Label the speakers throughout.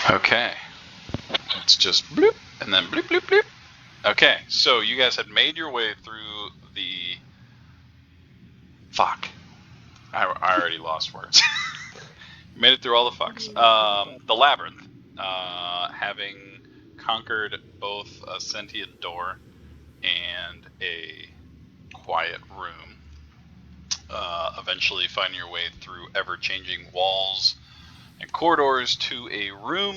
Speaker 1: Okay. It's just bloop, and then bloop, bloop, bloop. Okay, so you guys had made your way through the... Fuck. I already lost words. You made it through all the fucks. The labyrinth, having conquered both a sentient door and a quiet room, eventually finding your way through ever-changing walls and corridors to a room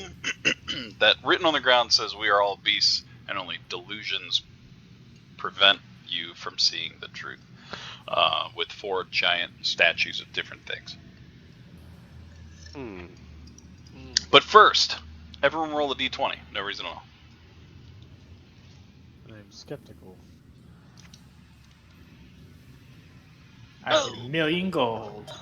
Speaker 1: that, written on the ground, says we are all beasts and only delusions prevent you from seeing the truth, with 4 giant statues of different things. But first, everyone roll a d20. No reason at all.
Speaker 2: I'm skeptical. I get $1 million gold.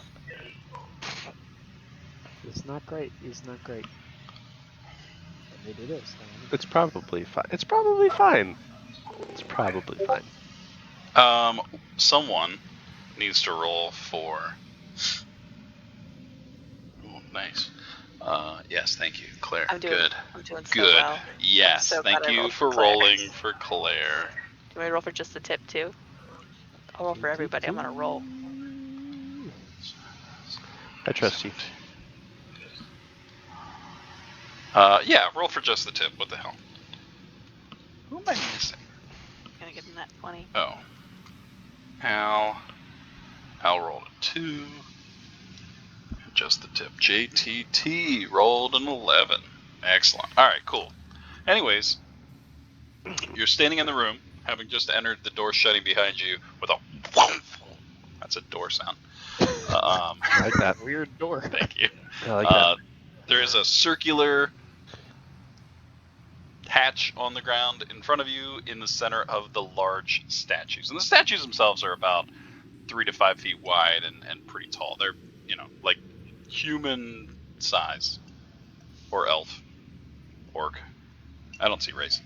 Speaker 2: It's not great. It's not great. But maybe it is.
Speaker 3: It's probably fine. It's probably fine. It's probably fine.
Speaker 1: Someone needs to roll for... Oh, nice. Yes, thank you, Claire.
Speaker 4: I'm doing so
Speaker 1: Good.
Speaker 4: well.
Speaker 1: Yes,
Speaker 4: So
Speaker 1: thank
Speaker 4: glad I
Speaker 1: you
Speaker 4: rolled
Speaker 1: for
Speaker 4: for Claire.
Speaker 1: rolling for Claire.
Speaker 4: Do you want me to roll for just the tip too? I'll roll for everybody. I'm gonna roll.
Speaker 3: I trust you.
Speaker 1: Yeah, roll for just the tip. What the hell? Who am I missing?
Speaker 4: I'm gonna give him that 20.
Speaker 1: Oh. Al rolled a 2. Just the tip. JTT rolled an 11. Excellent. Alright, cool. Anyways, you're standing in the room, having just entered, the door shutting behind you with a whoomph. That's a door sound.
Speaker 3: I like that.
Speaker 2: Weird door.
Speaker 1: Thank you.
Speaker 3: I like that.
Speaker 1: There is a circular hatch on the ground in front of you in the center of the large statues. And the statues themselves are about 3 to 5 feet wide and pretty tall. They're, like human size. Or elf. Orc. I don't see race.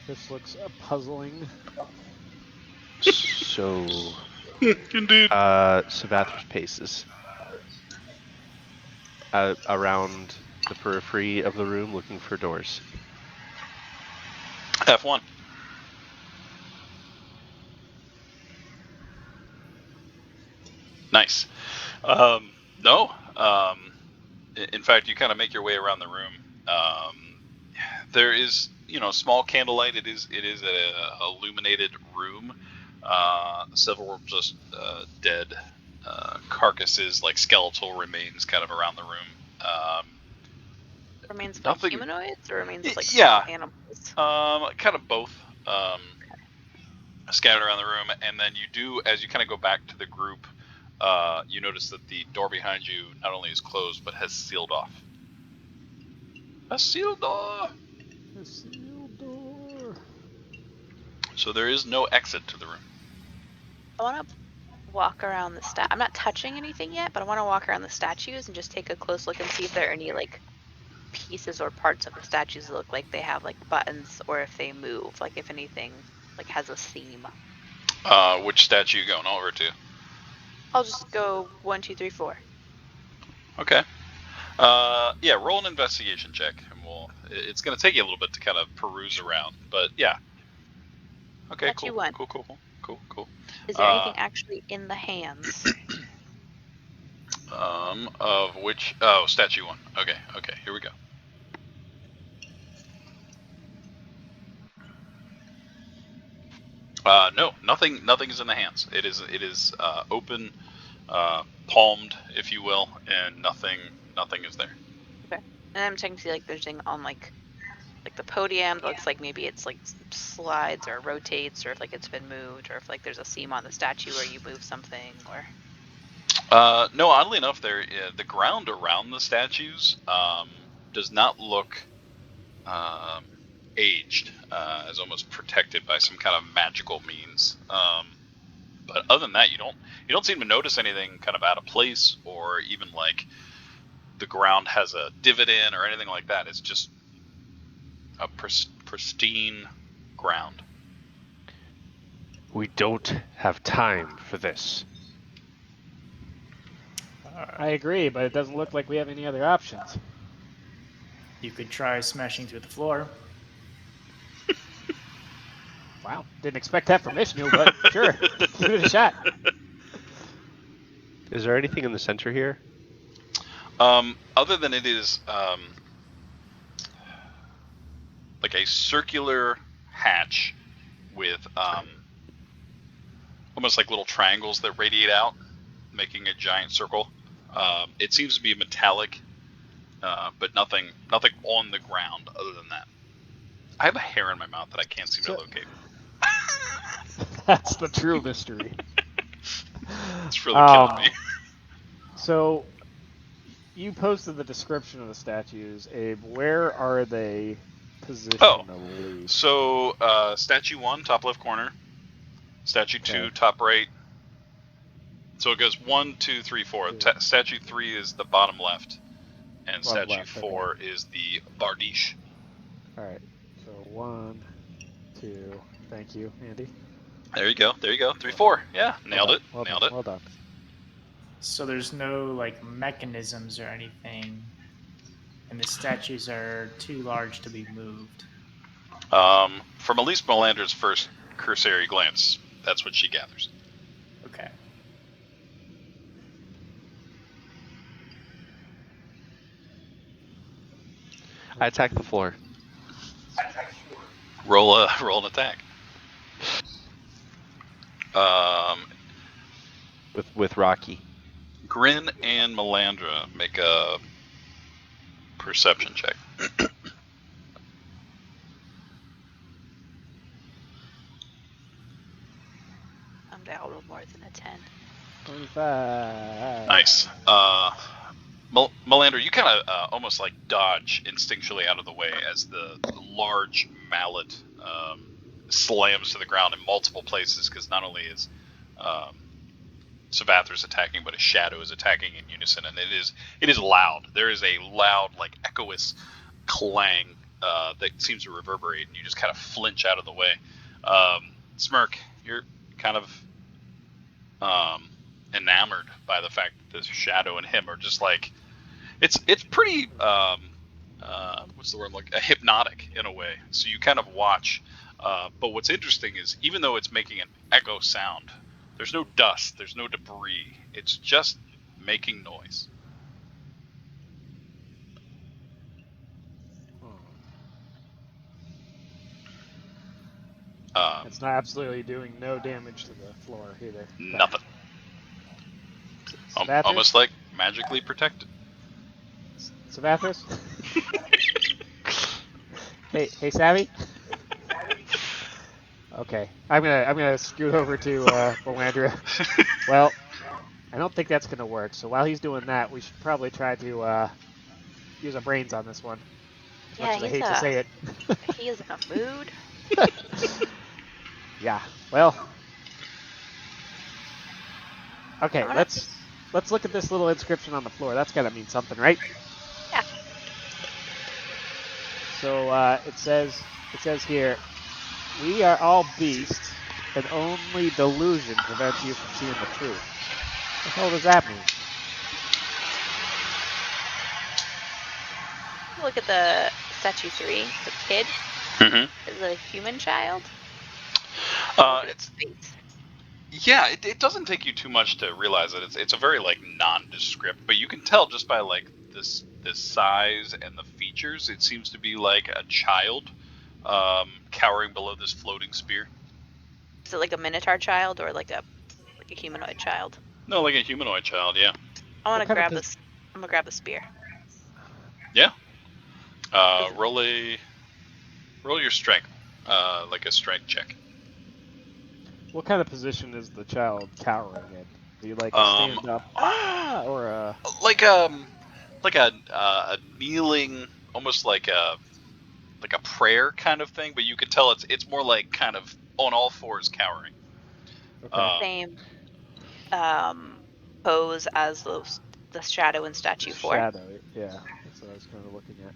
Speaker 2: This looks puzzling.
Speaker 3: So,
Speaker 1: Indeed.
Speaker 3: Savathris paces around the periphery of the room looking for doors.
Speaker 1: F1. Nice. No. In fact, you kind of make your way around the room. There is, small candlelight. It is a illuminated room. Several just dead carcasses, like skeletal remains, kind of around the room.
Speaker 4: Remains of
Speaker 1: Nothing-
Speaker 4: humanoids or remains of
Speaker 1: Yeah.
Speaker 4: animals?
Speaker 1: Kind of both. Scattered around the room, and then you do, as you kind of go back to the group, you notice that the door behind you not only is closed, but has sealed off. A sealed door!
Speaker 2: A sealed door.
Speaker 1: So there is no exit to the room.
Speaker 4: I want to walk around the I'm not touching anything yet, but I want to walk around the statues and just take a close look and see if there are any, pieces or parts of the statues that look like they have, buttons, or if they move, if anything, has a seam.
Speaker 1: Which statue you going over to?
Speaker 4: I'll just go 1, 2, 3, 4.
Speaker 1: Okay. Yeah, roll an investigation check, and it's going to take you a little bit to kind of peruse around, but yeah. Okay,
Speaker 4: Statue
Speaker 1: cool.
Speaker 4: 1.
Speaker 1: Cool.
Speaker 4: Is there anything actually in the hands?
Speaker 1: Of which... Oh, statue 1. Okay, here we go. No, nothing is in the hands. It is open, palmed, if you will, and nothing is there.
Speaker 4: Okay. And I'm checking to see there's anything on the podium that looks like maybe it's slides or rotates, or if it's been moved, or if there's a seam on the statue where you move something, or...
Speaker 1: No, oddly enough, the ground around the statues does not look aged, as almost protected by some kind of magical means. But other than that, you don't seem to notice anything kind of out of place, or even the ground has a divot in or anything like that. It's just a pristine ground.
Speaker 3: We don't have time for this.
Speaker 2: I agree, but it doesn't look like we have any other options.
Speaker 5: You could try smashing through the floor.
Speaker 2: Wow, didn't expect that from Ishnu, but sure, give it a shot.
Speaker 3: Is there anything in the center here?
Speaker 1: Other than it is like a circular hatch with almost like little triangles that radiate out, making a giant circle. It seems to be metallic, but nothing on the ground other than that. I have a hair in my mouth that I can't seem to locate.
Speaker 2: That's the true mystery.
Speaker 1: It's really killing me.
Speaker 2: So, you posted the description of the statues, Abe. Where are they positionally?
Speaker 1: So, statue 1, top left corner. Statue 2,
Speaker 2: Okay.
Speaker 1: top right. So it goes 1, 2, 3, 4. Statue 3 is the bottom left, and
Speaker 2: Bottom
Speaker 1: statue
Speaker 2: left,
Speaker 1: 4 is the bardiche.
Speaker 2: All right. So 1, 2. Thank you, Andy.
Speaker 1: There you go. 3, 4. Yeah, nailed it. Nailed it.
Speaker 2: Well done.
Speaker 5: So there's no like mechanisms or anything, and the statues are too large to be moved.
Speaker 1: From Elise Melander's first cursory glance, that's what she gathers.
Speaker 5: Okay.
Speaker 3: I attack the floor.
Speaker 1: Roll an attack.
Speaker 3: With Rocky.
Speaker 1: Grin and Melandra make a perception check.
Speaker 4: I'm down with more than a 10.
Speaker 2: 25.
Speaker 1: Nice. Melandra, you kind of almost like dodge instinctually out of the way as the large mallet slams to the ground in multiple places, because not only is Savathar's attacking, but a shadow is attacking in unison, and it is loud. There is a loud, like, echoous clang that seems to reverberate, and you just kind of flinch out of the way. Smirk, you're kind of enamored by the fact that this shadow and him are just like, it's pretty what's the word, like hypnotic in a way. So you kind of watch, but what's interesting is even though it's making an echo sound, there's no dust, there's no debris, it's just making noise.
Speaker 2: It's not absolutely doing no damage to the floor either.
Speaker 1: Nothing.
Speaker 2: Savathers?
Speaker 1: Almost like magically protected.
Speaker 2: Savathers? hey, Savvy? Okay, I'm gonna scoot over to Melandra. Well, I don't think that's gonna work. So while he's doing that, we should probably try to use our brains on this one.
Speaker 4: Yeah,
Speaker 2: much as I hate to say it.
Speaker 4: He is in a mood.
Speaker 2: Yeah. Well. Okay. Let's look at this little inscription on the floor. That's gotta mean something, right?
Speaker 4: Yeah.
Speaker 2: So it says here, we are all beasts, and only delusion prevents you from seeing the truth. What the hell does that mean?
Speaker 4: Look at the statue 3, the kid.
Speaker 1: Mm-hmm.
Speaker 4: Is it a human child?
Speaker 1: It's yeah. It doesn't take you too much to realize that it's a very like nondescript, but you can tell just by like this size and the features. It seems to be like a child cowering below this floating spear.
Speaker 4: Is it like a minotaur child or like a humanoid child?
Speaker 1: No, like a humanoid child. Yeah.
Speaker 4: I want to grab this. I'm gonna grab the spear.
Speaker 1: Yeah. Roll your strength, like a strength check.
Speaker 2: What kind of position is the child cowering in? Do you like stand up, or a
Speaker 1: like a kneeling, almost like a prayer kind of thing? But you can tell it's more like kind of on all fours cowering.
Speaker 2: Okay.
Speaker 4: Same pose as the shadow in statue 4.
Speaker 2: Shadow, yeah. That's what I was kind of looking at.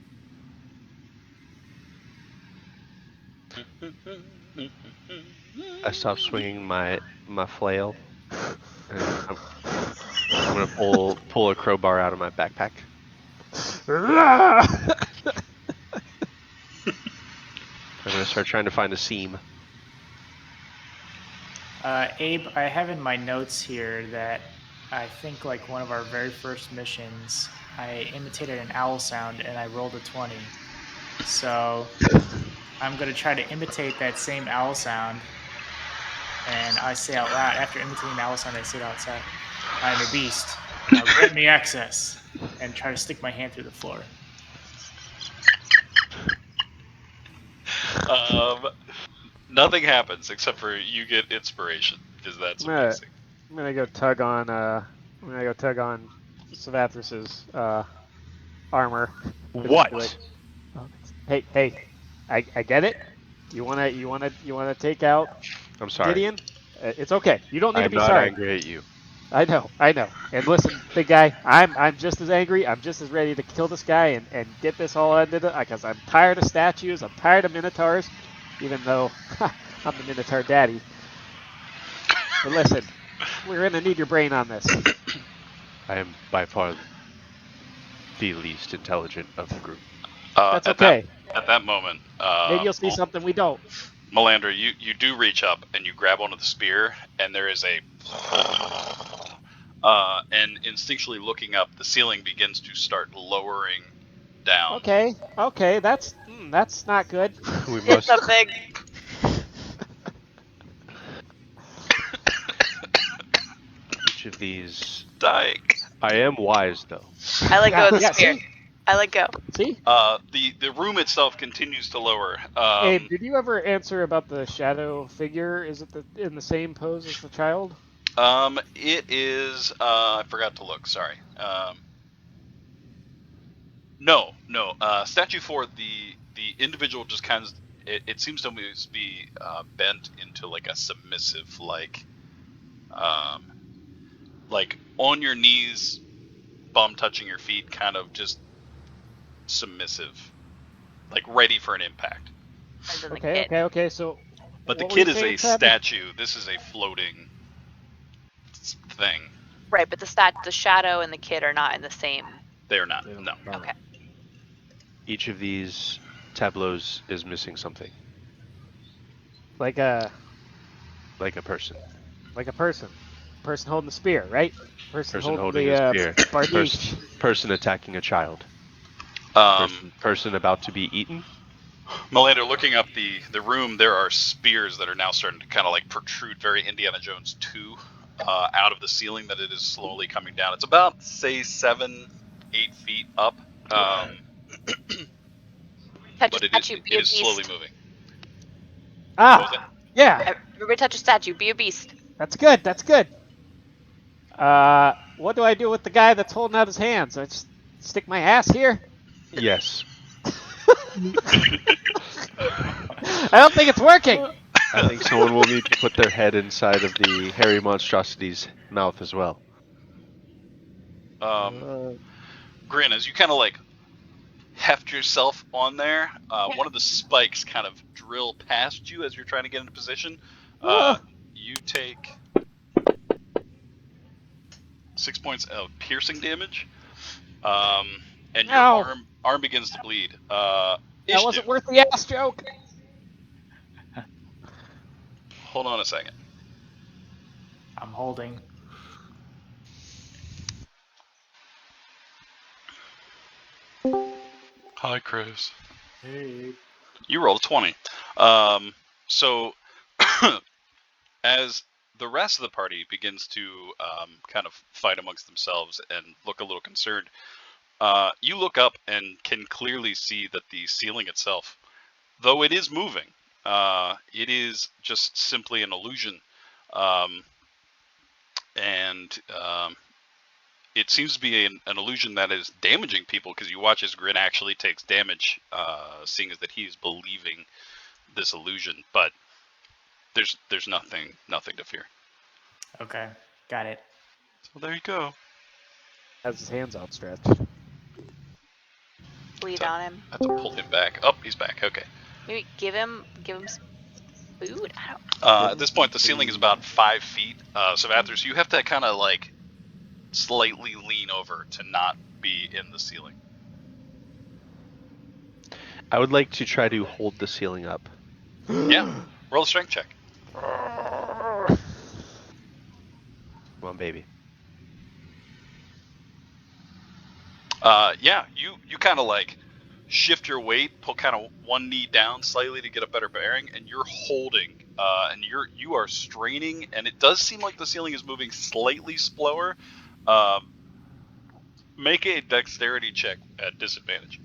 Speaker 3: I stop swinging my flail, and I'm gonna pull a crowbar out of my backpack. I'm gonna start trying to find a seam.
Speaker 5: Abe, I have in my notes here that I think like one of our very first missions, I imitated an owl sound and I rolled a 20. So I'm going to try to imitate that same owl sound. And I say out loud, after imitating the owl sound, I say it outside, I am a beast. Now grant me access. And try to stick my hand through the floor.
Speaker 1: Nothing happens except for you get inspiration because that's amazing.
Speaker 2: I'm gonna go tug on Savathras's armor. And just be like,
Speaker 3: What?
Speaker 2: oh, hey, I get it. You wanna take out
Speaker 3: I'm sorry.
Speaker 2: Gideon? It's okay. You don't need to
Speaker 3: I'm
Speaker 2: be
Speaker 3: not
Speaker 2: sorry.
Speaker 3: angry at you.
Speaker 2: I know. And listen, big guy, I'm just as angry. I'm just as ready to kill this guy and get this all ended because I'm tired of statues. I'm tired of minotaurs, even though I'm the minotaur daddy. But listen, we're gonna need your brain on this.
Speaker 3: I am by far the least intelligent of the group.
Speaker 2: That's
Speaker 1: At that
Speaker 2: okay.
Speaker 1: moment,
Speaker 2: Maybe you'll see something we don't.
Speaker 1: Melandra, you do reach up and you grab onto the spear, and there is a and instinctually looking up, the ceiling begins to start lowering down.
Speaker 2: Okay, that's not good.
Speaker 3: We
Speaker 4: It's
Speaker 3: must.
Speaker 4: a big.
Speaker 3: Each of these.
Speaker 1: Dying.
Speaker 3: I am wise though.
Speaker 4: I let go of the
Speaker 2: Yeah.
Speaker 4: spear. I let go.
Speaker 2: See,
Speaker 1: The room itself continues to lower.
Speaker 2: Abe, did you ever answer about the shadow figure? Is it in the same pose as the child?
Speaker 1: It is. I forgot to look. Sorry. No. Statue 4. The individual just kind of. It seems to be bent into like a submissive, like on your knees, bum touching your feet, kind of just submissive, like ready for an impact.
Speaker 4: And then the kid.
Speaker 2: Okay. So,
Speaker 1: But the
Speaker 2: what were you
Speaker 1: kid is a
Speaker 2: saying, Tabby?
Speaker 1: statue. This is a floating thing.
Speaker 4: Right, but the shadow and the kid are not in the same.
Speaker 1: They're not.
Speaker 2: They don't
Speaker 1: No.
Speaker 2: burn.
Speaker 4: Okay.
Speaker 3: Each of these tableaus is missing something,
Speaker 2: Like a
Speaker 3: person.
Speaker 2: person holding the spear, right? Person
Speaker 3: Person
Speaker 2: holding
Speaker 3: holding a
Speaker 2: the
Speaker 3: spear.
Speaker 2: barniche.
Speaker 3: Person attacking a child.
Speaker 1: Um,
Speaker 3: Person about to be eaten.
Speaker 1: Melinda, looking up the room, there are spears that are now starting to kind of like protrude, very Indiana Jones 2, out of the ceiling. That it is slowly coming down. It's about say 7-8 feet up,
Speaker 4: Touch a
Speaker 1: but
Speaker 4: statue, be
Speaker 1: it
Speaker 4: a
Speaker 1: is slowly
Speaker 4: beast.
Speaker 1: moving. What was that?
Speaker 2: Yeah,
Speaker 4: Everybody touch a statue, be a beast.
Speaker 2: that's good. What do I do with the guy that's holding out his hands? I just stick my ass here?
Speaker 3: Yes.
Speaker 2: I don't think it's working.
Speaker 3: I think someone will need to put their head inside of the hairy monstrosity's mouth as well.
Speaker 1: Grin, as you kind of like heft yourself on there, one of the spikes kind of drill past you as you're trying to get into position. You take 6 points of piercing damage, and your
Speaker 2: No.
Speaker 1: arm begins to bleed.
Speaker 2: That
Speaker 1: Ishtu,
Speaker 2: wasn't worth the ass joke.
Speaker 1: hold on a second.
Speaker 5: I'm holding.
Speaker 1: Hi, Chris.
Speaker 5: Hey.
Speaker 1: You rolled a 20. So as the rest of the party begins to kind of fight amongst themselves and look a little concerned, you look up and can clearly see that the ceiling itself, though it is moving, it is just simply an illusion. And it seems to be an illusion that is damaging people, because you watch as Grin actually takes damage, seeing as that he is believing this illusion. But there's nothing to fear.
Speaker 5: Okay, got it.
Speaker 1: So there you go.
Speaker 2: Has his hands outstretched.
Speaker 4: Bleed on him.
Speaker 1: I have to pull him back. Oh, he's back. Okay.
Speaker 4: Maybe give him some food. I don't.
Speaker 1: At this point, the ceiling is about 5 feet. So Athers, you have to kind of like slightly lean over to not be in the ceiling.
Speaker 3: I would like to try to hold the ceiling up.
Speaker 1: Yeah. Roll a strength check.
Speaker 3: Come on, baby.
Speaker 1: Yeah, you kind of like shift your weight, pull kind of one knee down slightly to get a better bearing, and you're holding, and you are straining, and it does seem like the ceiling is moving slightly slower. Make a dexterity check at disadvantage.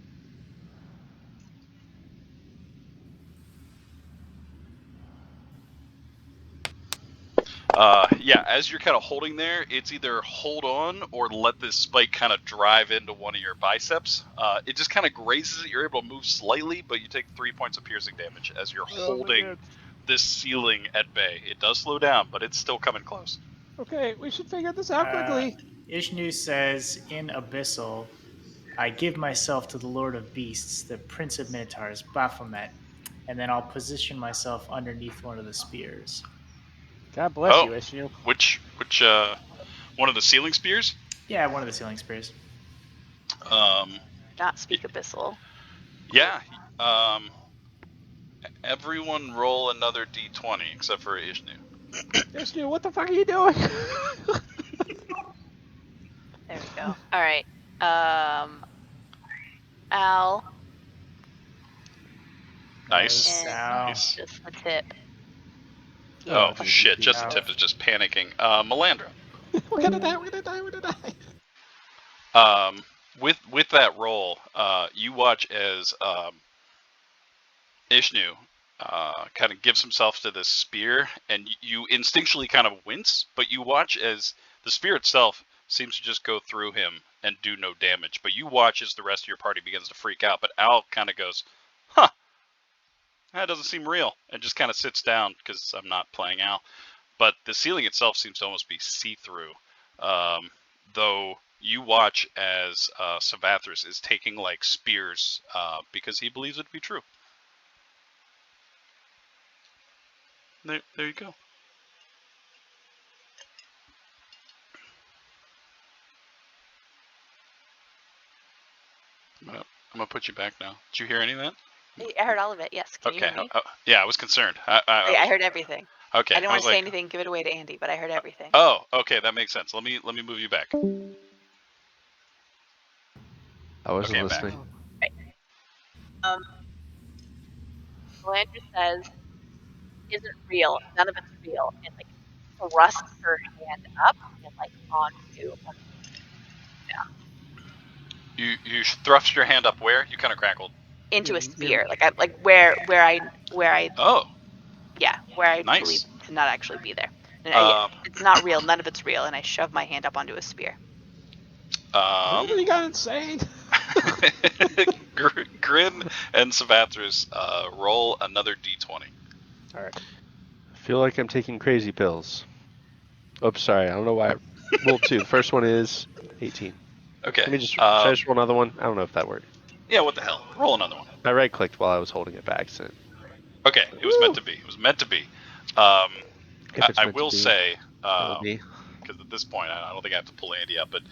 Speaker 1: Yeah, as you're kind of holding there, it's either hold on or let this spike kind of drive into one of your biceps. It just kind of grazes it. You're able to move slightly, but you take 3 points of piercing damage as you're holding this ceiling at bay. It does slow down, but it's still coming close.
Speaker 2: Okay, we should figure this out quickly.
Speaker 5: Ishnu says, in Abyssal, I give myself to the Lord of Beasts, the Prince of Minotaurs, Baphomet, and then I'll position myself underneath one of the spears.
Speaker 2: God bless you, Ishnu.
Speaker 1: Which one of the ceiling spears?
Speaker 5: Yeah, one of the ceiling spears.
Speaker 4: Not speak Abyssal.
Speaker 1: Yeah. Everyone roll another d20 except for Ishnu.
Speaker 2: Ishnu, what the fuck are you doing?
Speaker 4: There we go. All right. Al.
Speaker 1: Nice.
Speaker 4: And
Speaker 1: Nice.
Speaker 4: just the tip.
Speaker 1: Oh,
Speaker 2: Oh,
Speaker 1: shit,
Speaker 5: geez.
Speaker 1: just the tip is just panicking. Melandra.
Speaker 2: We're gonna die, we're gonna die, we're gonna die.
Speaker 1: With that roll, you watch as Ishnu kind of gives himself to this spear, and you instinctually kind of wince, but you watch as the spear itself seems to just go through him and do no damage. But you watch as the rest of your party begins to freak out, but Al kind of goes, huh, that doesn't seem real, and just kind of sits down because I'm not playing Al. But the ceiling itself seems to almost be see-through, though you watch as Savathris is taking like spears because he believes it to be true. There you go. I'm gonna put you back now. Did you hear any of that?
Speaker 4: I heard all of it. Yes. Can
Speaker 1: Okay.
Speaker 4: you hear me?
Speaker 1: Yeah, I was concerned.
Speaker 4: I heard everything.
Speaker 1: Okay.
Speaker 4: I didn't want to
Speaker 1: like,
Speaker 4: say anything, give it away to Andy, but I heard everything.
Speaker 1: Oh, okay, that makes sense. Let me move you back.
Speaker 3: I wasn't
Speaker 1: Okay,
Speaker 3: listening.
Speaker 4: Right. Melandra says, "Isn't real. None of it's real." And like thrusts her hand up and like onto.
Speaker 1: You thrust your hand up where? You kind of crackled.
Speaker 4: Into a spear, like where I
Speaker 1: Oh,
Speaker 4: yeah, where I
Speaker 1: nice.
Speaker 4: believe to not actually be there. And it's not real. None of it's real. And I shove my hand up onto a spear.
Speaker 2: You got insane.
Speaker 1: Grin and Savathris roll another d20.
Speaker 2: All right.
Speaker 3: I feel like I'm taking crazy pills. Oops, sorry. I don't know why. Roll 2. The first one is 18.
Speaker 1: Okay.
Speaker 3: Let me just. Should I just roll another one? I don't know if that worked.
Speaker 1: Yeah, what the hell? Roll another one.
Speaker 3: I right clicked while I was holding it by accident.
Speaker 1: Okay, it was meant to be. It was meant to be. I will say, because at this point, I don't think I have to pull Andy up, but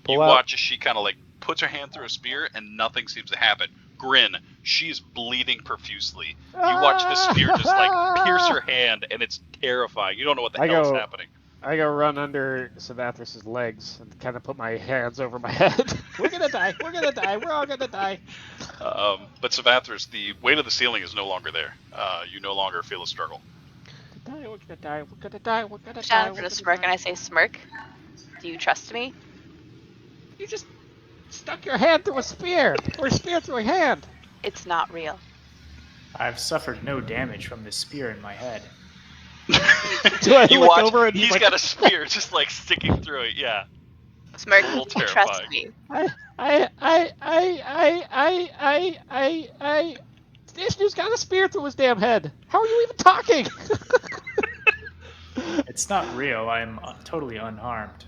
Speaker 1: you watch as she kind of like puts her hand through a spear and nothing seems to happen. Grin, she's bleeding profusely. You watch the spear just like pierce her hand, and it's terrifying. You don't know what the hell is happening.
Speaker 2: I go run under Savathris' legs and kind of put my hands over my head. We're gonna die. We're gonna die. We're all gonna die.
Speaker 1: But Savathris, the weight of the ceiling is no longer there. You no longer feel a struggle.
Speaker 2: We're gonna die. We're gonna die. We're gonna die.
Speaker 4: Down for the smirk, and I say, "Smirk, do you trust me?"
Speaker 2: You just stuck your hand through a spear, or a spear through a hand.
Speaker 4: It's not real.
Speaker 5: I've suffered no damage from the spear in my head.
Speaker 2: Do I
Speaker 1: you
Speaker 2: look
Speaker 1: watch,
Speaker 2: over and
Speaker 1: he's got a spear just like sticking through it. Yeah.
Speaker 4: Smirk,
Speaker 1: A little
Speaker 4: do you trust
Speaker 1: terrifying.
Speaker 2: me. Ishnu's got a spear through his damn head. How are you even talking?
Speaker 5: It's not real. I'm totally unharmed.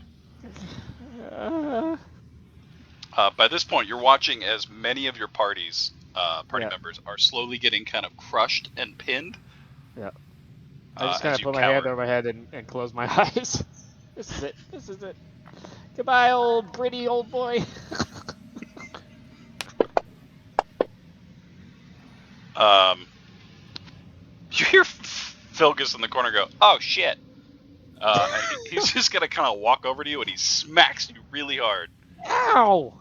Speaker 1: By this point, you're watching as many of your parties party
Speaker 2: Yeah.
Speaker 1: members are slowly getting kind of crushed and pinned.
Speaker 2: Yeah. I just kind
Speaker 1: As
Speaker 2: of
Speaker 1: you
Speaker 2: put my hand
Speaker 1: cower.
Speaker 2: over my head and close my eyes. This is it. This is it. Goodbye, old pretty old boy.
Speaker 1: You hear Filgus in the corner go, "Oh shit!" And he's just gonna kind of walk over to you and he smacks you really hard.
Speaker 2: Ow!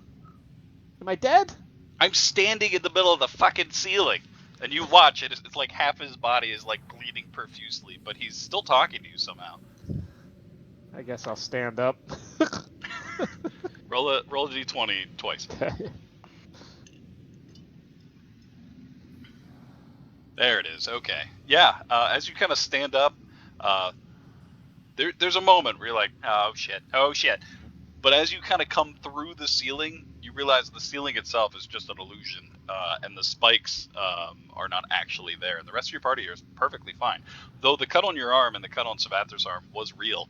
Speaker 2: Am I dead?
Speaker 1: I'm standing in the middle of the fucking ceiling, and you watch it. It's like half his body is like bleeding profusely, but he's still talking to you somehow.
Speaker 2: I guess I'll stand up.
Speaker 1: Roll a d20 twice. There it is. Okay. Yeah. As you kind of stand up, uh, there's a moment where you're like, "Oh shit! Oh shit!" But as you kind of come through the ceiling, you realize the ceiling itself is just an illusion, and the spikes are not actually there. And the rest of your party is perfectly fine. Though the cut on your arm and the cut on Savathar's arm was real,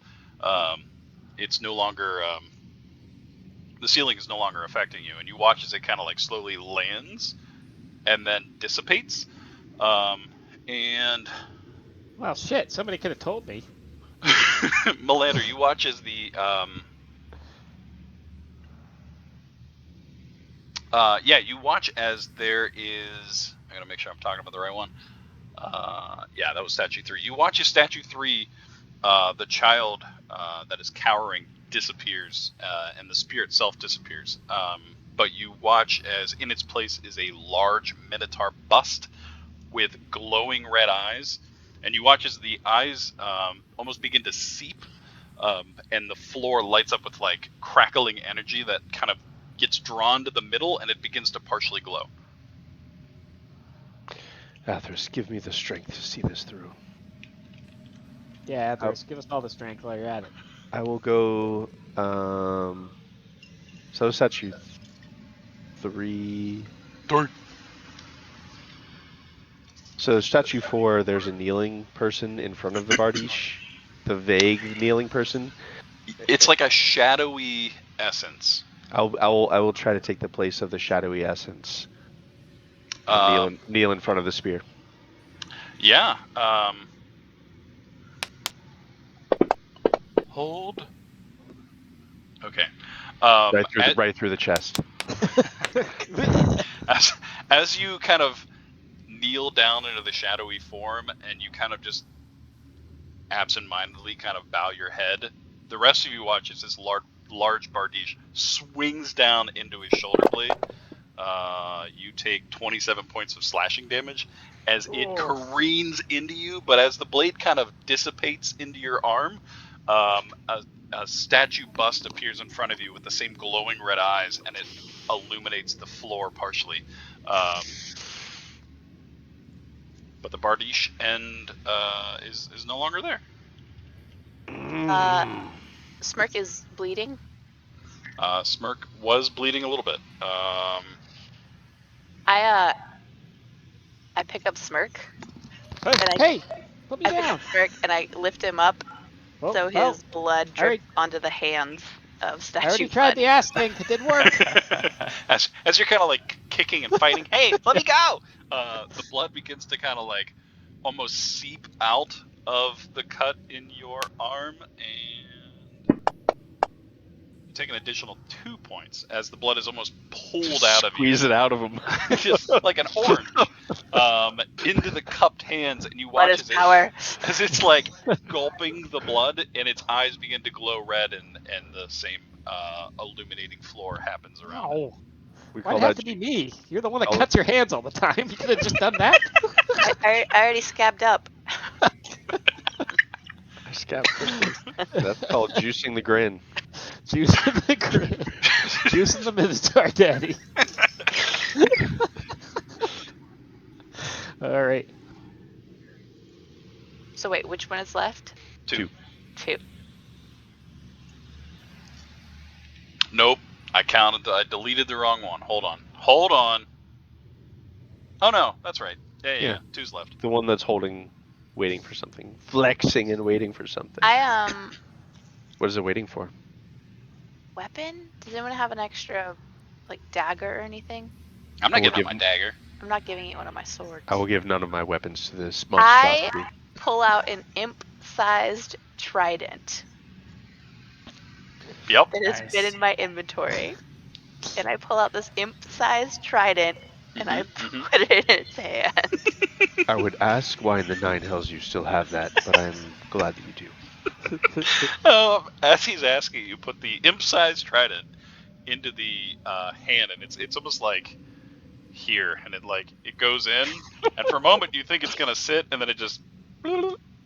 Speaker 1: it's no longer. The ceiling is no longer affecting you, and you watch as it kind of like slowly lands and then dissipates. And
Speaker 2: Well, shit. Somebody could have told me.
Speaker 1: Melander, you watch as the you watch as there is. I gotta make sure I'm talking about the right one. Yeah, that was statue 3. You watch as statue 3, the child that is cowering disappears, and the spirit self disappears. But you watch as in its place is a large minotaur bust with glowing red eyes, and you watch as the eyes almost begin to seep, and the floor lights up with like crackling energy that kind of gets drawn to the middle, and it begins to partially glow.
Speaker 3: Athos, give me the strength to see this through.
Speaker 2: Yeah, Athos, give us all the strength while you're at it.
Speaker 3: I will go. So statue 3. So statue 4, there's a kneeling person in front of the Bardiche. The vague kneeling person.
Speaker 1: It's like a shadowy essence.
Speaker 3: I will try to take the place of the shadowy essence and kneel in front of the spear.
Speaker 1: Yeah. Hold. Okay.
Speaker 3: Right through the chest.
Speaker 1: As you kind of kneel down into the shadowy form, and you kind of just absentmindedly kind of bow your head, the rest of you watch as this large Bardiche swings down into his shoulder blade. You take 27 points of slashing damage as it careens into you, but as the blade kind of dissipates into your arm, a statue bust appears in front of you with the same glowing red eyes, and it illuminates the floor partially. But the Bardiche end is no longer there.
Speaker 4: Smirk is bleeding.
Speaker 1: Smirk was bleeding a little bit.
Speaker 4: I pick up Smirk.
Speaker 2: Hey, put me
Speaker 4: I pick
Speaker 2: down.
Speaker 4: up Smirk and I lift him up so his blood drips onto the hands of Statue.
Speaker 2: I already tried the ass thing. It didn't work.
Speaker 1: As you're kind of like kicking and fighting, hey, let me go! The blood begins to kind of like almost seep out of the cut in your arm, and you take an additional 2 points as the blood is almost pulled out of you.
Speaker 3: Squeeze it out of him.
Speaker 1: Just like an orange. Into the cupped hands, and you watch as it's like gulping the blood, and its eyes begin to glow red, and the same illuminating floor happens around it.
Speaker 2: Why'd it have to be me? You're the one that cuts your hands all the time. You could have just done that.
Speaker 4: I already scabbed up.
Speaker 3: That's called juicing the grin.
Speaker 2: Juicing the grin. Juicing the Minotaur Daddy. All right.
Speaker 4: So wait, which one is left?
Speaker 1: 2.
Speaker 4: 2.
Speaker 1: Nope. I deleted the wrong one. Hold on. Oh no, that's right. Yeah. 2's left.
Speaker 3: The one that's waiting for something. Flexing and waiting for something.
Speaker 4: What
Speaker 3: is it waiting for?
Speaker 4: Weapon? Does anyone have an extra, like, dagger or anything?
Speaker 1: I'm not getting my dagger.
Speaker 4: I'm not giving it one of my swords.
Speaker 3: I will give none of my weapons to this
Speaker 4: I
Speaker 3: monstrosity.
Speaker 4: pull out an imp-sized trident
Speaker 1: Yep.
Speaker 4: that has been
Speaker 5: Nice.
Speaker 4: in my inventory, and I pull out this imp-sized trident and I
Speaker 1: Mm-hmm.
Speaker 4: put it in its hand.
Speaker 3: I would ask why in the nine hells you still have that, but I'm glad that you do.
Speaker 1: As he's asking, you put the imp-sized trident into the hand, and it's almost like here, and it goes in, and for a moment you think it's gonna sit, and then it just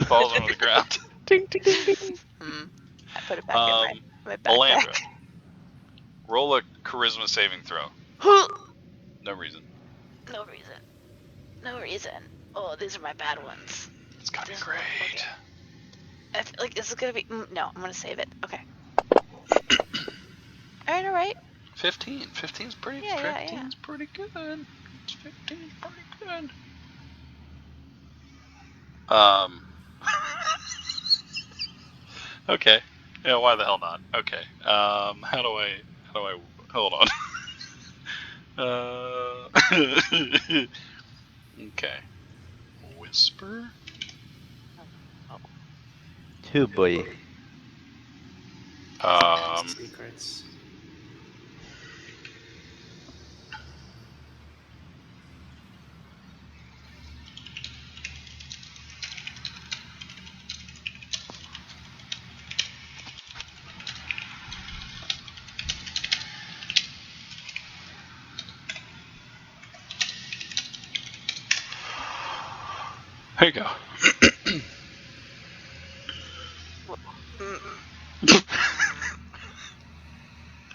Speaker 1: falls onto the ground.
Speaker 3: Ding, ding, ding, ding.
Speaker 4: I put it back in my
Speaker 1: Melandra,
Speaker 4: backpack.
Speaker 1: roll a charisma saving throw. No reason.
Speaker 4: No reason. No reason. Oh, these are my bad ones.
Speaker 1: It's gonna be
Speaker 4: This
Speaker 1: great.
Speaker 4: one- okay. I feel like this is gonna be. No, I'm gonna save it. Okay. All right.
Speaker 1: 15. 15's pretty.
Speaker 4: Yeah.
Speaker 1: 15's pretty good. 15's pretty good. Okay. Yeah. Why the hell not? Okay. How do I? Hold on. Okay. Whisper.
Speaker 3: Oh boy.
Speaker 5: Secrets.
Speaker 1: There you go.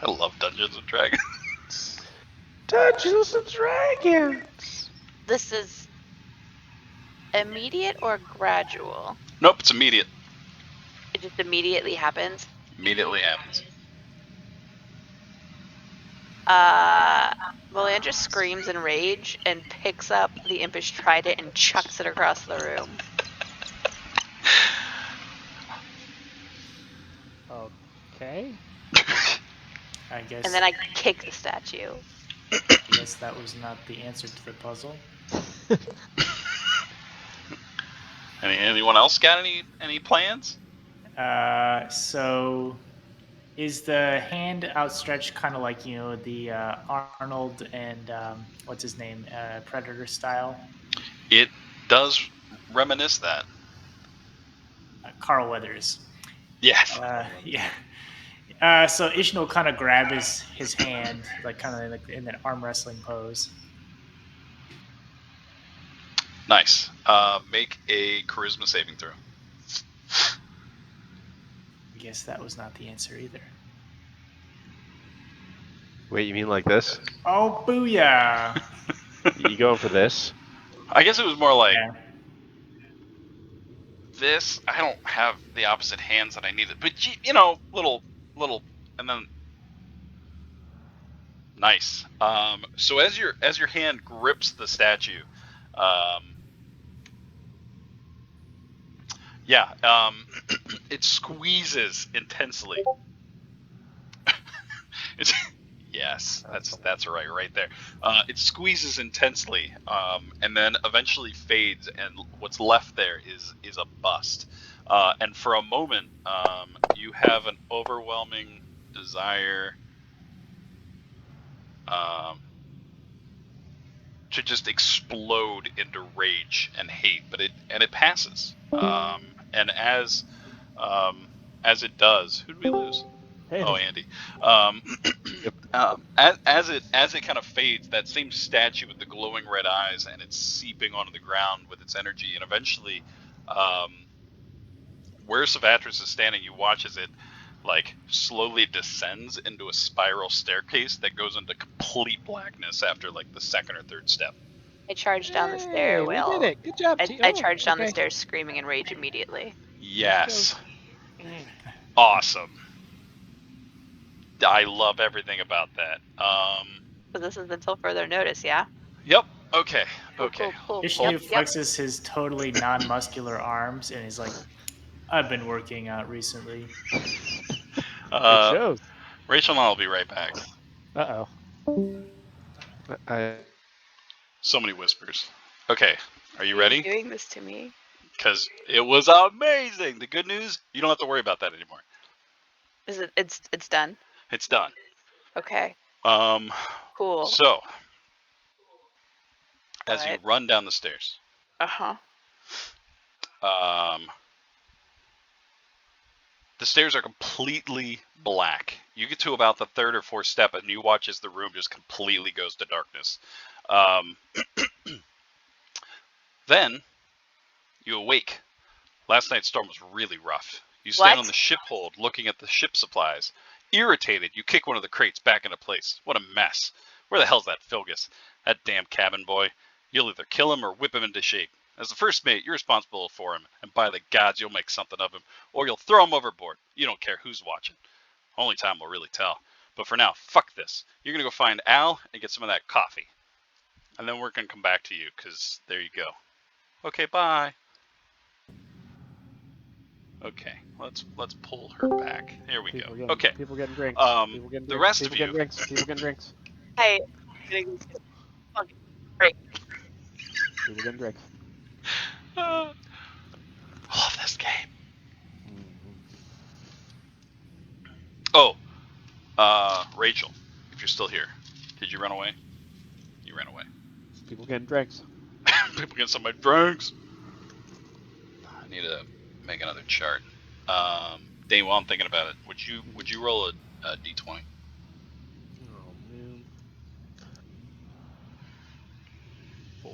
Speaker 1: I love Dungeons and Dragons.
Speaker 3: Dungeons and Dragons.
Speaker 4: This is immediate or gradual?
Speaker 1: Nope, it's immediate.
Speaker 4: It just immediately happens.
Speaker 1: Immediately happens.
Speaker 4: Melandra screams in rage and picks up the impish trident and chucks it across the room.
Speaker 2: Okay.
Speaker 5: I guess.
Speaker 4: And then I kick the statue.
Speaker 5: I guess that was not the answer to the puzzle.
Speaker 1: Anyone else got any plans?
Speaker 5: So is the hand outstretched kind of like the Arnold and what's his name, Predator style?
Speaker 1: It does reminisce that.
Speaker 5: Carl Weathers.
Speaker 1: Yes.
Speaker 5: Yeah. So Ishno will kind of grab his hand, like kind of like in that arm wrestling pose.
Speaker 1: Nice. Make a charisma saving throw.
Speaker 5: I guess that was not the answer either.
Speaker 3: Wait, you mean like this?
Speaker 5: Oh, booyah!
Speaker 3: You going for this?
Speaker 1: I guess it was more like
Speaker 5: Yeah.
Speaker 1: this. I don't have the opposite hands that I needed, but little, and then nice. So as your hand grips the statue, it squeezes intensely. Yes, that's right there. It squeezes intensely, and then eventually fades, and what's left there is a bust. And for a moment, you have an overwhelming desire to just explode into rage and hate, but it passes. And as it does, who did we lose? Oh, Andy.
Speaker 3: Yep.
Speaker 1: As it kind of fades, that same statue with the glowing red eyes, and it's seeping onto the ground with its energy, and eventually, where Savatris is standing, you watch as it slowly descends into a spiral staircase that goes into complete blackness after the second or third step.
Speaker 4: I charged down the
Speaker 2: Hey,
Speaker 4: stairwell.
Speaker 2: we did it. Good job, team.
Speaker 4: I charged down the stairs screaming in rage immediately.
Speaker 1: Yes. Awesome. I love everything about that.
Speaker 4: So this is until further notice, yeah?
Speaker 1: Yep. Okay. Okay.
Speaker 4: Cool.
Speaker 5: Ishnu flexes his totally non-muscular arms and is like, I've been working out recently.
Speaker 2: It shows.
Speaker 1: Rachel and I will be right back.
Speaker 2: Uh-oh.
Speaker 1: So many whispers. Okay, are you
Speaker 4: Are
Speaker 1: ready?
Speaker 4: doing this to me?
Speaker 1: Because it was amazing. The good news, you don't have to worry about that anymore.
Speaker 4: Is it? It's done.
Speaker 1: It's done.
Speaker 4: Okay.
Speaker 1: Um,
Speaker 4: Cool.
Speaker 1: so as you
Speaker 4: What?
Speaker 1: run down the stairs,
Speaker 4: Uh-huh.
Speaker 1: the stairs are completely black. You get to about the third or fourth step, and you watch as the room just completely goes to darkness. Then you awake. Last night's storm was really rough. You stand on
Speaker 4: What?
Speaker 1: the ship hold looking at the ship supplies. Irritated, you kick one of the crates back into place. What a mess. Where the hell's that Filgus? That damn cabin boy. You'll either kill him or whip him into shape. As the first mate, you're responsible for him, and by the gods, you'll make something of him, or you'll throw him overboard. You don't care who's watching. Only time will really tell. But for now, fuck this. You're gonna go find Al and get some of that coffee. And then we're gonna come back to you, because there you go. Okay, bye. Okay, let's pull her back. Here we go. Okay.
Speaker 2: People getting drinks. People getting
Speaker 1: The
Speaker 2: drinks.
Speaker 1: rest
Speaker 2: People
Speaker 1: of
Speaker 2: getting
Speaker 1: you.
Speaker 2: drinks. People getting drinks.
Speaker 4: Hey. Getting fucking great.
Speaker 2: People getting drinks.
Speaker 1: I love this game. Oh, Rachel, if you're still here, did you run away? You ran away.
Speaker 2: People getting drinks.
Speaker 1: People get some of my drinks. I need to make another chart. Dane, while I'm thinking about it, would you roll a d20?
Speaker 2: Oh man. 4.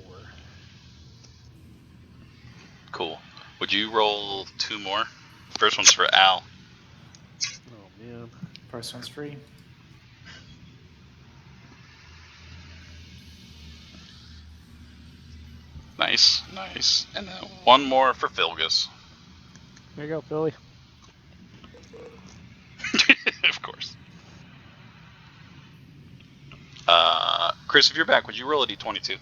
Speaker 1: Cool. Would you roll 2 more? First one's for Al.
Speaker 2: Oh man.
Speaker 5: First one's free.
Speaker 1: Nice. And then 1 more for Filgus.
Speaker 2: There you go, Philly.
Speaker 1: Of course. Chris, if you're back, would you roll a d20 too?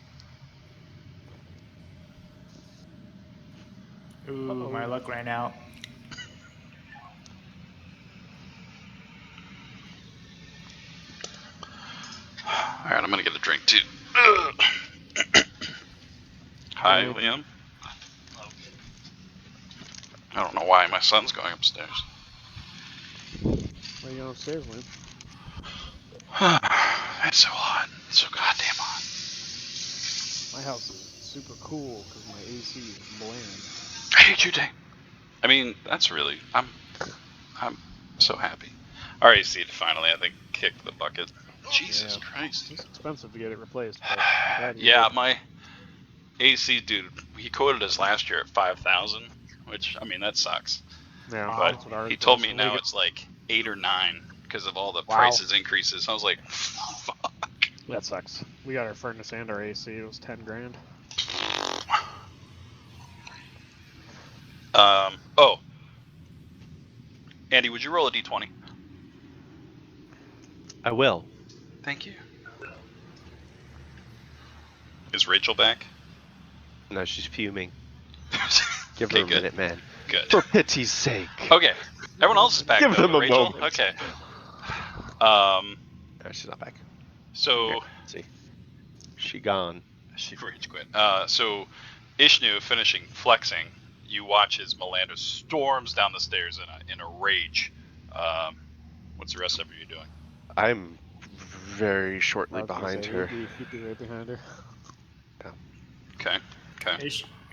Speaker 5: Ooh, my luck ran out.
Speaker 1: All right, I'm gonna get a drink too. Hi, Liam. I don't know why my son's going upstairs.
Speaker 2: Why are you going upstairs, Lynn?
Speaker 1: It's so hot. It's so goddamn hot.
Speaker 2: My house is super cool because my AC is bland.
Speaker 1: I hate you, Dane. I mean, that's really. I'm so happy. Our AC finally, I think, kicked the bucket. Jesus Christ.
Speaker 2: It's expensive to get it replaced, but
Speaker 1: Yeah, my AC dude, he quoted us last year at 5,000, which I mean that sucks.
Speaker 2: Yeah,
Speaker 1: But
Speaker 2: that's what ours
Speaker 1: he told
Speaker 2: was.
Speaker 1: me now it's like 8 or 9 because of all the
Speaker 2: Wow.
Speaker 1: prices increases. I was like, fuck.
Speaker 2: That sucks. We got our furnace and our AC. It was 10 grand.
Speaker 1: Oh, Andy, would you roll a d20?
Speaker 3: I will.
Speaker 1: Thank you. Is Rachel back?
Speaker 3: No, she's fuming. Give her
Speaker 1: Okay,
Speaker 3: a minute, man.
Speaker 1: Good.
Speaker 3: For pity's sake.
Speaker 1: Okay. Everyone else is back.
Speaker 3: Give
Speaker 1: though,
Speaker 3: them a
Speaker 1: Rachel?
Speaker 3: moment.
Speaker 1: Okay.
Speaker 3: No, she's not back.
Speaker 1: So
Speaker 3: Okay, let's see. She gone.
Speaker 1: she rage quit. So Ishnu finishing flexing, you watch as Melandra storms down the stairs in a rage. What's the rest of you doing?
Speaker 3: I'm very
Speaker 2: I
Speaker 3: shortly
Speaker 2: was gonna
Speaker 3: behind
Speaker 2: say,
Speaker 3: her.
Speaker 2: He'd be right behind her.
Speaker 1: Okay.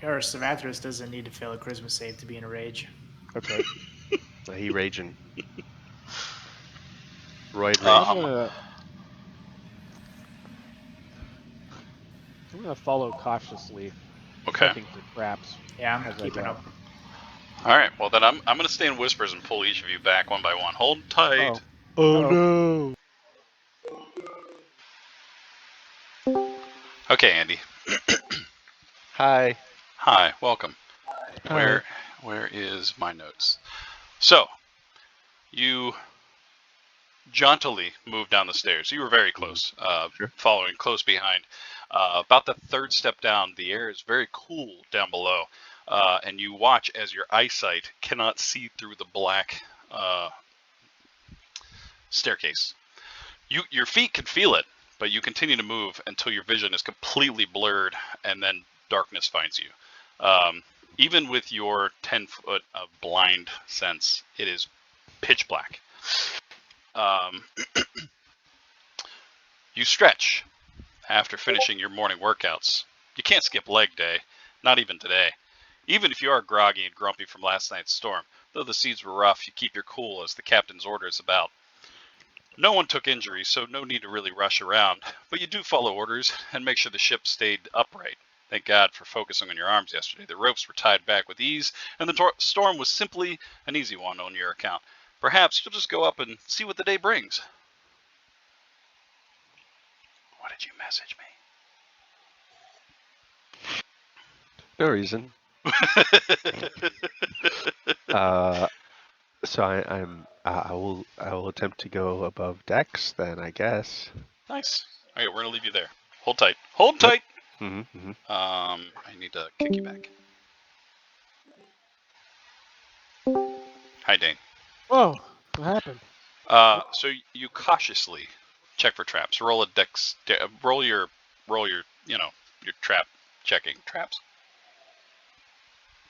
Speaker 5: Or Savathris doesn't need to fail a charisma save to be in a rage.
Speaker 2: Okay.
Speaker 3: He raging. Roid
Speaker 1: Um,
Speaker 3: rage.
Speaker 2: I'm gonna follow cautiously,
Speaker 1: Okay.
Speaker 2: looking for traps.
Speaker 5: Yeah, I'm
Speaker 2: as I
Speaker 5: keeping
Speaker 2: go.
Speaker 5: up.
Speaker 1: All right. Well, then I'm gonna stay in whispers and pull each of you back one by one. Hold tight.
Speaker 2: Oh
Speaker 3: no.
Speaker 1: Okay, Andy.
Speaker 3: Hi.
Speaker 1: Hi. Welcome.
Speaker 3: Hi.
Speaker 1: Where is my notes? So you jauntily moved down the stairs. You were very close,
Speaker 3: Sure.
Speaker 1: following close behind. About the third step down, the air is very cool down below, and you watch as your eyesight cannot see through the black staircase. Your feet can feel it, but you continue to move until your vision is completely blurred, and then darkness finds you. Even with your 10-foot of blind sense, it is pitch black. You stretch after finishing your morning workouts. You can't skip leg day, not even today. Even if you are groggy and grumpy from last night's storm, though the seas were rough, you keep your cool as the captain's orders about. No one took injury, so no need to really rush around, but you do follow orders and make sure the ship stayed upright. Thank God for focusing on your arms yesterday. The ropes were tied back with ease, and the storm was simply an easy one on your account. Perhaps you'll just go up and see what the day brings. What did you message
Speaker 3: No reason. So I will attempt to go above decks then, I guess.
Speaker 1: Nice. All right, we're gonna leave you there. Hold tight. Hold tight.
Speaker 3: Mm-hmm.
Speaker 1: I need to kick you back. Hi, Dane.
Speaker 2: Whoa, what happened?
Speaker 1: So you cautiously check for traps. Roll a dex. Roll your your trap checking traps.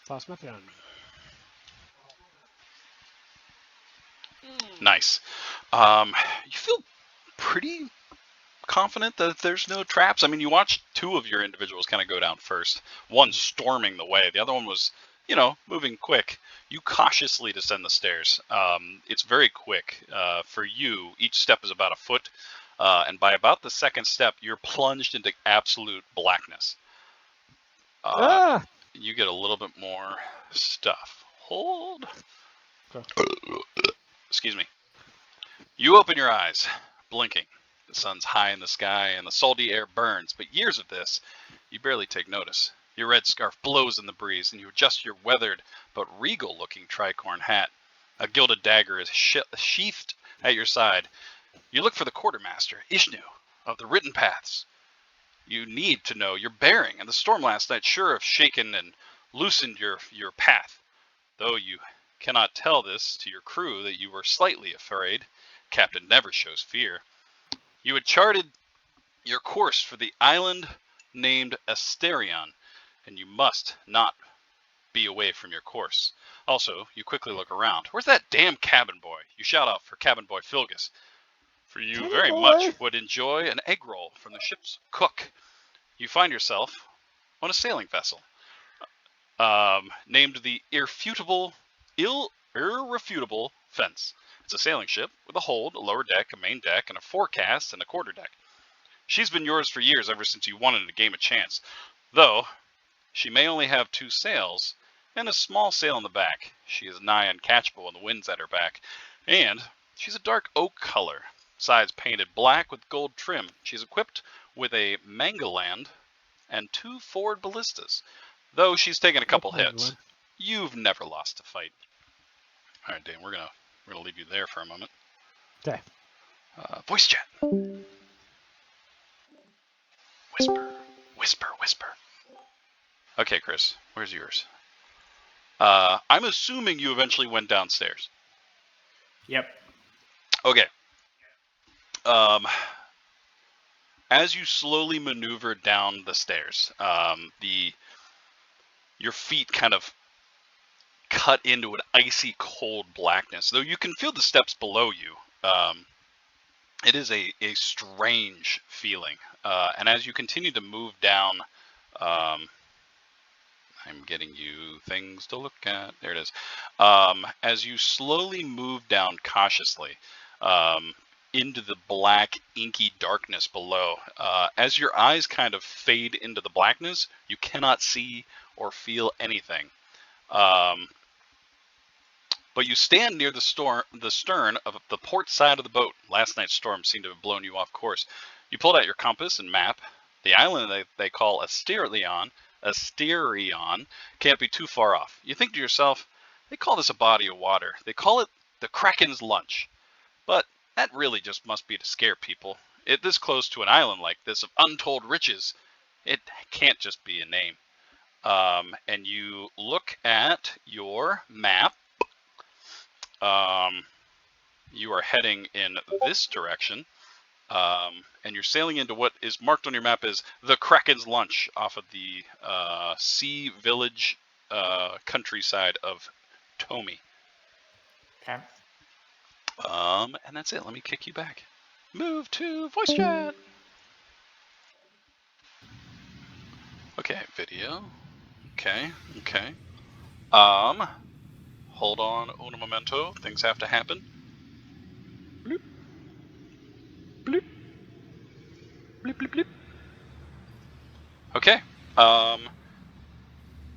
Speaker 2: Lost my gun.
Speaker 1: Nice. You feel pretty confident that there's no traps. I mean, you watched two of your individuals kind of go down first. One storming the way. The other one was, moving quick. You cautiously descend the stairs. It's very quick. For you, each step is about a foot. And by about the second step, you're plunged into absolute blackness. You get a little bit more stuff. Hold.
Speaker 2: Okay.
Speaker 1: Excuse me. You open your eyes, blinking. The sun's high in the sky and the salty air burns, but years of this, you barely take notice. Your red scarf blows in the breeze and you adjust your weathered but regal-looking tricorn hat. A gilded dagger is sheathed at your side. You look for the quartermaster, Ishnu, of the written paths. You need to know your bearing, and the storm last night sure have shaken and loosened your path. Though you cannot tell this to your crew that you were slightly afraid. Captain never shows fear. You had charted your course for the island named Asterion, and you must not be away from your course. Also, you quickly look around. Where's that damn cabin boy? You shout out for cabin boy Filgus. For you
Speaker 2: Cabin
Speaker 1: very
Speaker 2: boy.
Speaker 1: much would enjoy an egg roll from the ship's cook. You find yourself on a sailing vessel named the Irrefutable Fence. It's a sailing ship with a hold, a lower deck, a main deck, and a forecast and a quarterdeck. She's been yours for years, ever since you won in a game of chance. Though, she may only have 2 sails and a small sail in the back. She is nigh uncatchable when the wind's at her back. And she's a dark oak color, sides painted black with gold trim. She's equipped with a Mangaland and 2 forward ballistas. Though she's taken a couple hits, you've never lost a fight. All right, Dan, we're gonna leave you there for a moment.
Speaker 2: Okay.
Speaker 1: Voice chat. Whisper, whisper, whisper. Okay, Chris, where's yours? I'm assuming you eventually went downstairs.
Speaker 5: Yep.
Speaker 1: Okay. As you slowly maneuver down the stairs, your feet kind of cut into an icy cold blackness. Though you can feel the steps below you, it is a strange feeling. And as you continue to move down, I'm getting you things to look at. There it is. As you slowly move down cautiously into the black, inky darkness below, as your eyes kind of fade into the blackness, you cannot see or feel anything. But you stand near the stern of the port side of the boat. Last night's storm seemed to have blown you off course. You pulled out your compass and map. The island they call Asterion can't be too far off. You think to yourself, they call this a body of water. They call it the Krakens' lunch. But that really just must be to scare people. This close to an island like this of untold riches, it can't just be a name. And you look at your map. You are heading in this direction. and you're sailing into what is marked on your map as the Krakens Lunch off of the sea village countryside of Tomi.
Speaker 5: Okay.
Speaker 1: And that's it. Let me kick you back. Move to voice chat. Okay, video. Okay. Hold on un momento. Things have to happen. Bloop. Bloop. Bloop, bloop, bloop. Okay.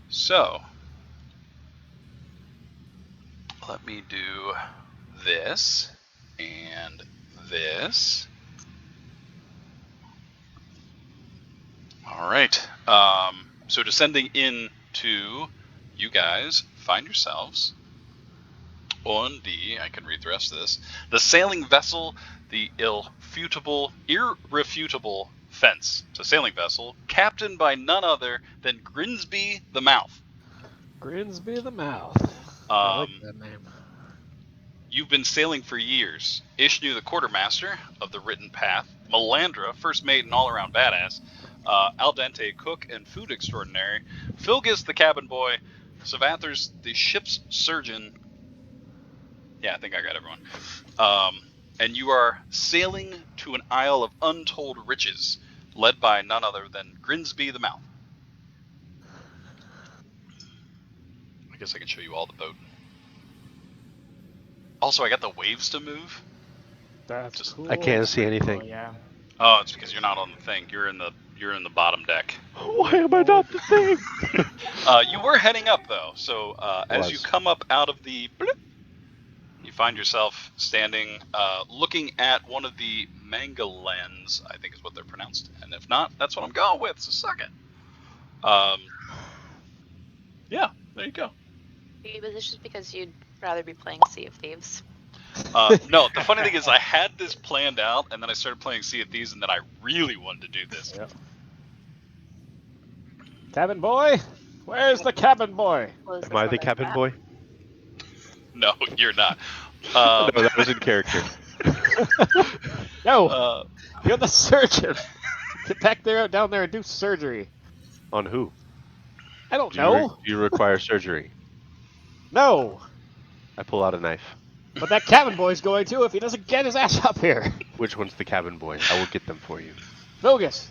Speaker 1: So let me do this and this. All right. So descending into, you guys find yourselves on I can read the rest of this, the sailing vessel, the irrefutable fence. It's a sailing vessel, captained by none other than Grinsby the Mouth.
Speaker 2: Grinsby the Mouth. I like that name.
Speaker 1: You've been sailing for years. Ishnu, the quartermaster of the written path, Melandra, first mate and all-around badass, Al Dente, cook and food extraordinary, Filgus, the cabin boy, Savathers, the ship's surgeon. Yeah, I think I got everyone. And you are sailing to an isle of untold riches, led by none other than Grinsby the Mouth. I guess I can show you all the boat. Also, I got the waves to move.
Speaker 2: That's cool.
Speaker 3: I can't see anything.
Speaker 5: Oh, yeah.
Speaker 1: Oh, it's because you're not on the thing. You're in the bottom deck.
Speaker 3: Why am I not the thing?
Speaker 1: You were heading up though, so as you
Speaker 3: Was.
Speaker 1: come up out of the bloop, you find yourself standing, looking at one of the Mangalens, I think is what they're pronounced, and if not, that's what I'm going with. So suck it. Yeah, there you go.
Speaker 4: Maybe it's just because you'd rather be playing Sea of Thieves.
Speaker 1: No, the funny thing is I had this planned out, and then I started playing Sea of Thieves, and then I really wanted to do this.
Speaker 2: Yep. Cabin boy? Where's the cabin boy?
Speaker 4: Close
Speaker 3: Am
Speaker 4: this
Speaker 3: I the
Speaker 4: one
Speaker 3: cabin
Speaker 4: up.
Speaker 3: boy?
Speaker 1: No, you're not.
Speaker 3: No, that was in character.
Speaker 2: No, you're the surgeon. Get back there, down there, and do surgery.
Speaker 3: On who?
Speaker 2: I don't
Speaker 3: Do
Speaker 2: know.
Speaker 3: you require surgery?
Speaker 2: No,
Speaker 3: I pull out a knife.
Speaker 2: but that cabin boy's going to if he doesn't get his ass up here.
Speaker 3: Which one's the cabin boy? I will get them for you.
Speaker 2: Vilgus.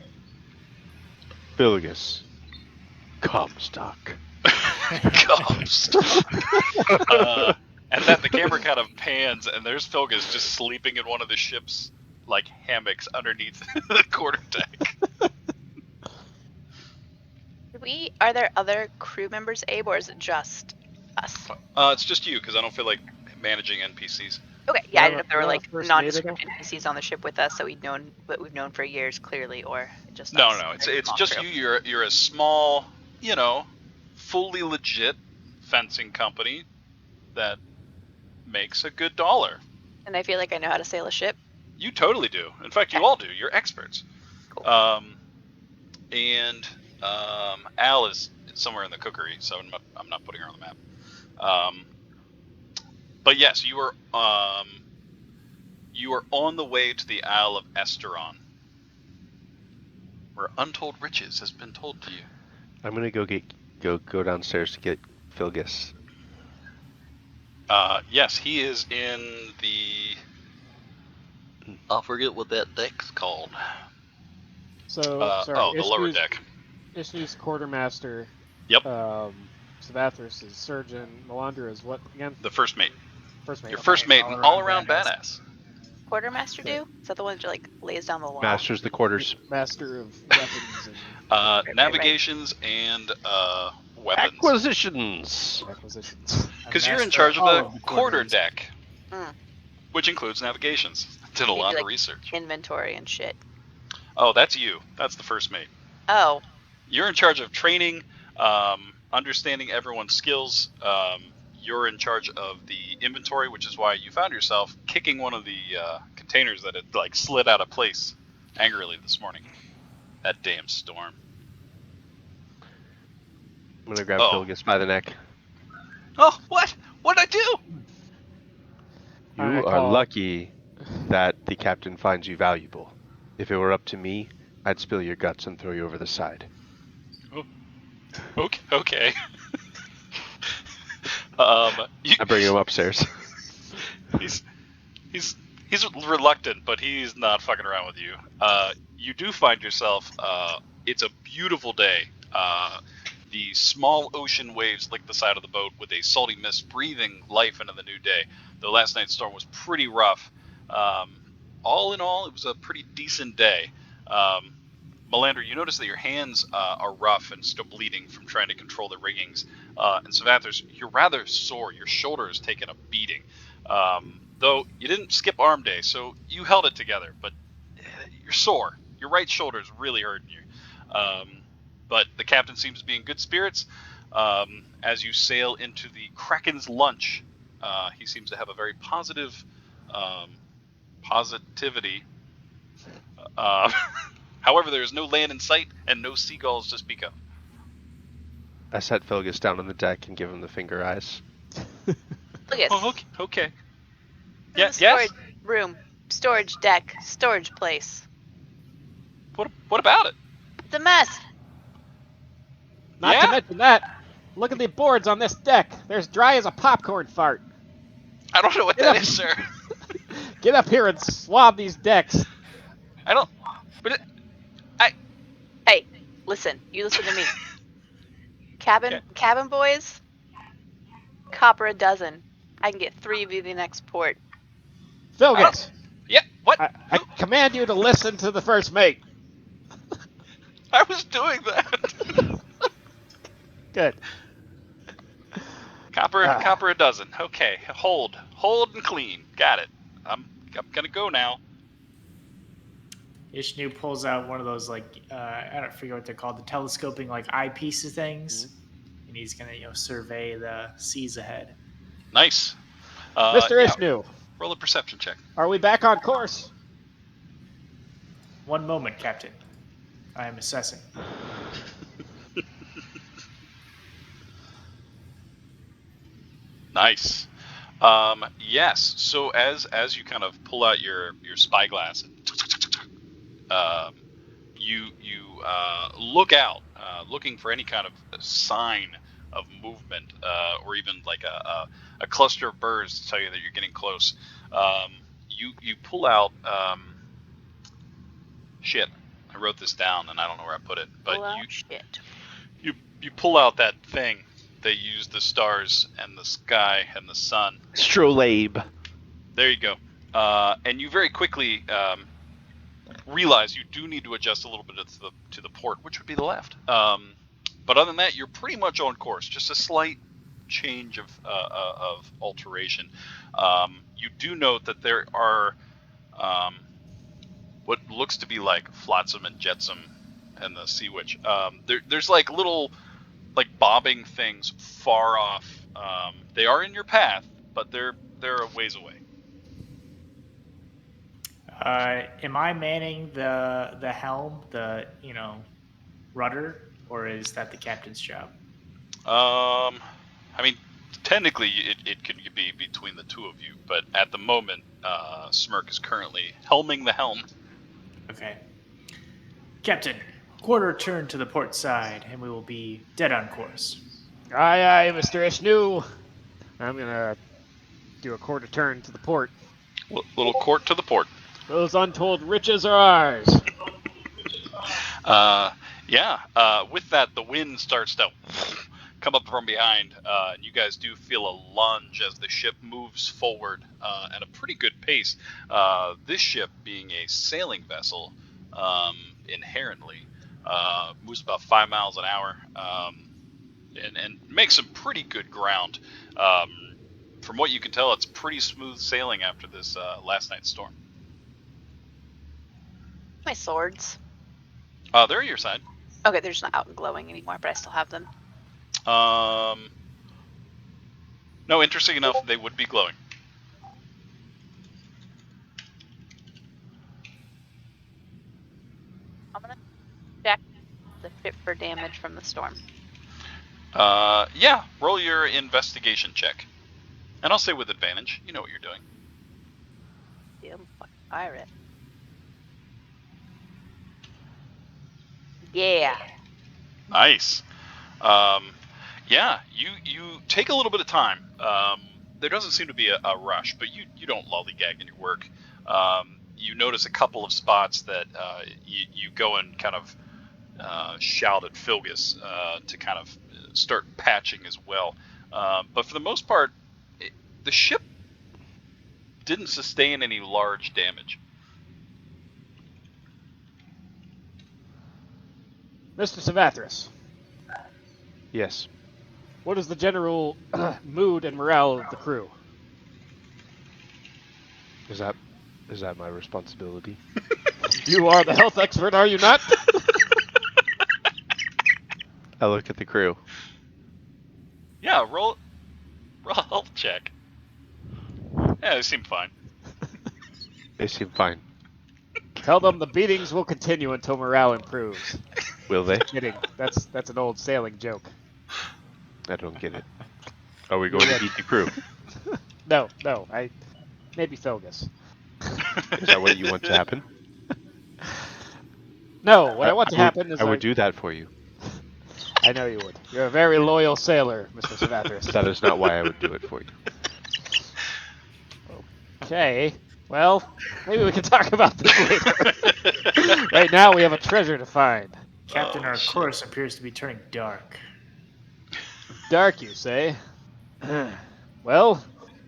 Speaker 3: Bilgus. Comstock.
Speaker 1: And then the camera kind of pans, and there's Filgus just sleeping in one of the ship's like hammocks underneath the quarterdeck.
Speaker 4: Are there other crew members, Abe, or is it just us?
Speaker 1: It's just you, because I don't feel like managing NPCs.
Speaker 4: Okay, yeah, I
Speaker 2: Not
Speaker 4: didn't know if there were
Speaker 2: a
Speaker 4: like
Speaker 2: first
Speaker 4: nondescript
Speaker 2: mate
Speaker 4: NPCs on the ship with us, so we've known for years clearly, or just
Speaker 1: No,
Speaker 4: us.
Speaker 1: it's just you. You're a small, fully legit fencing company that makes a good dollar.
Speaker 4: And I feel like I know how to sail a ship.
Speaker 1: You totally do. In fact, you all do. You're experts.
Speaker 4: Cool.
Speaker 1: And Al is somewhere in the cookery, so I'm not putting her on the map. But yes, you are on the way to the Isle of Esteron, where untold riches has been told to you.
Speaker 3: I'm gonna go downstairs to get Filgus.
Speaker 1: Yes, he is in the. I forget what that deck's called.
Speaker 2: So, sorry.
Speaker 1: The lower deck.
Speaker 2: Ishnu's quartermaster.
Speaker 1: Yep.
Speaker 2: Savathris is surgeon. Melandra is what again?
Speaker 1: The first mate.
Speaker 2: First mate.
Speaker 1: Your first mate, an all-around badass.
Speaker 4: Quartermaster do? Is that the one that like lays down the law?
Speaker 3: Masters the quarters.
Speaker 2: Master of weapons and
Speaker 1: Navigations and weapons.
Speaker 3: Acquisitions.
Speaker 2: acquisitions.
Speaker 1: Because you're in
Speaker 5: Master
Speaker 1: charge of
Speaker 5: all
Speaker 1: the
Speaker 5: the
Speaker 1: quarter
Speaker 5: quarters.
Speaker 1: deck,
Speaker 4: Mm.
Speaker 1: which includes navigations. Did a
Speaker 4: Maybe,
Speaker 1: lot of
Speaker 4: like,
Speaker 1: research.
Speaker 4: Inventory and shit.
Speaker 1: Oh, that's you. That's the first mate.
Speaker 4: Oh,
Speaker 1: You're in charge of training, understanding everyone's skills. You're in charge of the inventory, which is why you found yourself kicking one of the containers that had like slid out of place angrily this morning. That damn storm.
Speaker 3: I'm gonna grab
Speaker 1: Oh.
Speaker 3: Filgus by the neck.
Speaker 1: Oh, what? What'd I do?
Speaker 3: You
Speaker 2: I
Speaker 3: are
Speaker 2: call-
Speaker 3: lucky. that the captain finds you valuable. If it were up to me, I'd spill your guts and throw you over the side.
Speaker 1: Okay.
Speaker 3: I bring him upstairs.
Speaker 1: he's he's he's reluctant, but he's not fucking around with you. You do find yourself. It's a beautiful day. The small ocean waves lick the side of the boat with a salty mist breathing life into the new day. The last night's storm was pretty rough. All in all, it was a pretty decent day. Melander, you notice that your hands are rough and still bleeding from trying to control the riggings. And Savathers, you're rather sore. Your shoulder has taken a beating. Though you didn't skip arm day, so you held it together, but you're sore. Your right shoulder is really hurting you. But the captain seems to be in good spirits. As you sail into the Krakens lunch, he seems to have a very positive positivity. However, there is no land in sight and no seagulls to speak of.
Speaker 3: I set Felgus down on the deck and give him the finger eyes.
Speaker 4: Lucas.
Speaker 1: Oh, okay.
Speaker 4: This is the storage room, storage deck, storage place.
Speaker 1: What about it?
Speaker 4: It's a mess.
Speaker 2: Not to mention that. Look at the boards on this deck. They're as dry as a popcorn fart.
Speaker 1: I don't know what that is, sir.
Speaker 2: Get up here and swab these decks.
Speaker 1: I don't. But
Speaker 4: Hey, listen. You listen to me. Cabin boys. Copper a dozen. I can get 3 of you the next port.
Speaker 2: Felgus.
Speaker 1: Yeah. What?
Speaker 2: I command you to listen to the first mate.
Speaker 1: I was doing that.
Speaker 2: Good.
Speaker 1: Copper a dozen. Okay. Hold and clean. Got it. I'm gonna go now.
Speaker 5: Ishnu pulls out one of those I don't forget what they're called, the telescoping eyepiece things, and he's gonna survey the seas ahead.
Speaker 1: Nice.
Speaker 2: Mr. Ishnu.
Speaker 1: Roll a perception check.
Speaker 2: Are we back on course?
Speaker 5: One moment, Captain. I am assessing.
Speaker 1: Nice. Yes. So as you kind of pull out your spyglass, you look out, looking for any kind of sign of movement, or even like a cluster of birds to tell you that you're getting close. You pull out. Shit. I wrote this down and I don't know where I put it, but you pull out that thing. They use the stars and the sky and the sun.
Speaker 3: Strolabe.
Speaker 1: There you go. And you very quickly realize you do need to adjust a little bit to the port, which would be the left. But other than that, you're pretty much on course. Just a slight change of alteration. You do note that there are what looks to be like Flotsam and Jetsam and the Sea Witch. There's like little bobbing things far off. They are in your path, but they're a ways away.
Speaker 5: Am I manning the helm, the rudder, or is that the captain's job?
Speaker 1: I mean, technically it could be between the two of you, but at the moment, Smirk is currently helming the helm.
Speaker 5: Okay. Captain, quarter turn to the port side, and we will be dead on course.
Speaker 2: Aye, Mr. Ishnu. I'm gonna do a quarter turn to the port.
Speaker 1: Little court to the port.
Speaker 2: Those untold riches are ours.
Speaker 1: With that, the wind starts to come up from behind, and you guys do feel a lunge as the ship moves forward at a pretty good pace. This ship, being a sailing vessel, inherently moves about 5 miles an hour, and makes some pretty good ground. From what you can tell, it's pretty smooth sailing after this last night's storm.
Speaker 4: My swords.
Speaker 1: They're at your side.
Speaker 4: Okay, they're just not out and glowing anymore, but I still have them.
Speaker 1: No, interesting enough, they would be glowing.
Speaker 4: I'm gonna check the fit for damage from the storm.
Speaker 1: Roll your investigation check. And I'll say with advantage. You know what you're doing.
Speaker 4: Yeah, pirate. Yeah.
Speaker 1: Nice. Yeah, you take a little bit of time. There doesn't seem to be a rush, but you don't lollygag in your work. You notice a couple of spots that you go and kind of shout at Filgus to kind of start patching as well. But for the most part, the ship didn't sustain any large damage.
Speaker 2: Mr. Savathris,
Speaker 3: Yes.
Speaker 2: what is the general mood and morale of the crew?
Speaker 3: Is that my responsibility?
Speaker 2: You are the health expert, are you not?
Speaker 3: I look at the crew.
Speaker 1: Yeah, roll a health check. Yeah, they seem fine.
Speaker 3: They seem fine.
Speaker 2: Tell them the beatings will continue until morale improves.
Speaker 3: Will they?
Speaker 2: Kidding. That's an old sailing joke.
Speaker 3: I don't get it. Are we going to beat the crew?
Speaker 2: No, maybe Felgus.
Speaker 3: Is that what you want to happen?
Speaker 2: No, what I want to happen is
Speaker 3: I would do that for you.
Speaker 2: I know you would. You're a very loyal sailor, Mr. Savathris.
Speaker 3: That is not why I would do it for you.
Speaker 2: Okay. Well, maybe we can talk about this later. Right now, we have a treasure to find.
Speaker 5: Captain, our course appears to be turning dark.
Speaker 2: Dark, you say? Well,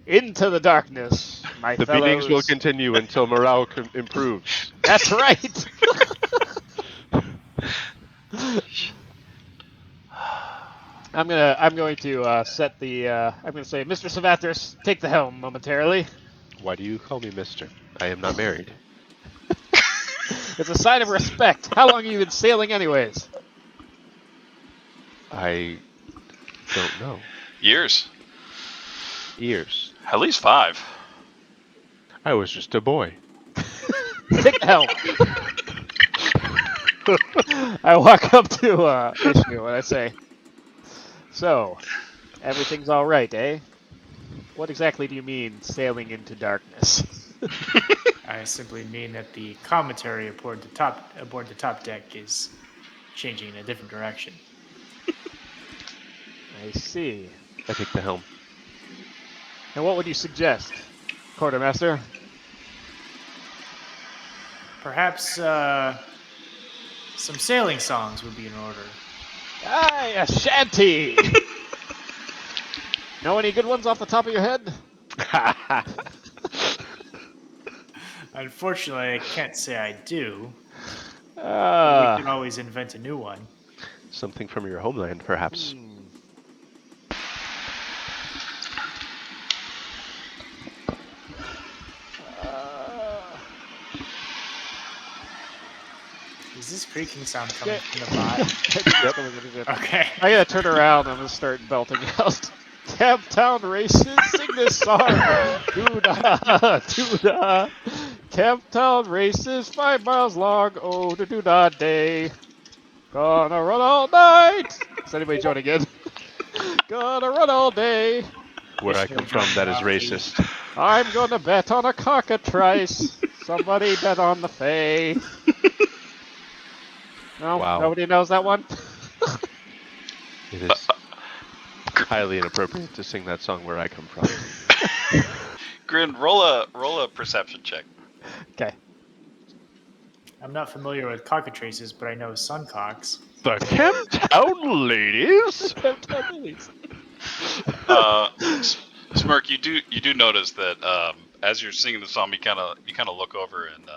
Speaker 2: into the darkness, my
Speaker 3: The
Speaker 2: fellows.
Speaker 3: beatings will continue until morale improves.
Speaker 2: That's right. I'm going to set the. I'm going to say, Mr. Savathris, take the helm momentarily.
Speaker 3: Why do you call me Mister? I am not married.
Speaker 2: It's a sign of respect. How long have you been sailing, anyways?
Speaker 3: I don't know.
Speaker 1: Years.
Speaker 3: Years.
Speaker 1: At least 5.
Speaker 3: I was just a boy.
Speaker 2: Take the helm. I walk up to Ishnu and I say, "So, everything's all right, eh? What exactly do you mean, sailing into darkness?"
Speaker 5: I simply mean that the commentary aboard the top deck is changing in a different direction.
Speaker 2: I see.
Speaker 3: I take the helm.
Speaker 2: And what would you suggest, Quartermaster?
Speaker 5: Perhaps some sailing songs would be in order.
Speaker 2: Aye, a shanty! Know any good ones off the top of your head?
Speaker 5: Unfortunately, I can't say I do. We can always invent a new one.
Speaker 3: Something from your homeland, perhaps.
Speaker 5: Is this creaking sound coming
Speaker 2: Yeah.
Speaker 5: from the bot? Okay.
Speaker 2: I gotta turn around and I'm gonna start belting out. Camptown races, sing this song. Doo-dah, doo-dah. Camptown races, 5 miles long. Oh, the doo-dah day. Gonna run all night. Is anybody joining in? Gonna run all day.
Speaker 3: Where I come from, that is racist.
Speaker 2: I'm gonna bet on a cockatrice. Somebody bet on the Fae. No,
Speaker 3: Wow.
Speaker 2: Nobody knows that one?
Speaker 3: It is highly inappropriate to sing that song where I come from.
Speaker 1: Grin, roll a perception check.
Speaker 2: Okay.
Speaker 5: I'm not familiar with cockatrices, but I know suncocks.
Speaker 3: The Camptown ladies?
Speaker 1: Smirk, you do notice that as you're singing the song, you kind of look over and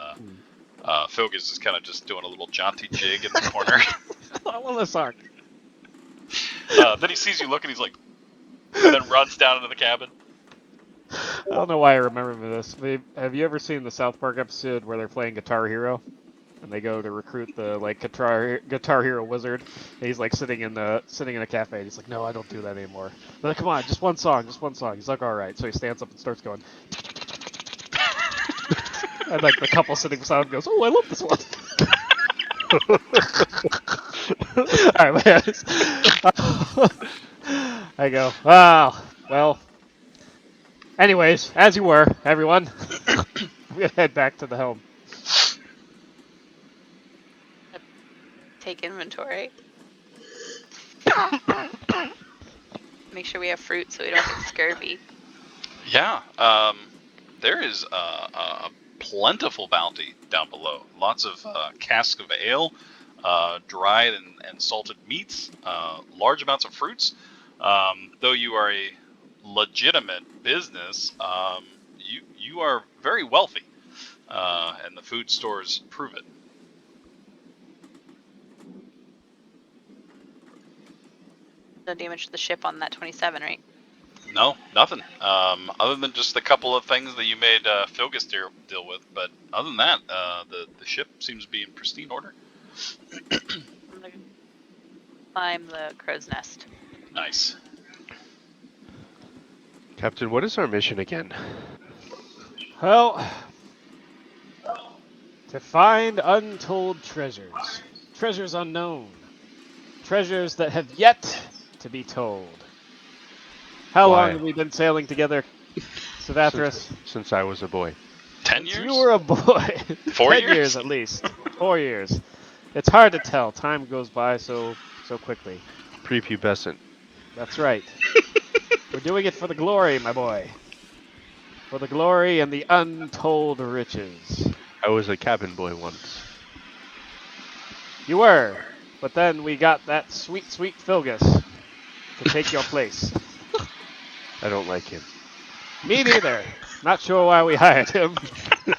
Speaker 1: Filgus is kind of just doing a little jaunty jig in the corner.
Speaker 2: I want the song.
Speaker 1: Then he sees you look and he's like, and then runs down into the cabin.
Speaker 2: I don't know why I remember this. Have you ever seen the South Park episode where they're playing Guitar Hero? And they go to recruit the Guitar Hero wizard. And he's like sitting in a cafe. He's like, "No, I don't do that anymore." They're like, "Come on, just one song." He's like, "All right." So he stands up and starts going. And like the couple sitting beside him goes, "Oh, I love this one." All right, I go, "Wow, well." Anyways, as you were, everyone. I'm gonna head back to the helm.
Speaker 4: Take inventory. Make sure we have fruit so we don't get scurvy.
Speaker 1: Yeah, there is a plentiful bounty down below. Lots of casks of ale, dried and salted meats, large amounts of fruits. Though you are a legitimate business, you are very wealthy, and the food stores prove it.
Speaker 4: No damage to the ship on that 27, right?
Speaker 1: No, nothing. Other than just a couple of things that you made Philgus deal with, but other than that, the ship seems to be in pristine order.
Speaker 4: I'm gonna climb the crow's nest.
Speaker 1: Nice.
Speaker 3: Captain, what is our mission again?
Speaker 2: Well, to find untold treasures. Treasures unknown. Treasures that have yet to be told. How
Speaker 3: Why?
Speaker 2: long have we been sailing together, Savathris?
Speaker 3: Since I was a boy.
Speaker 1: 10
Speaker 2: Since
Speaker 1: years?
Speaker 2: you were a boy.
Speaker 1: 4
Speaker 2: 10
Speaker 1: years?
Speaker 2: years at least. 4 years. It's hard to tell. Time goes by so quickly.
Speaker 3: Prepubescent.
Speaker 2: That's right. We're doing it for the glory, my boy. For the glory and the untold riches.
Speaker 3: I was a cabin boy once.
Speaker 2: You were, but then we got that sweet, sweet Philgus to take your place.
Speaker 3: I don't like him.
Speaker 2: Me neither. Not sure why we hired him,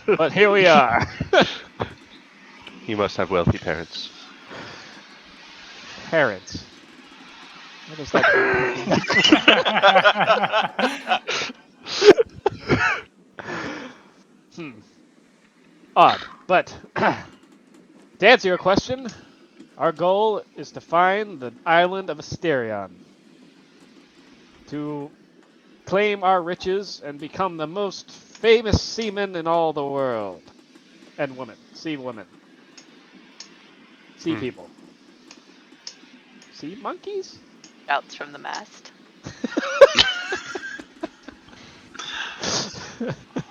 Speaker 2: but here we are.
Speaker 3: He must have wealthy parents.
Speaker 2: Parents. What is that? Odd, but to answer your question, our goal is to find the island of Asterion, to claim our riches and become the most famous seamen in all the world. And women. Sea women. Sea people. Sea monkeys?
Speaker 4: Shouts from the mast.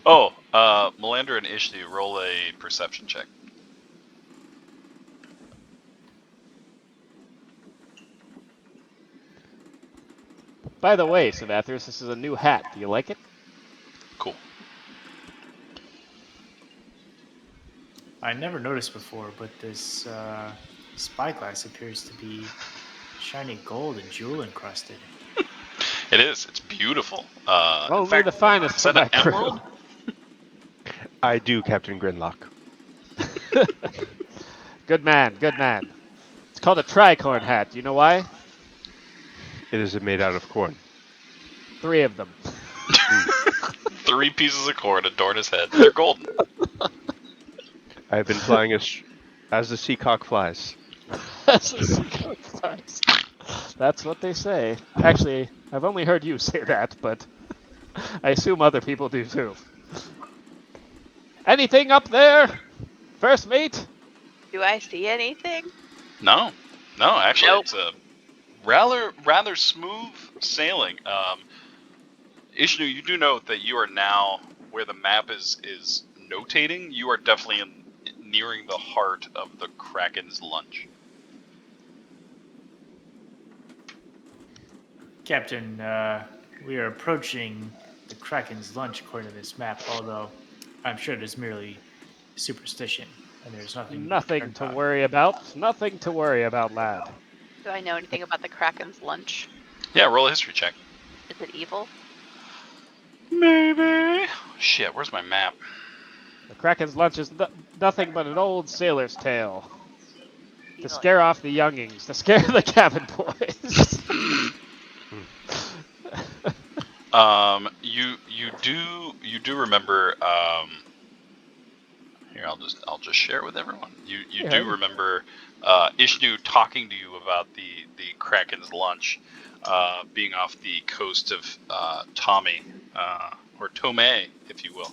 Speaker 1: Oh, Melandra and Ishni, roll a perception check.
Speaker 2: By the way, Savathris, this is a new hat. Do you like it?
Speaker 1: Cool.
Speaker 5: I never noticed before, but this spyglass appears to be shiny gold and jewel encrusted.
Speaker 1: It is. It's beautiful. In
Speaker 2: Only
Speaker 1: fact,
Speaker 2: the finest
Speaker 1: is
Speaker 2: from
Speaker 1: that
Speaker 2: my
Speaker 1: an
Speaker 2: crew.
Speaker 1: emerald?
Speaker 3: I do, Captain Grinlock.
Speaker 2: Good man, good man. It's called a tricorn hat. Do you know why?
Speaker 3: It is made out of corn.
Speaker 2: 3 of them.
Speaker 1: 3 pieces of corn adorn his head. They're golden.
Speaker 3: I have been flying as the seacock flies.
Speaker 2: That's a seacock flies. That's what they say. Actually, I've only heard you say that, but I assume other people do too. Anything up there? First mate?
Speaker 4: Do I see anything?
Speaker 1: No, actually,
Speaker 4: Nope.
Speaker 1: it's a rather smooth sailing. Ishnu, you do note that you are now where the map is notating. You are definitely nearing the heart of the Kraken's lunch.
Speaker 5: Captain, we are approaching the Kraken's lunch according to this map, although I'm sure it is merely superstition, and there's nothing
Speaker 2: Nothing to worry about. Nothing to worry about, lad.
Speaker 4: Do I know anything about the Kraken's lunch?
Speaker 1: Yeah, roll a history check.
Speaker 4: Is it evil?
Speaker 1: Maybe. Shit, where's my map?
Speaker 2: The Kraken's lunch is nothing but an old sailor's tale. To
Speaker 4: Evil.
Speaker 2: scare off the youngings, to scare the cabin boys.
Speaker 1: You do remember. Here, I'll just share it with everyone. You do remember Ishnu talking to you about the Kraken's lunch being off the coast of Tommy or Tomei, if you will.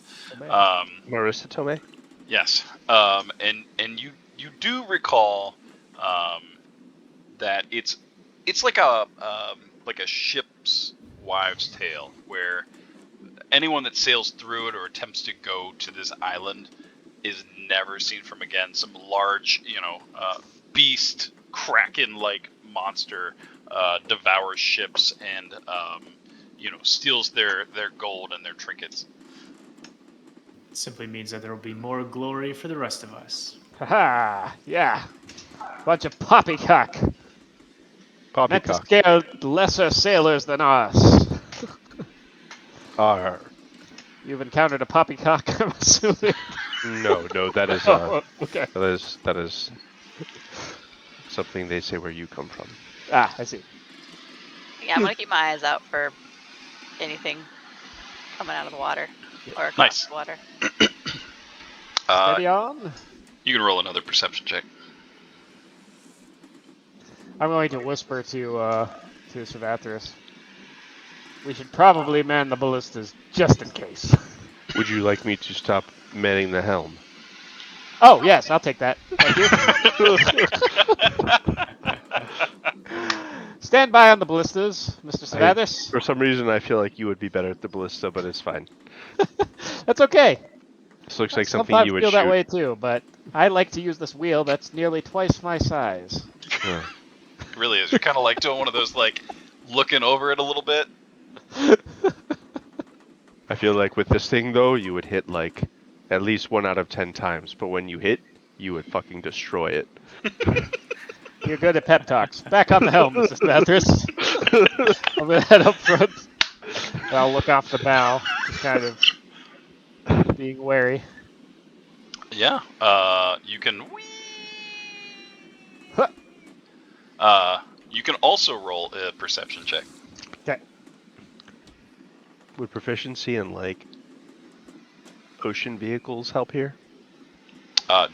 Speaker 3: Marissa Tomei?
Speaker 1: Yes, and you do recall that it's like a ship's wives' tale where anyone that sails through it or attempts to go to this island is never seen from again. Some large, beast, kraken-like monster devours ships and, steals their gold and their trinkets.
Speaker 5: Simply means that there will be more glory for the rest of us.
Speaker 2: Haha, yeah. Bunch of poppycock. Meant to
Speaker 3: Poppycock.
Speaker 2: scare lesser sailors than us.
Speaker 3: Arr.
Speaker 2: You've encountered a poppycock, I'm assuming.
Speaker 3: No, that is
Speaker 2: Okay.
Speaker 3: that is something they say where you come from.
Speaker 2: Ah, I see.
Speaker 4: Yeah, I'm gonna keep my eyes out for anything coming out of the water or across
Speaker 1: Nice.
Speaker 4: the water.
Speaker 2: Steady on.
Speaker 1: You can roll another perception check.
Speaker 2: I'm going to whisper to Servathris. We should probably man the ballistas just in case.
Speaker 3: Would you like me to stop manning the helm?
Speaker 2: Oh, yes, I'll take that. Thank you. Stand by on the ballistas, Mr. Servathris.
Speaker 3: For some reason, I feel like you would be better at the ballista, but it's fine.
Speaker 2: That's okay.
Speaker 3: This looks like
Speaker 2: I
Speaker 3: something
Speaker 2: sometimes
Speaker 3: you would
Speaker 2: feel
Speaker 3: shoot.
Speaker 2: that way too, but I like to use this wheel that's nearly twice my size.
Speaker 3: Huh.
Speaker 1: It really is. You're kind of like doing one of those, like, looking over it a little bit.
Speaker 3: I feel like with this thing, though, you would hit, like, at least 1 out of 10 times. But when you hit, you would fucking destroy it.
Speaker 2: You're good at pep talks. Back on the helm, Mr. Servathris. I'm going to head up front. And I'll look off the bow, just kind of being wary.
Speaker 1: Yeah. You can.
Speaker 2: Huh.
Speaker 1: You can also roll a perception check.
Speaker 2: Okay.
Speaker 3: Would proficiency in, like, ocean vehicles help here?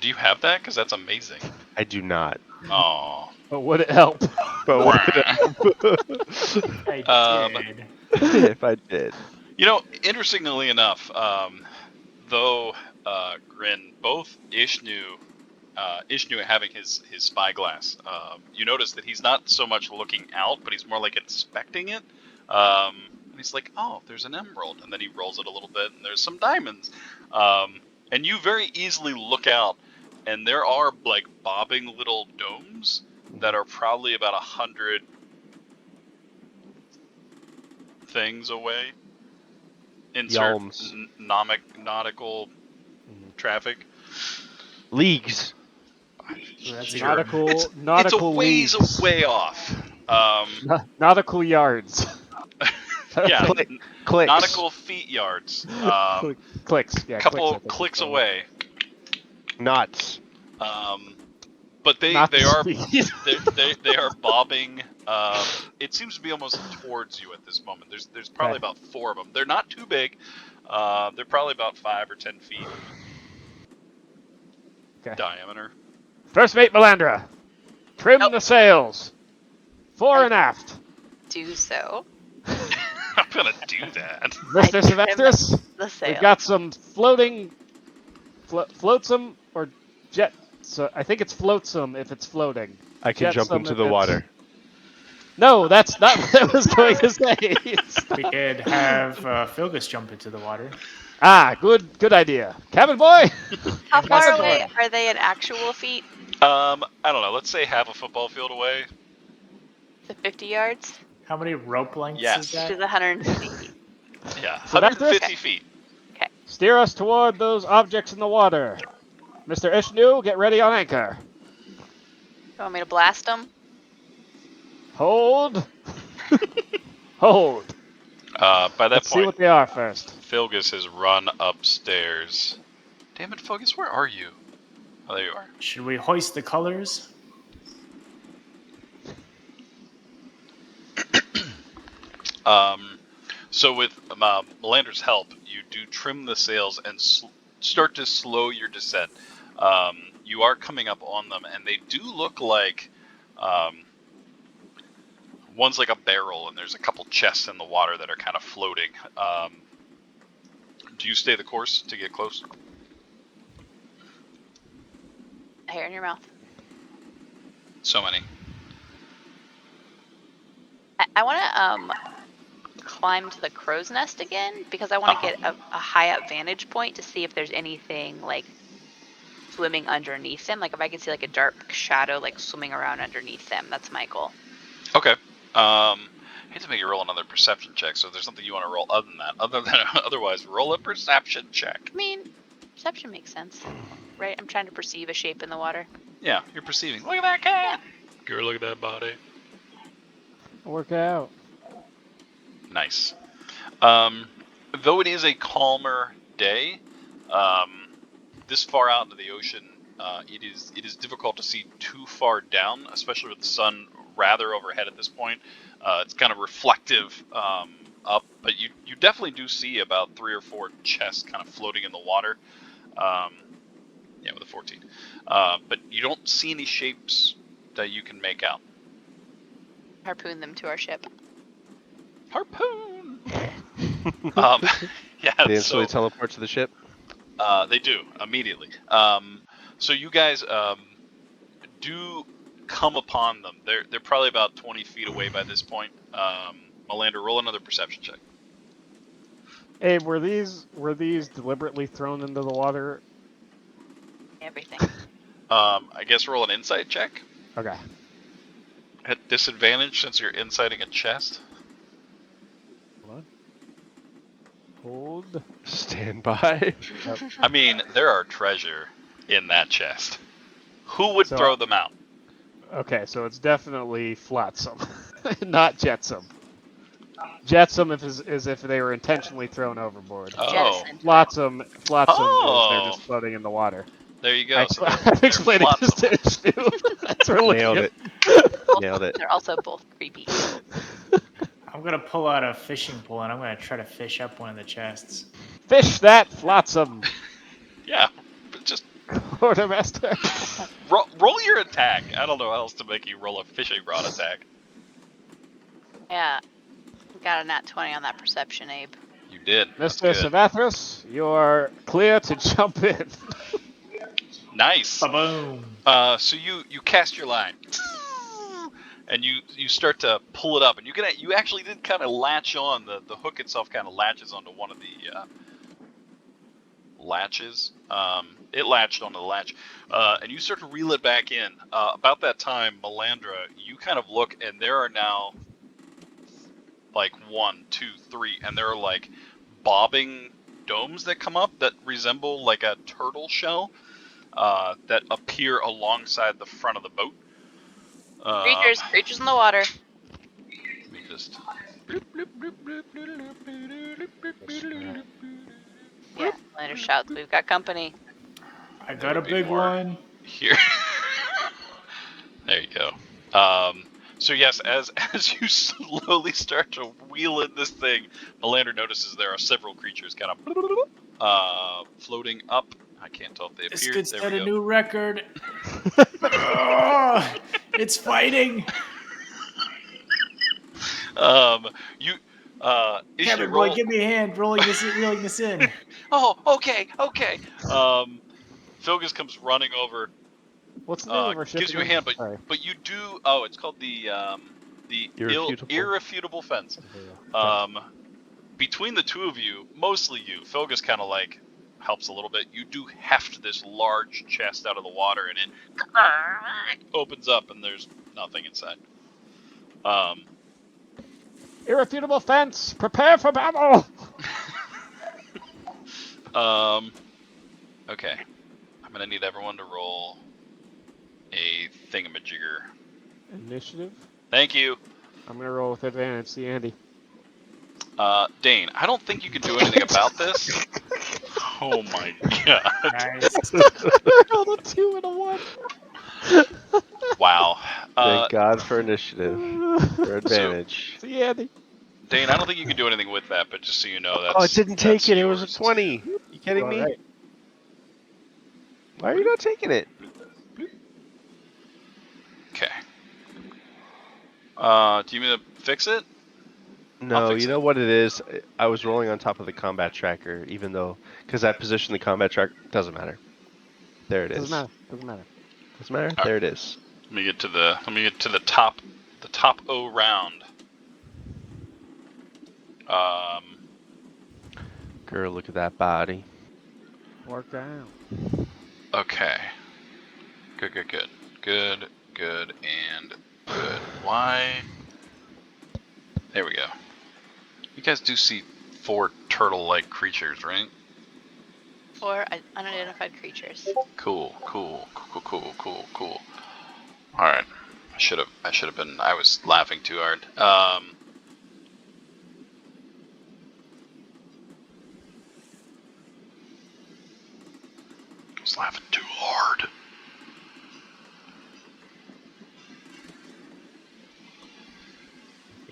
Speaker 1: Do you have that? Because that's amazing.
Speaker 3: I do not.
Speaker 1: Oh.
Speaker 2: But would it help?
Speaker 3: But what
Speaker 5: I did.
Speaker 3: if I did?
Speaker 1: Interestingly enough, though Grin, both Ishnu having his spyglass, you notice that he's not so much looking out, but he's more like inspecting it. And he's like, oh, there's an emerald. And then he rolls it a little bit, and there's some diamonds. And you very easily look out, and there are, like, bobbing little domes that are probably about 100 things away. Insert
Speaker 3: Yalms.
Speaker 1: nautical traffic.
Speaker 3: Leagues.
Speaker 5: That's
Speaker 1: Sure.
Speaker 2: Nautical
Speaker 1: It's a ways
Speaker 2: leagues.
Speaker 1: way off.
Speaker 2: Nautical yards.
Speaker 1: Yeah,
Speaker 3: Clicks.
Speaker 1: nautical feet yards.
Speaker 2: Clicks. Yeah,
Speaker 1: Couple
Speaker 2: clicks,
Speaker 1: clicks away.
Speaker 3: Knots.
Speaker 1: But they
Speaker 2: Not the
Speaker 1: are
Speaker 2: speed.
Speaker 1: they are bobbing. It seems to be almost towards you at this moment. There's probably
Speaker 2: Okay.
Speaker 1: about 4 of them. They're not too big. They're probably about 5 or 10 feet
Speaker 2: Okay.
Speaker 1: diameter.
Speaker 2: First mate Melandra, trim
Speaker 4: Nope.
Speaker 2: the sails, fore and aft.
Speaker 4: Do so.
Speaker 1: I'm gonna do that.
Speaker 2: Mr.
Speaker 4: I trim
Speaker 2: Sylvestris,
Speaker 4: The sail.
Speaker 2: we've got some floating, floatsome or jet. So I think it's floatsome if it's floating.
Speaker 3: I can jump
Speaker 2: Jetsam
Speaker 3: into
Speaker 2: if
Speaker 3: the
Speaker 2: it's-
Speaker 3: water.
Speaker 2: No, that's not what I was going to say.
Speaker 5: We could have Philgus jump into the water.
Speaker 2: Good idea. Cabin boy.
Speaker 4: How far
Speaker 2: Cabin
Speaker 4: away
Speaker 2: boy.
Speaker 4: are they in actual feet?
Speaker 1: I don't know. Let's say half a football field away.
Speaker 4: To 50 yards?
Speaker 5: How many rope lengths
Speaker 1: Yes.
Speaker 5: is
Speaker 4: Which
Speaker 5: that?
Speaker 4: is 150 feet.
Speaker 1: Yeah,
Speaker 2: So that's
Speaker 1: 150 feet.
Speaker 2: Steer us toward those objects in the water. Mr. Ishnu, get ready on anchor.
Speaker 4: You want me to blast them?
Speaker 2: Hold. Hold.
Speaker 1: By that
Speaker 2: Let's see
Speaker 1: point,
Speaker 2: what they are first.
Speaker 1: Philgus has run upstairs. Damn it, Philgus, where are you? Oh, there you are.
Speaker 5: Should we hoist the colors?
Speaker 1: So with Melander's help, you do trim the sails and start to slow your descent. You are coming up on them, and they do look like one's like a barrel, and there's a couple chests in the water that are kind of floating. Do you stay the course to get close?
Speaker 4: Hair in your mouth.
Speaker 1: So many.
Speaker 4: I want to climb to the crow's nest again because I want to get a high up vantage point to see if there's anything like swimming underneath them. Like if I can see like a dark shadow like swimming around underneath them. That's my goal.
Speaker 1: Okay. I hate to make you roll another perception check, so if there's something you want to roll other than that. Otherwise, roll a perception check.
Speaker 4: I mean, perception makes sense, right? I'm trying to perceive a shape in the water.
Speaker 1: Yeah, you're perceiving. Look at that cat. Girl, look at that body.
Speaker 2: Work out.
Speaker 1: Nice. Though it is a calmer day, this far out into the ocean, it is difficult to see too far down, especially with the sun rather overhead at this point. It's kind of reflective up, but you definitely do see about 3 or 4 chests kind of floating in the water. Yeah, with a 14. But you don't see any shapes that you can make out.
Speaker 4: Harpoon them to our ship.
Speaker 1: Harpoon! Yeah,
Speaker 3: They instantly teleport to the ship?
Speaker 1: They do, immediately. So you guys do come upon them. They're probably about 20 feet away by this point. Melander, roll another perception check.
Speaker 2: Abe, were these deliberately thrown into the water?
Speaker 4: Everything.
Speaker 1: I guess roll an insight check.
Speaker 2: Okay.
Speaker 1: At disadvantage since you're inciting a chest.
Speaker 2: Hold on. Hold.
Speaker 3: Stand by.
Speaker 1: I mean, there are treasure in that chest. Who would throw them out?
Speaker 2: Okay, so it's definitely flotsam, not jetsam. Jetsam is if they were intentionally thrown overboard.
Speaker 1: Oh.
Speaker 2: Flotsam is they're just floating in the water.
Speaker 1: There you go.
Speaker 2: I'm explaining this to Stu. That's what we're
Speaker 3: Nailed
Speaker 2: looking
Speaker 3: it. Nailed it.
Speaker 4: They're also both creepy.
Speaker 5: I'm gonna pull out a fishing pole and I'm gonna try to fish up one of the chests.
Speaker 2: Fish that flotsam.
Speaker 1: Yeah, but just
Speaker 2: Quartermaster.
Speaker 1: roll your attack. I don't know how else to make you roll a fishing rod attack.
Speaker 4: Yeah. Got a nat 20 on that perception, Abe.
Speaker 1: You did.
Speaker 2: Mr. Savathros, you're clear to jump in.
Speaker 1: Nice.
Speaker 5: Ba-boom.
Speaker 1: So you cast your line, and you start to pull it up, and you actually did kind of latch on. The hook itself kind of latches onto one of the latches. It latched onto the latch, and you start to reel it back in. About that time, Melandra, you kind of look, and there are now like 1, 2, 3, and there are like bobbing domes that come up that resemble like a turtle shell that appear alongside the front of the boat.
Speaker 4: Creatures in the water.
Speaker 1: Let me just.
Speaker 4: Yeah, Lander shouts, we've got company.
Speaker 5: I got a big one.
Speaker 1: Here. There you go. So yes, as you slowly start to wheel in this thing, Melander notices there are several creatures kind of floating up. I can't tell if they appeared.
Speaker 5: This could set a new record. It's fighting.
Speaker 1: Kevin,
Speaker 5: boy, give me a hand reeling this in.
Speaker 1: Oh, okay. Philgus comes running over.
Speaker 2: What's the name of our ship?
Speaker 1: Gives you a hand, but you do. Oh, it's called the irrefutable fence. Between the two of you, mostly you, Philgus kind of like helps a little bit. You do heft this large chest out of the water, and it opens up, and there's nothing inside.
Speaker 2: Irrefutable fence. Prepare for battle.
Speaker 1: Okay. I'm gonna need everyone to roll a thingamajigger.
Speaker 2: Initiative.
Speaker 1: Thank you.
Speaker 2: I'm gonna roll with advantage. See Andy.
Speaker 1: Dane, I don't think you can do anything about this. Oh my god.
Speaker 5: Nice.
Speaker 2: I rolled a 2 and a 1.
Speaker 1: Wow.
Speaker 3: Thank God for initiative. For advantage.
Speaker 2: See Andy.
Speaker 1: Dane, I don't think you can do anything with that, but just so you know, that's.
Speaker 3: Oh, it didn't take it. It was a
Speaker 1: yours.
Speaker 3: 20. You kidding me?
Speaker 2: Right.
Speaker 3: Why are you not taking it?
Speaker 1: Okay. Do you mean to fix it?
Speaker 3: No, you know what it is? I was rolling on top of the combat tracker, even though, because I positioned the combat tracker. Doesn't matter. There it is.
Speaker 2: Doesn't matter.
Speaker 3: There it is.
Speaker 1: Let me get to the top O round.
Speaker 3: Girl, look at that body.
Speaker 2: Work out.
Speaker 1: Okay. Good, and good. Why? There we go. You guys do see 4 turtle-like creatures, right?
Speaker 4: 4 unidentified creatures.
Speaker 1: Cool. All right. I should have been. I was laughing too hard. I was laughing too hard.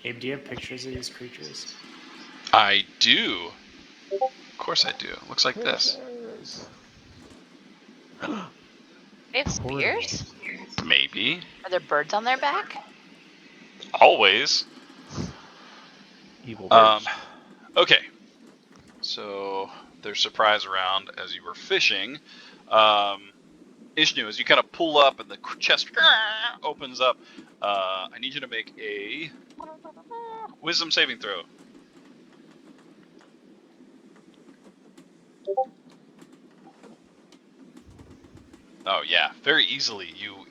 Speaker 5: Abe, do you have pictures of these creatures?
Speaker 1: I do. Of course I do. Looks like this.
Speaker 2: Pictures.
Speaker 4: They have
Speaker 2: Portal.
Speaker 4: spears?
Speaker 1: Maybe.
Speaker 4: Are there birds on their back?
Speaker 1: Always.
Speaker 3: Evil birds.
Speaker 1: Okay. So there's surprise around as you were fishing. Ishnu, as you kind of pull up and the chest opens up, I need you to make a wisdom saving throw. Oh yeah, very easily. You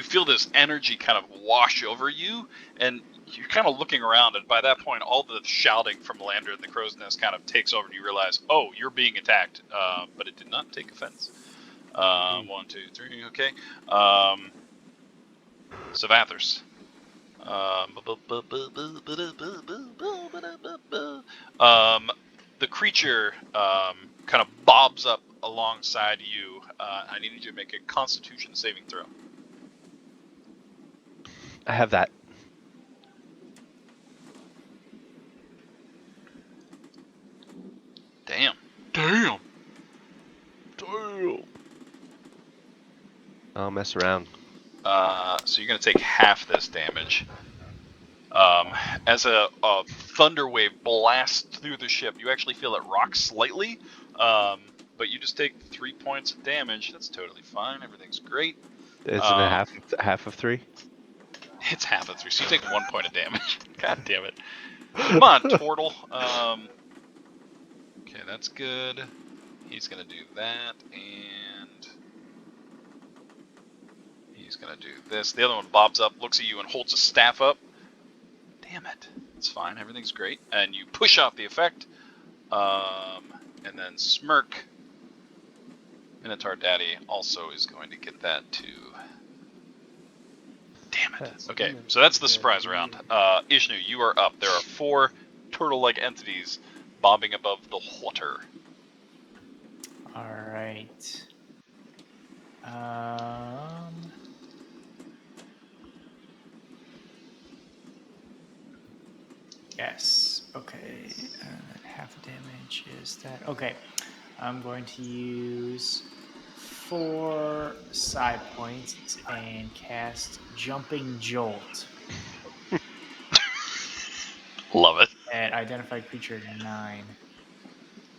Speaker 1: feel this energy kind of wash over you, and you're kind of looking around, and by that point, all the shouting from Lander and the Crow's Nest kind of takes over, and you realize, oh, you're being attacked. But it did not take offense. 1, 2, 3, okay. Savathers. The creature kind of bobs up alongside you. I need you to make a Constitution saving throw.
Speaker 3: I have that.
Speaker 1: Damn.
Speaker 3: I'll mess around.
Speaker 1: So you're going to take half this damage. As a thunder wave blasts through the ship, you actually feel it rock slightly, but you just take 3 points of damage. That's totally fine. Everything's great.
Speaker 3: Isn't it half of 3?
Speaker 1: It's half of 3, so you take 1 point of damage. God damn it. Come on, Tortle. Okay, that's good. He's going to do that, and he's going to do this. The other one bobs up, looks at you, and holds a staff up. Damn it. It's fine. Everything's great. And you push off the effect, and then Smirk, Minotaur Daddy, also is going to get that too. Damn it.
Speaker 2: That's
Speaker 1: Okay, so that's the surprise round. Ishnu, you are up. There are 4 turtle-like entities bobbing above the water.
Speaker 5: All right. Yes. Okay. Half damage is that. Okay. I'm going to use 4 side points and cast Jumping Jolt
Speaker 1: Love it.
Speaker 5: at identified creature 9.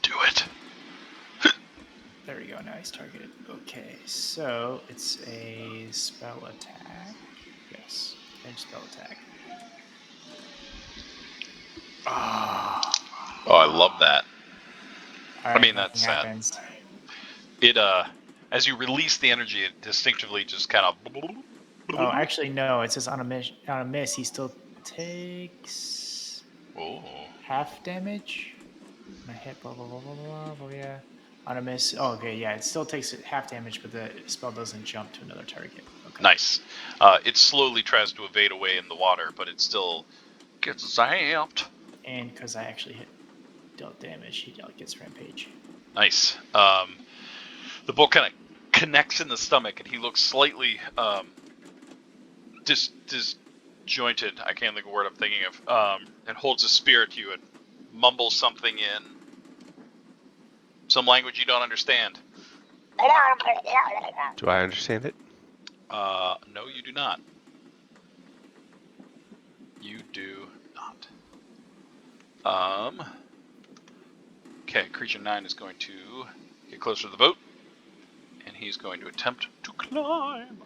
Speaker 1: Do it.
Speaker 5: There we go. Now he's targeted. Okay, so it's a spell attack. Yes, edge spell attack.
Speaker 1: Oh, I love that.
Speaker 5: All right,
Speaker 1: that's
Speaker 5: nothing
Speaker 1: sad.
Speaker 5: happens.
Speaker 1: It, as you release the energy, it distinctively just kind of...
Speaker 5: Oh, actually, no. It says on a miss, he still takes half damage. On a hit, blah blah blah blah blah. blah yeah. On a miss. Oh, okay, yeah. It still takes half damage, but the spell doesn't jump to another target. Okay.
Speaker 1: Nice. It slowly tries to evade away in the water, but it still gets zapped.
Speaker 5: And because I actually dealt damage, he gets rampage.
Speaker 1: Nice. The bolt kind of connects in the stomach, and he looks slightly disjointed. I can't think of the word I'm thinking of. And holds a spear at you and mumbles something in some language you don't understand.
Speaker 3: Do I understand it?
Speaker 1: No, you do not. You do not. Okay, creature 9 is going to get closer to the boat, and he's going to attempt to climb.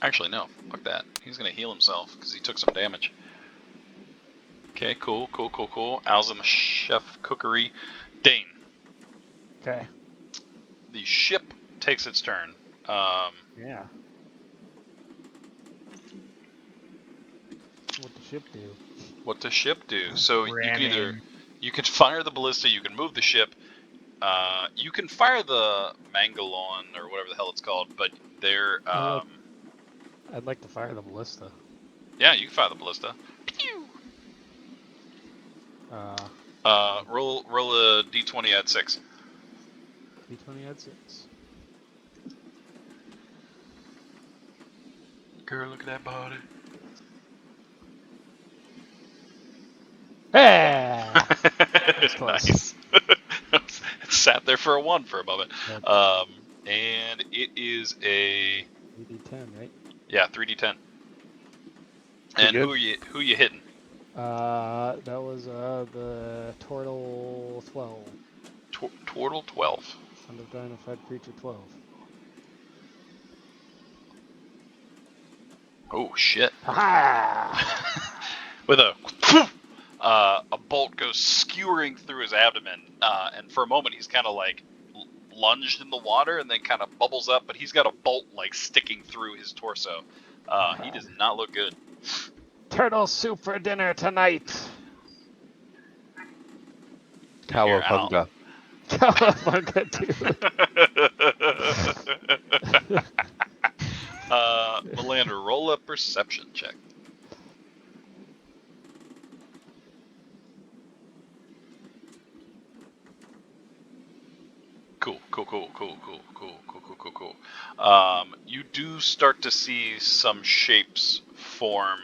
Speaker 1: Actually, no, fuck that. He's going to heal himself because he took some damage. Okay, cool. Al's in the chef cookery. Dane,
Speaker 2: Okay.
Speaker 1: the ship takes its turn.
Speaker 2: Yeah. What the ship do?
Speaker 1: What does ship do? So
Speaker 5: Ramming.
Speaker 1: you can fire the ballista, you can move the ship, you can fire the Mangalon or whatever the hell it's called, but they're
Speaker 2: I'd like to fire the ballista.
Speaker 1: yeah, you can fire the ballista. Pew! Roll a d20 at 6.
Speaker 2: D20 at 6.
Speaker 1: Girl, look at that body.
Speaker 2: Hey! That's close.
Speaker 1: Nice. It sat there for a 1 for a moment.
Speaker 2: That's
Speaker 1: And it is a
Speaker 2: 3D10, right?
Speaker 1: yeah, 3d10.
Speaker 3: Pretty
Speaker 1: And
Speaker 3: good.
Speaker 1: who you hitting?
Speaker 2: That was the turtle 12.
Speaker 1: Turtle 12.
Speaker 2: Unidentified creature 12.
Speaker 1: Oh shit.
Speaker 2: Ha!
Speaker 1: With a bolt goes skewering through his abdomen, and for a moment he's kind of like lunged in the water and then kind of bubbles up, but he's got a bolt like sticking through his torso. He does not look good.
Speaker 2: Turtle soup for dinner tonight.
Speaker 1: Here, Al.
Speaker 3: Cowabunga.
Speaker 2: Cowabunga, dude.
Speaker 1: Melander, roll a perception check. Cool. You do start to see some shapes form.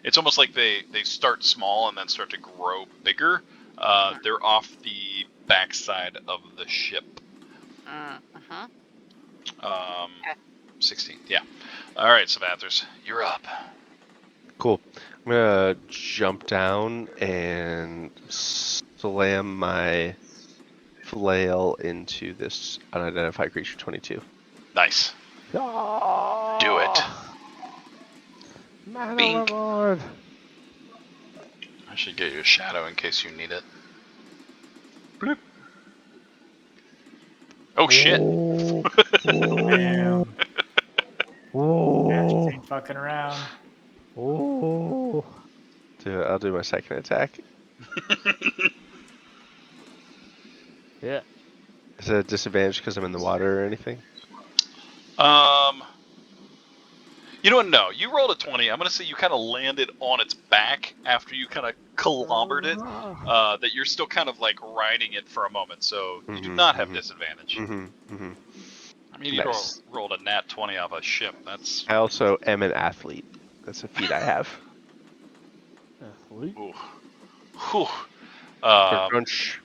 Speaker 1: It's almost like they start small and then start to grow bigger. They're off the backside of the ship. 16. Yeah. All right, Savathers, you're up.
Speaker 3: Cool. I'm gonna jump down and slam my flail into this unidentified creature 22.
Speaker 1: Nice.
Speaker 2: Oh,
Speaker 1: Do it.
Speaker 2: Man
Speaker 1: Bink.
Speaker 2: overboard.
Speaker 1: I should get you a shadow in case you need it. Bloop. Oh shit.
Speaker 2: Oh,
Speaker 5: Damn.
Speaker 2: oh,
Speaker 5: Magic ain't fucking around.
Speaker 2: oh.
Speaker 3: I'll do my second attack.
Speaker 2: Yeah.
Speaker 3: Is it a disadvantage because I'm in the water or anything?
Speaker 1: You know what? No, you rolled a 20. I'm gonna say you kind of landed on its back after you kind of clobbered it. That you're still kind of like riding it for a moment, so you do not have disadvantage. I mean, you
Speaker 3: Nice.
Speaker 1: rolled a nat 20 off a ship. That's
Speaker 3: I also am an athlete. That's a feat I have.
Speaker 2: Athlete.
Speaker 1: ooh. Whew.
Speaker 3: Crunch.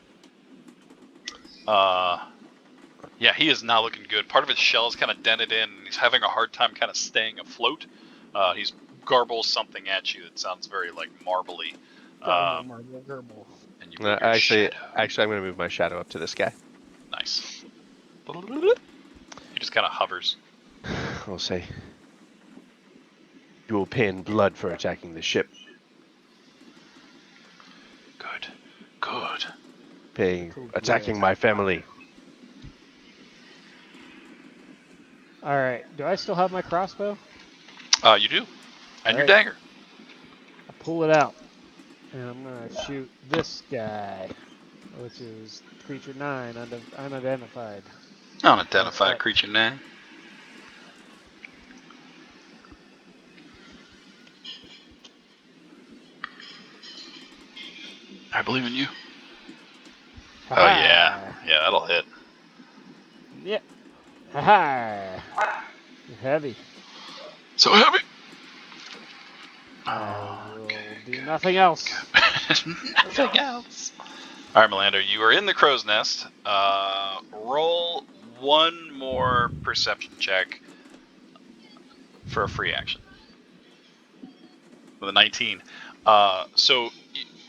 Speaker 1: Yeah, he is not looking good. Part of his shell is kind of dented in, and he's having a hard time kind of staying afloat. He's garbles something at you that sounds very like marbly.
Speaker 2: Garble.
Speaker 1: And you move your
Speaker 3: Actually,
Speaker 1: shadow.
Speaker 3: I'm gonna move my shadow up to this guy.
Speaker 1: Nice. He just kind of hovers.
Speaker 3: I'll say, you will pay in blood for attacking the ship.
Speaker 1: Good.
Speaker 3: Attacking my family.
Speaker 2: All right. Do I still have my crossbow?
Speaker 1: You do. And your dagger.
Speaker 2: I pull it out, and I'm gonna shoot this guy, which is creature 9, unidentified.
Speaker 1: Unidentified creature name. I believe in you. Oh yeah, that'll hit.
Speaker 2: Yep. Ha You're heavy.
Speaker 1: So heavy.
Speaker 2: I will do nothing else.
Speaker 1: Nothing else. All right, Melander, you are in the crow's nest. Roll one more perception check for a free action with a 19. So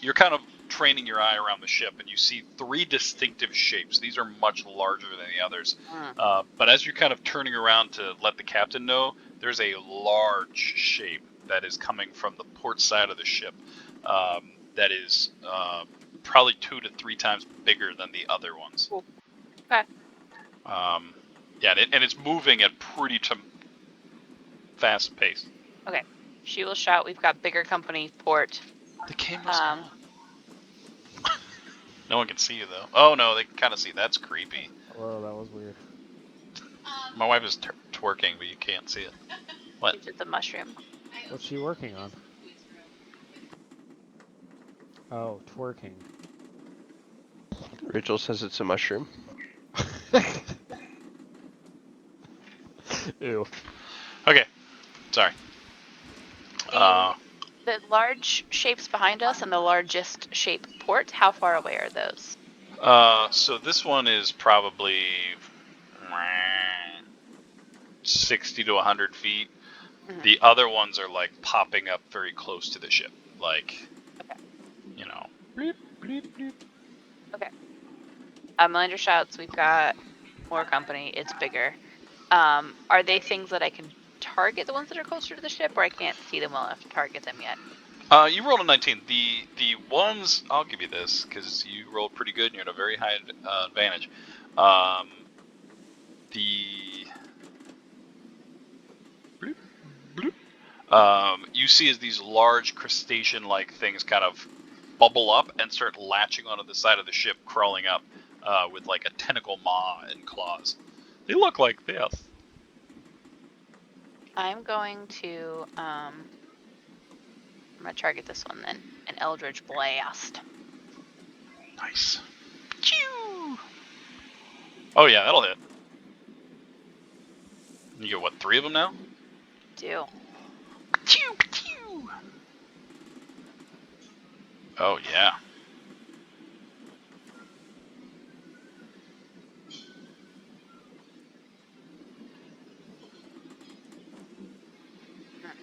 Speaker 1: you're kind of training your eye around the ship, and you see 3 distinctive shapes. These are much larger than the others. But as you're kind of turning around to let the captain know, there's a large shape that is coming from the port side of the ship. That is probably 2 to 3 times bigger than the other ones.
Speaker 4: Cool. Okay.
Speaker 1: Yeah, and it's moving at pretty fast pace.
Speaker 4: Okay. She will shout, "We've got bigger company port."
Speaker 1: The camera's on. No one can see you though. Oh no, they can kind of see. That's creepy.
Speaker 2: Whoa, that was weird.
Speaker 1: My wife is twerking, but you can't see it. What?
Speaker 4: She's just a mushroom.
Speaker 2: What's she working on? Oh, twerking.
Speaker 3: Rachel says it's a mushroom.
Speaker 2: Ew.
Speaker 1: Okay, sorry.
Speaker 4: The large shapes behind us and the largest shape port, how far away are those?
Speaker 1: So this one is probably 60 to 100 feet.
Speaker 4: Mhm.
Speaker 1: The other ones are like popping up very close to the ship, like, you know.
Speaker 2: Bleep, bleep, bleep.
Speaker 4: Melinda shouts, "We've got more company. It's bigger." Are they things that I can target, the ones that are closer to the ship, or I can't see them well enough to target them yet?
Speaker 1: You rolled a 19. The ones, I'll give you this because you rolled pretty good and you're at a very high advantage. Bloop, bloop. You see as these large crustacean-like things kind of bubble up and start latching onto the side of the ship, crawling up with like a tentacle maw and claws. They look like this.
Speaker 4: I'm going to target this one then. An Eldritch Blast.
Speaker 1: Nice. Choo! Oh yeah, that'll hit. You get what, 3 of them now?
Speaker 4: Do.
Speaker 1: Choo, choo. Oh yeah.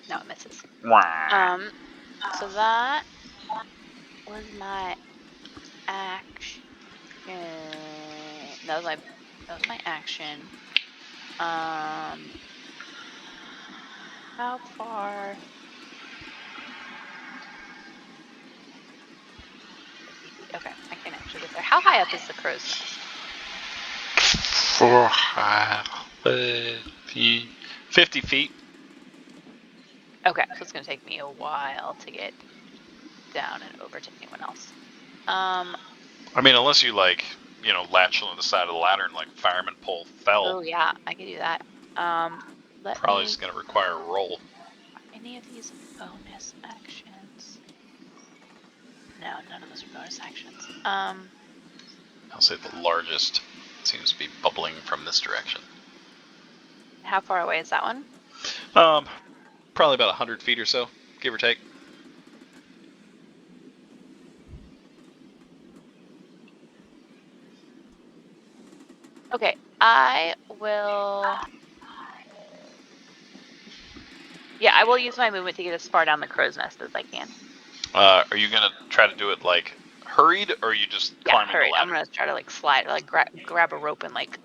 Speaker 4: No, it misses.
Speaker 1: Wah.
Speaker 4: So that was my action. That was my action. How far? 50 feet. Okay, I can actually get there. How high up is the crow's nest?
Speaker 1: 4, 50 feet.
Speaker 4: Okay, so it's gonna take me a while to get down and over to anyone else.
Speaker 1: I mean, unless you like, latch on the side of the ladder and like fireman pole fell.
Speaker 4: Oh yeah, I can do that. Let
Speaker 1: Probably
Speaker 4: me
Speaker 1: just gonna require a roll.
Speaker 4: any of these bonus actions. No, none of those are bonus actions.
Speaker 1: I'll say the largest seems to be bubbling from this direction.
Speaker 4: How far away is that one?
Speaker 1: Probably about 100 feet or so, give or take.
Speaker 4: Okay, I will. Yeah, I will use my movement to get as far down the crow's nest as I can.
Speaker 1: Are you gonna try to do it like hurried, or are you just climbing
Speaker 4: hurry.
Speaker 1: the ladder?
Speaker 4: I'm gonna try to like slide, like grab a rope and like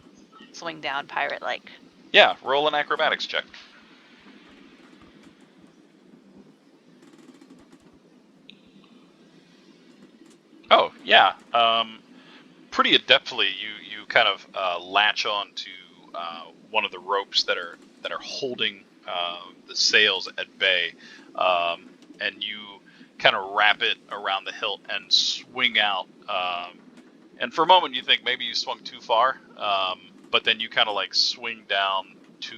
Speaker 4: swing down pirate like.
Speaker 1: Yeah, roll an acrobatics check. Oh yeah, pretty adeptly you kind of latch on to one of the ropes that are holding the sails at bay, and you kind of wrap it around the hilt and swing out. And for a moment you think maybe you swung too far, but then you kind of like swing down to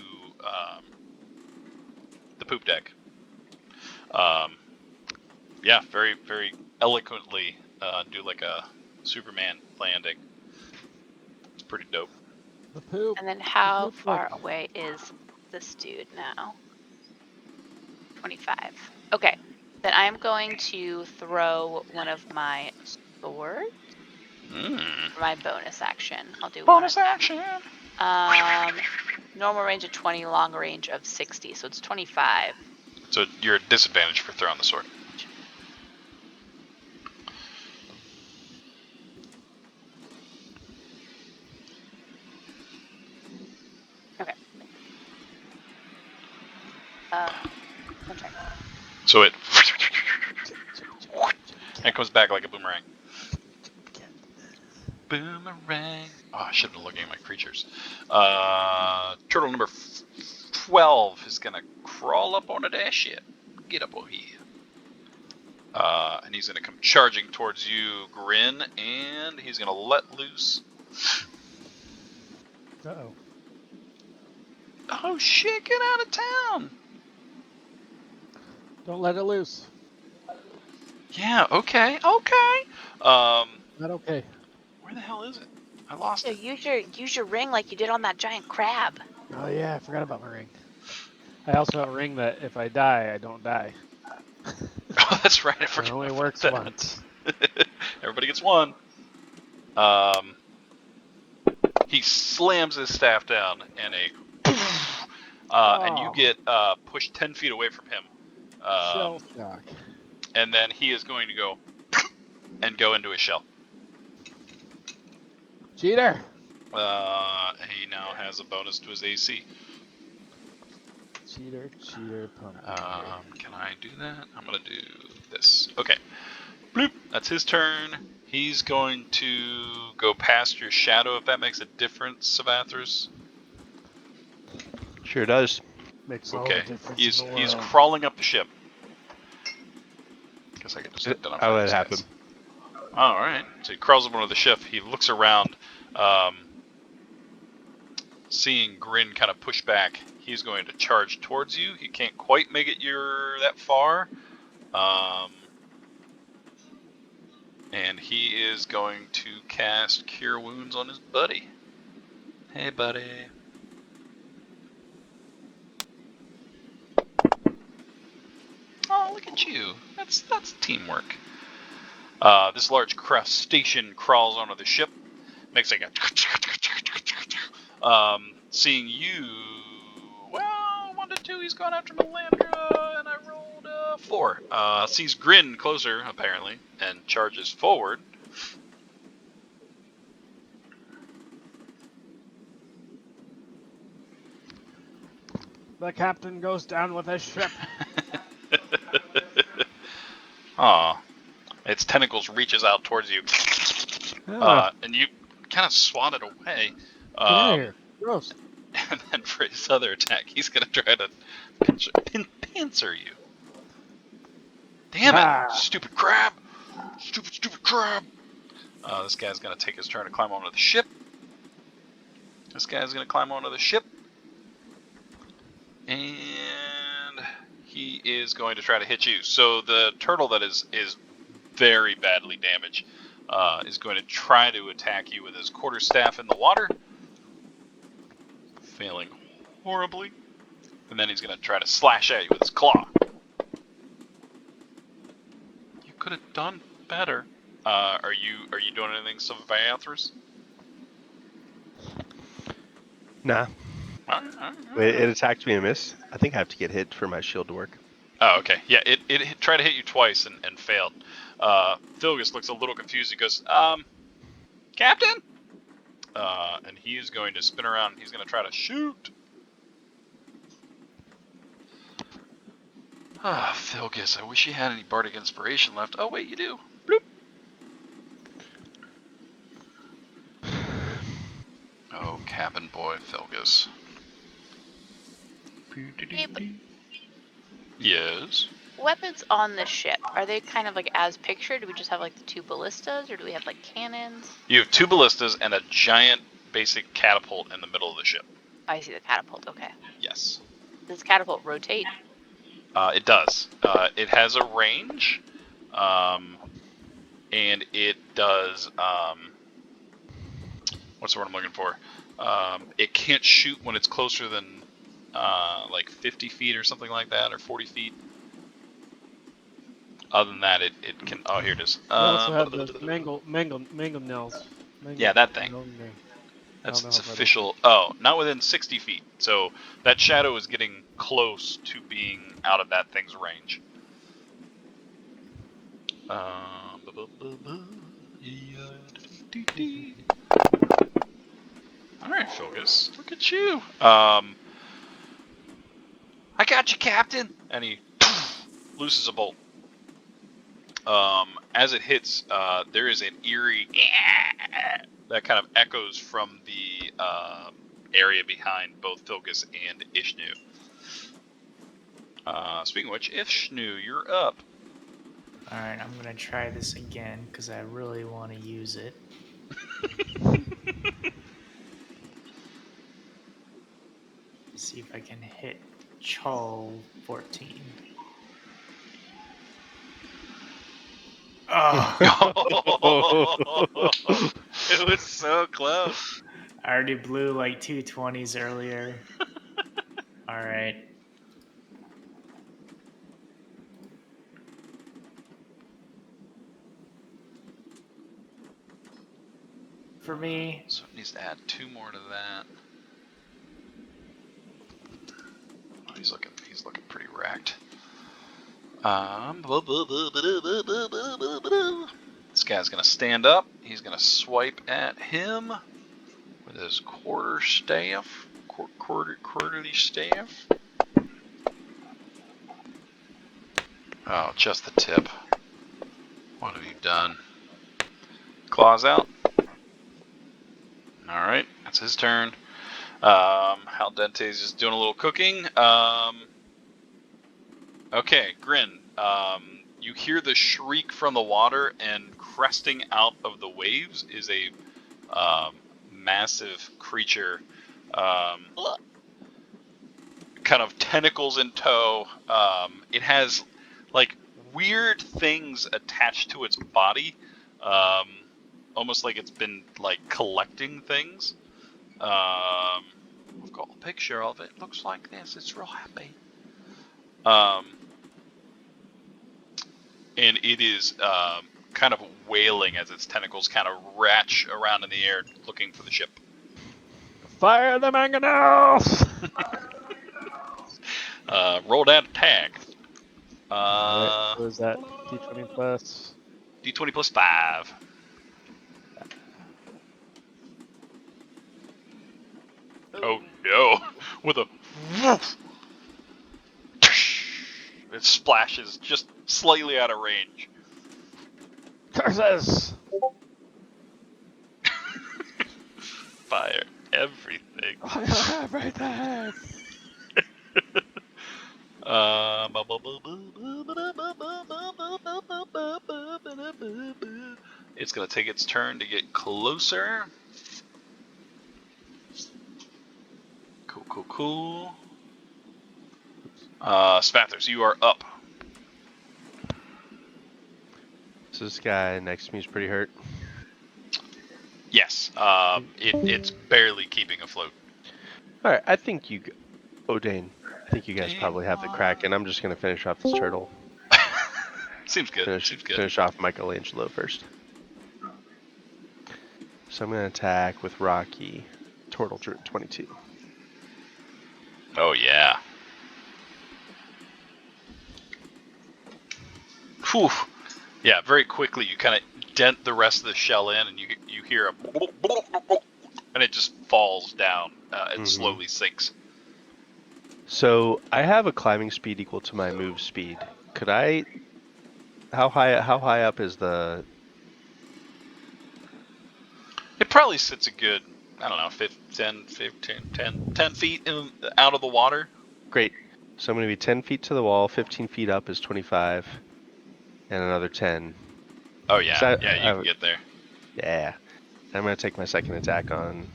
Speaker 1: the poop deck. Yeah, very very eloquently do like a Superman landing. It's pretty dope.
Speaker 2: The poop.
Speaker 4: And then how
Speaker 2: poop
Speaker 4: far
Speaker 2: deck.
Speaker 4: away is this dude now? 25. Okay, then I'm going to throw one of my swords for my bonus action. I'll do
Speaker 1: Bonus
Speaker 4: one.
Speaker 1: action.
Speaker 4: Normal range of 20, long range of 60, so it's 25.
Speaker 1: So you're at disadvantage for throwing the sword.
Speaker 4: Okay. I'm trying.
Speaker 1: So it and comes back like a boomerang. Boomerang. Oh, I should have been looking at my creatures. Turtle number 12 is gonna crawl up onto that shit. Get up over here. And he's gonna come charging towards you, Grin, and he's gonna let loose.
Speaker 2: Uh-oh.
Speaker 1: Oh shit! Get out of town.
Speaker 2: Don't let it loose.
Speaker 1: Yeah. Okay. Okay.
Speaker 2: Not okay.
Speaker 1: Where the hell is it? I lost
Speaker 4: So
Speaker 1: it.
Speaker 4: use your ring like you did on that giant crab.
Speaker 2: Oh yeah, I forgot about my ring. I also have a ring that if I die, I don't die.
Speaker 1: Oh, that's right. I
Speaker 2: It
Speaker 1: forgot
Speaker 2: only
Speaker 1: about
Speaker 2: works
Speaker 1: that.
Speaker 2: once.
Speaker 1: Everybody gets one. He slams his staff down and and you get pushed 10 feet away from him.
Speaker 2: Shell shock.
Speaker 1: And then he is going to go and go into his shell.
Speaker 2: Cheater.
Speaker 1: He now has a bonus to his AC.
Speaker 2: Cheater, pumpkin.
Speaker 1: Can I do that? I'm going to do this. Okay. Bloop. That's his turn. He's going to go past your shadow, if that makes a difference, Savathras.
Speaker 3: Sure does.
Speaker 2: Makes all the
Speaker 1: Okay.
Speaker 2: difference in the world.
Speaker 1: He's crawling up the ship. Guess I could just identify
Speaker 3: I'll let
Speaker 1: these
Speaker 3: it happen.
Speaker 1: guys. All right. So he crawls up onto the ship. He looks around, seeing Grin kind of push back. He's going to charge towards you. He can't quite make it that far. And he is going to cast Cure Wounds on his buddy. Hey, buddy. Oh, look at you. That's teamwork. This large crustacean crawls onto the ship. Makes like a... seeing you... Well, 1 to 2, he's gone after Melandra, and I rolled 4. Sees Grin closer, apparently, and charges forward.
Speaker 2: The captain goes down with his ship.
Speaker 1: Aw. Its tentacles reaches out towards you. And you kind of swat it away.
Speaker 2: Get out of here. Gross.
Speaker 1: And then for his other attack, he's going to try to pincer you. Damn it! Stupid crab! Stupid crab! This guy's going to take his turn to climb onto the ship. This guy's going to climb onto the ship. And he is going to try to hit you. So the turtle that is very badly damaged is going to try to attack you with his quarterstaff in the water. Failing horribly. And then he's going to try to slash at you with his claw. You could have done better. Are you doing anything, Savathras?
Speaker 3: Nah.
Speaker 1: All right.
Speaker 3: It attacked me and missed. I think I have to get hit for my shield to work.
Speaker 1: Oh, okay. Yeah, it tried to hit you twice and failed. Thilgus looks a little confused. He goes, Captain? And he's going to spin around. He's going to try to shoot. Ah, Thilgus, I wish you had any Bardic Inspiration left. Oh, wait, you do. Bloop. Oh, cabin boy, Thilgus.
Speaker 4: Hey, but
Speaker 1: Yes.
Speaker 4: weapons on the ship, are they kind of like as pictured? Do we just have like the 2 ballistas, or do we have like cannons?
Speaker 1: You have 2 ballistas and a giant basic catapult in the middle of the ship.
Speaker 4: I see the catapult, okay.
Speaker 1: Yes.
Speaker 4: Does the catapult rotate?
Speaker 1: It does. It has a range, and it does. What's the word I'm looking for? It can't shoot when it's closer than like 50 feet or something like that, or 40 feet. Other than that, it can. Oh, here it is.
Speaker 2: We also have the mangle nails.
Speaker 1: Yeah, that thing. That's its official. Oh, not within 60 feet. So that shadow is getting close to being out of that thing's range. Alright, Focus. Look at you. I got you, Captain. And he looses a bolt. As it hits, there is an eerie that kind of echoes from the area behind both Filgus and Ishnu. Speaking of which, Ishnu, you're up.
Speaker 5: All right, I'm gonna try this again because I really want to use it. See if I can hit Chol 14. Oh,
Speaker 1: It was so close.
Speaker 5: I already blew like 2 20s earlier. All right. For me,
Speaker 1: So it needs to add 2 more to that. Oh, he's looking pretty wrecked. This guy's gonna stand up. He's gonna swipe at him with his quarterly staff. Oh, just the tip. What have you done? Claws out. All right, that's his turn. Hal Dente's just doing a little cooking. Okay, Grin. You hear the shriek from the water, and cresting out of the waves is a massive creature, kind of tentacles in tow. It has like weird things attached to its body, almost like it's been like collecting things. I've got a picture of it. Looks like this. It's real happy. And it is kind of wailing as its tentacles kind of ratch around in the air looking for the ship.
Speaker 2: Fire the mangonels!
Speaker 1: Roll that attack.
Speaker 2: Alright, what is that? D20 plus.
Speaker 1: D20 plus 5. Oh no! With a woof, it splashes just slightly out of range.
Speaker 2: Curses!
Speaker 1: Fire everything.
Speaker 2: Everything!
Speaker 1: It's gonna take its turn to get closer. Cool. Spathers, you are up.
Speaker 3: So this guy next to me is pretty hurt.
Speaker 1: Yes. It's barely keeping afloat.
Speaker 3: All right, I think you, O'Dane. I think you guys probably have the Kraken. I'm just gonna finish off this turtle.
Speaker 1: Seems good.
Speaker 3: Finish off Michelangelo first. So I'm gonna attack with Rocky, Turtle 22.
Speaker 1: Oh yeah. Whew. Yeah, very quickly you kind of dent the rest of the shell in, and you hear a and it just falls down and slowly sinks.
Speaker 3: So I have a climbing speed equal to my move speed. Could I? How high up is the?
Speaker 1: It probably sits a good, I don't know, 10 feet out of the water.
Speaker 3: Great. So I'm going to be 10 feet to the wall, 15 feet up is 25, and another 10.
Speaker 1: Oh yeah, you can get there.
Speaker 3: Yeah. I'm going to take my second attack on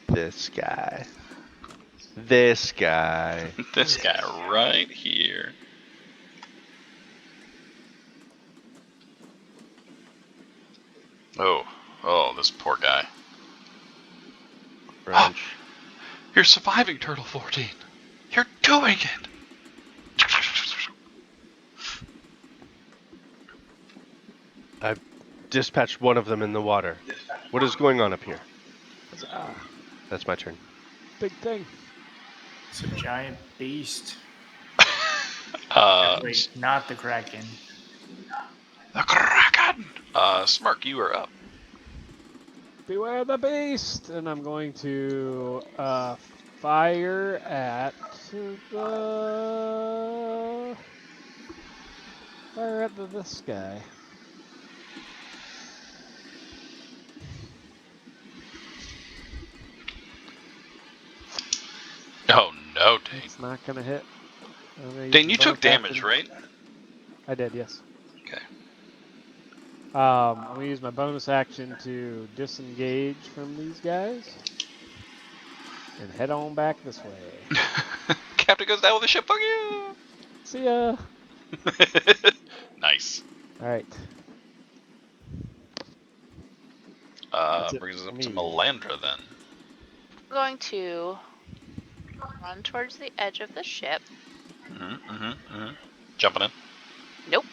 Speaker 3: this guy. This guy
Speaker 1: right here. Oh, this poor guy.
Speaker 3: Brunch.
Speaker 1: You're surviving, Turtle 14. You're doing it.
Speaker 3: I've dispatched one of them in the water. What is going on up here? That's my turn.
Speaker 2: Big thing.
Speaker 5: it's a giant beast.
Speaker 1: Uh,
Speaker 5: Wait, not the Kraken.
Speaker 1: The Kraken! Smirk, you are up.
Speaker 2: Beware the beast! And I'm going to fire at to fire at this guy.
Speaker 1: Oh no, Dane.
Speaker 2: It's not gonna hit.
Speaker 1: Dane, you took damage, right?
Speaker 2: I did, yes.
Speaker 1: Okay.
Speaker 2: I'm gonna use my bonus action to disengage from these guys and head on back this way.
Speaker 1: Captain goes down with the ship. Fuck you.
Speaker 2: See ya.
Speaker 1: Nice.
Speaker 2: All right. That's it
Speaker 1: Brings us
Speaker 2: for
Speaker 1: up to
Speaker 2: me.
Speaker 1: Melandra then.
Speaker 4: I'm going to run towards the edge of the ship.
Speaker 1: Jumping in.
Speaker 4: Nope.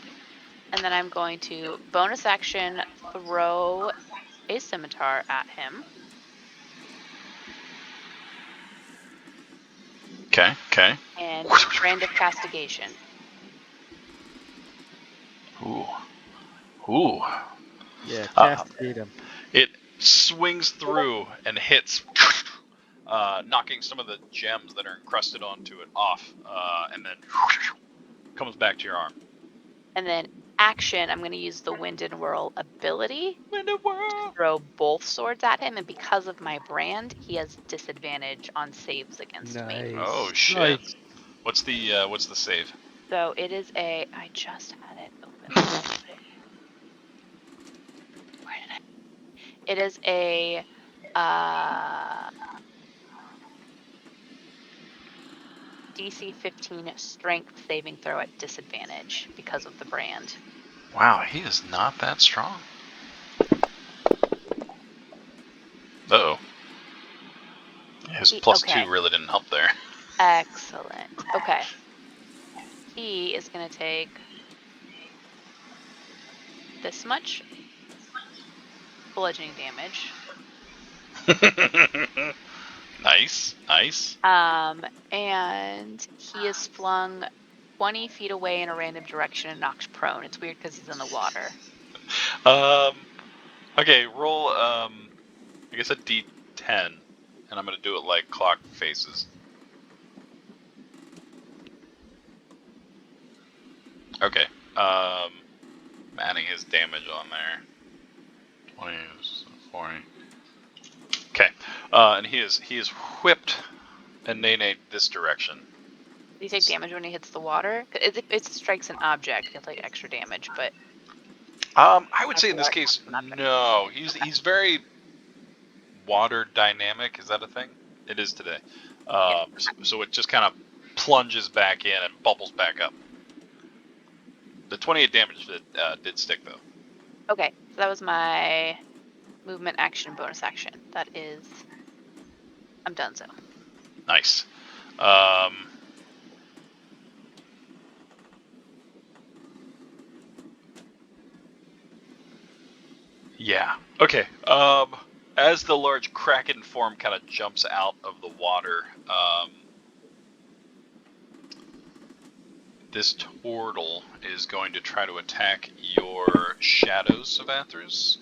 Speaker 4: And then I'm going to bonus action throw a scimitar at him.
Speaker 1: Okay.
Speaker 4: And brand of castigation.
Speaker 1: Ooh.
Speaker 2: Yeah, castigate him.
Speaker 1: It swings through and hits, knocking some of the gems that are encrusted onto it off, and then comes back to your arm.
Speaker 4: And then action, I'm going to use the Wind and Whirl ability
Speaker 1: Wind and Whirl.
Speaker 4: to throw both swords at him. And because of my brand, he has disadvantage on saves against me.
Speaker 1: Oh shit!
Speaker 2: Nice.
Speaker 1: What's the save?
Speaker 4: So it is a. I just had it open. Where did I? It is a. DC 15 strength saving throw at disadvantage because of the brand.
Speaker 1: Wow, he is not that strong. Uh-oh. His plus
Speaker 4: okay.
Speaker 1: 2 really didn't help there.
Speaker 4: Excellent. Okay. He is going to take this much bludgeoning damage.
Speaker 1: Nice.
Speaker 4: And he is flung 20 feet away in a random direction and knocked prone. It's weird because he's in the water.
Speaker 1: Okay, roll, I guess a D10, and I'm gonna do it like clock faces. Okay, adding his damage on there. 20, 40. Okay, and he is whipped and Nene this direction.
Speaker 4: Do you take damage when he hits the water? It strikes an object. You have like extra damage, but
Speaker 1: I would say in this case, no. He's very water dynamic. Is that a thing? It is today. So it just kind of plunges back in and bubbles back up. The 28 damage did stick though.
Speaker 4: Okay, so that was my movement action bonus action. That is, I'm done so.
Speaker 1: Nice. Yeah. Okay. As the large Kraken form kind of jumps out of the water, this turtle is going to try to attack your shadows, Savathras,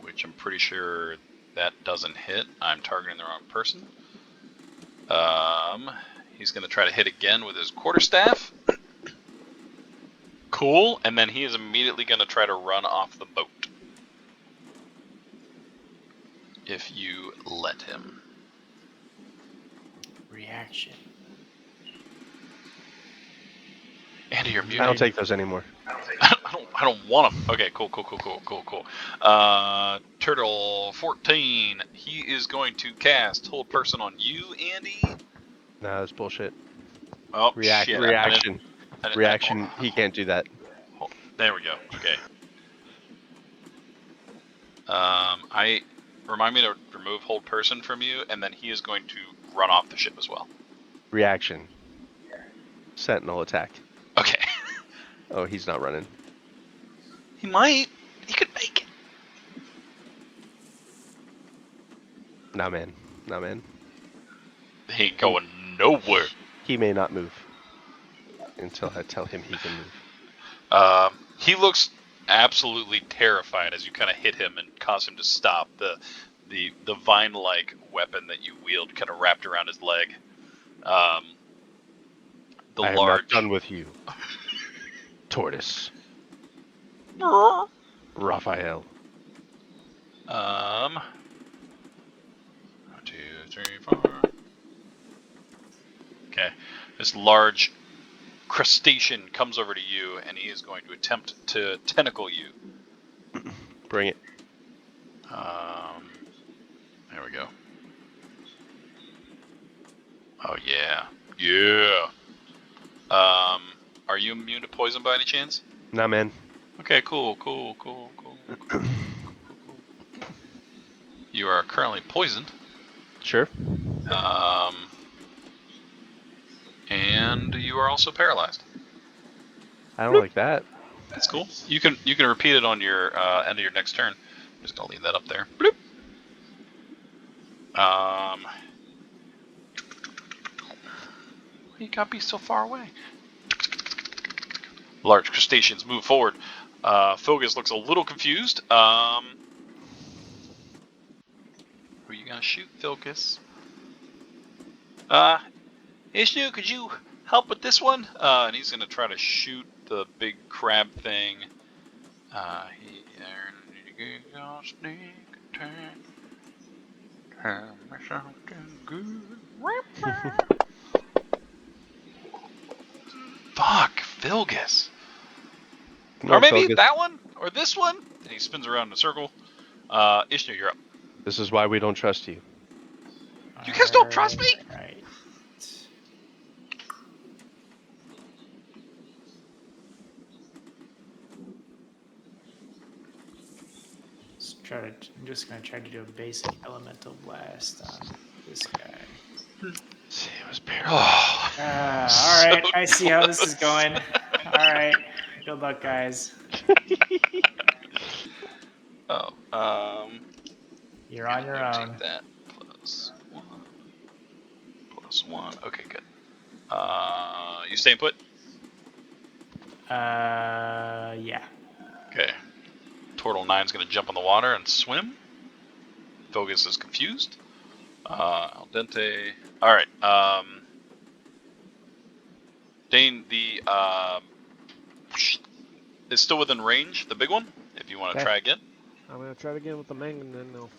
Speaker 1: which I'm pretty sure that doesn't hit. I'm targeting the wrong person. He's going to try to hit again with his quarterstaff. Cool. And then he is immediately going to try to run off the boat. If you let him.
Speaker 5: Reaction.
Speaker 1: Andy, you're muted.
Speaker 3: I don't take those anymore.
Speaker 1: I don't want him. Okay, cool. Turtle 14. He is going to cast Hold Person on you, Andy.
Speaker 3: No, that's bullshit.
Speaker 1: Oh, shit.
Speaker 3: Reaction. Reaction. He can't do that.
Speaker 1: There we go. Okay. I remind me to remove Hold Person from you, and then he is going to run off the ship as well.
Speaker 3: Reaction. Sentinel attack.
Speaker 1: Okay.
Speaker 3: Oh, he's not running.
Speaker 1: He might. He could make it.
Speaker 3: Nah, man.
Speaker 1: He ain't going nowhere.
Speaker 3: He may not move until I tell him he can move.
Speaker 1: He looks absolutely terrified as you kind of hit him and cause him to stop. The vine-like weapon that you wield kind of wrapped around his leg. The
Speaker 3: I am not
Speaker 1: large.
Speaker 3: done with you. Tortoise. Raphael.
Speaker 1: 1, 2, 3, 4. Okay. This large crustacean comes over to you, and he is going to attempt to tentacle you.
Speaker 3: Bring it.
Speaker 1: There we go. Oh yeah, yeah. Are you immune to poison by any chance?
Speaker 3: Nah, man.
Speaker 1: Okay, cool. You are currently poisoned.
Speaker 3: Sure.
Speaker 1: And you are also paralyzed.
Speaker 3: I don't like that.
Speaker 1: That's cool. You can repeat it on your end of your next turn. I'm just gonna leave that up there. Bloop. You gotta be so far away. Large crustaceans move forward. Fogus looks a little confused. Who are you gonna shoot, Fogus? Ishnu, could you help with this one? And he's gonna try to shoot the big crab thing. Fuck, Vilgus.
Speaker 3: Come
Speaker 1: Or
Speaker 3: on,
Speaker 1: maybe
Speaker 3: Felgus.
Speaker 1: that one? Or this one? And he spins around in a circle. Ishnu, you're up.
Speaker 3: This is why we don't trust you.
Speaker 1: You guys don't trust me?
Speaker 5: Right. I'm just gonna try to do a basic elemental blast on this guy.
Speaker 3: See, it was
Speaker 1: Oh,
Speaker 5: All right, I see how this is going. All right, good luck, guys. You're on your own.
Speaker 1: Take that. +1. Okay, good. You staying put?
Speaker 5: Yeah.
Speaker 1: Okay. Turtle 9's gonna jump in the water and swim. Fogus is confused. Al dente. Alright, Dane, the is still within range, the big one, if you want to
Speaker 2: Okay.
Speaker 1: try again.
Speaker 2: I'm gonna try it again with the mangan then. No.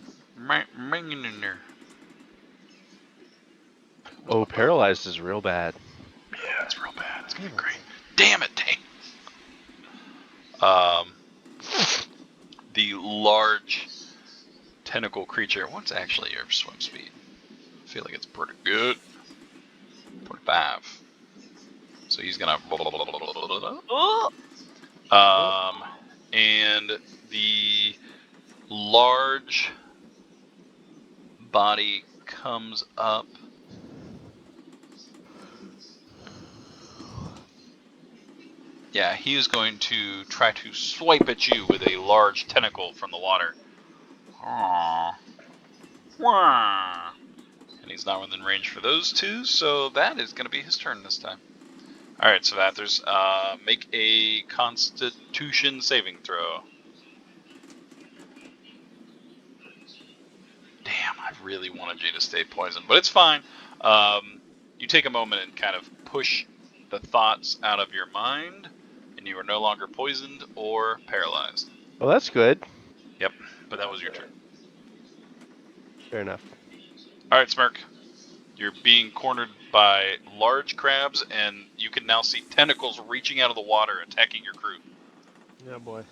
Speaker 3: Oh, paralyzed is real bad.
Speaker 1: Yeah, it's real bad. It's gonna be great. Damn it, Dane. The large tentacle creature. What's actually your swim speed? I feel like it's pretty good. 25. So he's gonna. And the large body comes up. Yeah, he is going to try to swipe at you with a large tentacle from the water. Aww. And he's not within range for those two, so that is going to be his turn this time. Alright, so Vathers, make a Constitution saving throw. Damn, I really wanted you to stay poisoned, but it's fine. You take a moment and kind of push the thoughts out of your mind, and you are no longer poisoned or paralyzed.
Speaker 3: Well, that's good.
Speaker 1: Yep, but that was your turn.
Speaker 3: Fair enough.
Speaker 1: Alright, Smirk. You're being cornered by large crabs, and you can now see tentacles reaching out of the water, attacking your crew.
Speaker 2: Yeah, boy.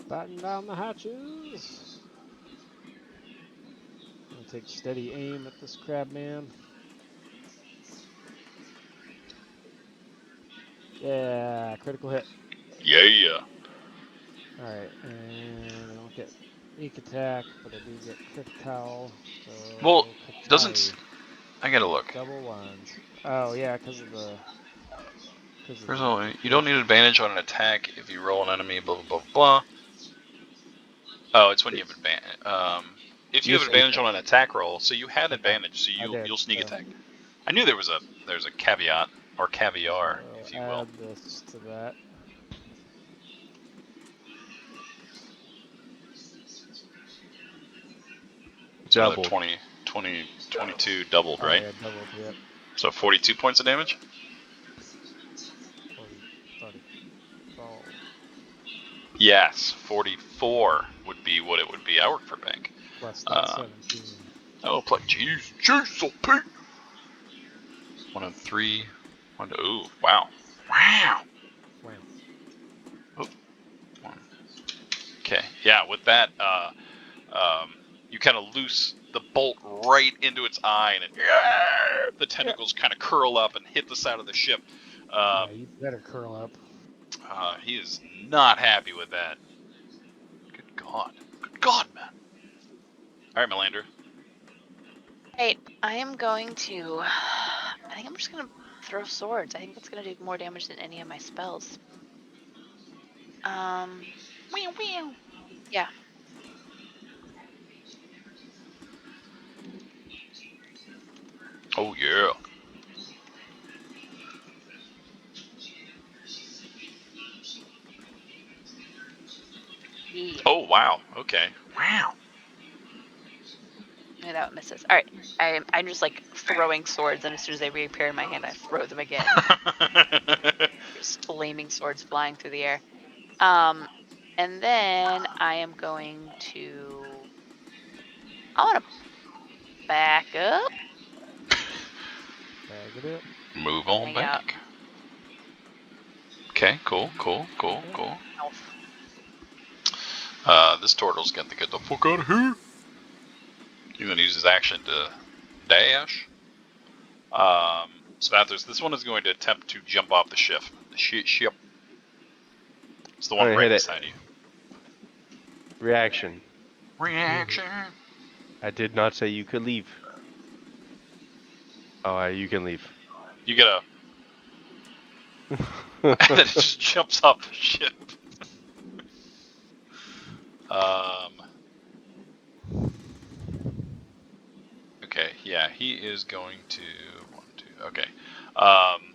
Speaker 2: Batten down the hatches. I'm gonna take steady aim at this crab man. Yeah, critical hit.
Speaker 1: Yeah.
Speaker 2: Alright, and I don't get sneak attack, but I do get critical. So
Speaker 1: Well,
Speaker 2: Katai,
Speaker 1: doesn't... I gotta look.
Speaker 2: double ones. Oh yeah, because of the.
Speaker 1: First of all, you don't need advantage on an attack if you roll an enemy, blah, blah, blah, blah. Oh, it's when you have advantage. If you have advantage on an attack roll, so you had advantage, so you'll sneak attack. I knew there's a caveat, or caviar, if you will.
Speaker 2: Add this to that.
Speaker 1: So another 20, 22 doubled, right?
Speaker 2: Yeah, doubled, yep.
Speaker 1: So 42 points of damage? Yes, 44 would be what it would be. I work for a bank.
Speaker 2: Plus that 17.
Speaker 1: Oh, play. Jeez, so Pete. 1 and 3. 1 to. Ooh, wow. Wow.
Speaker 2: Wow.
Speaker 1: Oh, 1. Okay, yeah, with that, you kind of loose the bolt right into its eye, and the tentacles kind of curl up and hit the side of the ship.
Speaker 2: Yeah, you better curl up.
Speaker 1: He is not happy with that. Good God. Good God, man. All right, Melandra.
Speaker 4: Right, I am going to. I think I'm just gonna throw swords. I think that's gonna do more damage than any of my spells. Meow, meow. Yeah.
Speaker 1: Oh, yeah.
Speaker 4: Yeah.
Speaker 1: Oh, wow. Okay. Wow.
Speaker 4: Yeah, that one misses. All right. I'm just like throwing swords, and as soon as they reappear in my hand, I throw them again. Just flaming swords flying through the air. And then I am going to. I want to back up.
Speaker 2: Bag it up.
Speaker 1: Move on
Speaker 4: Hang out.
Speaker 1: back. Okay, cool. This turtle's gonna get the fuck out of here. He's gonna use his action to dash. Svathers, this one is going to attempt to jump off the ship. Ship. It's the
Speaker 3: I'm
Speaker 1: one
Speaker 3: gonna
Speaker 1: right
Speaker 3: hit it.
Speaker 1: beside you.
Speaker 3: Reaction.
Speaker 1: Reaction.
Speaker 3: I did not say you could leave. Oh, you can leave.
Speaker 1: You get a. And then it just jumps off the ship. Okay, yeah, he is going to 1, 2. Okay,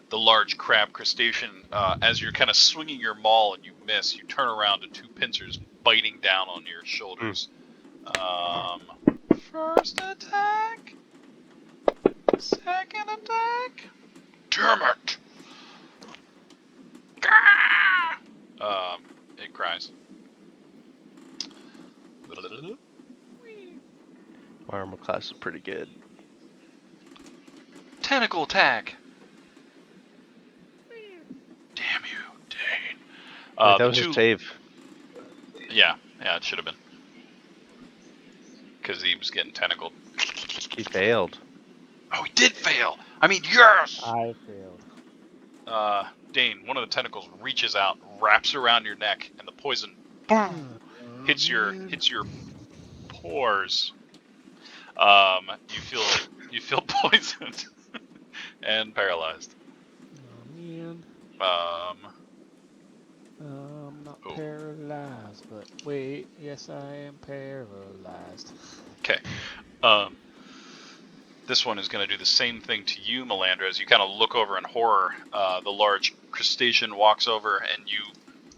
Speaker 1: the large crab crustacean. As you're kind of swinging your maul and you miss, you turn around to 2 pincers biting down on your shoulders. First attack. Second attack. Damn it! It cries.
Speaker 3: My armor class is pretty good.
Speaker 1: Tentacle attack. Damn you, Dane.
Speaker 3: Wait, that
Speaker 1: The
Speaker 3: was a
Speaker 1: 2.
Speaker 3: save.
Speaker 1: Yeah, it should have been. Because he was getting tentacled.
Speaker 3: He failed.
Speaker 1: Oh, he did fail! I mean, yes!
Speaker 2: I failed.
Speaker 1: Dane, one of the tentacles reaches out, wraps around your neck, and the poison boom hits your pores. You feel poisoned and paralyzed.
Speaker 2: Oh man. I'm not
Speaker 1: Oh.
Speaker 2: paralyzed, but wait, yes I am paralyzed.
Speaker 1: Okay. This one is going to do the same thing to you, Melandra, as you kind of look over in horror. The large crustacean walks over, and you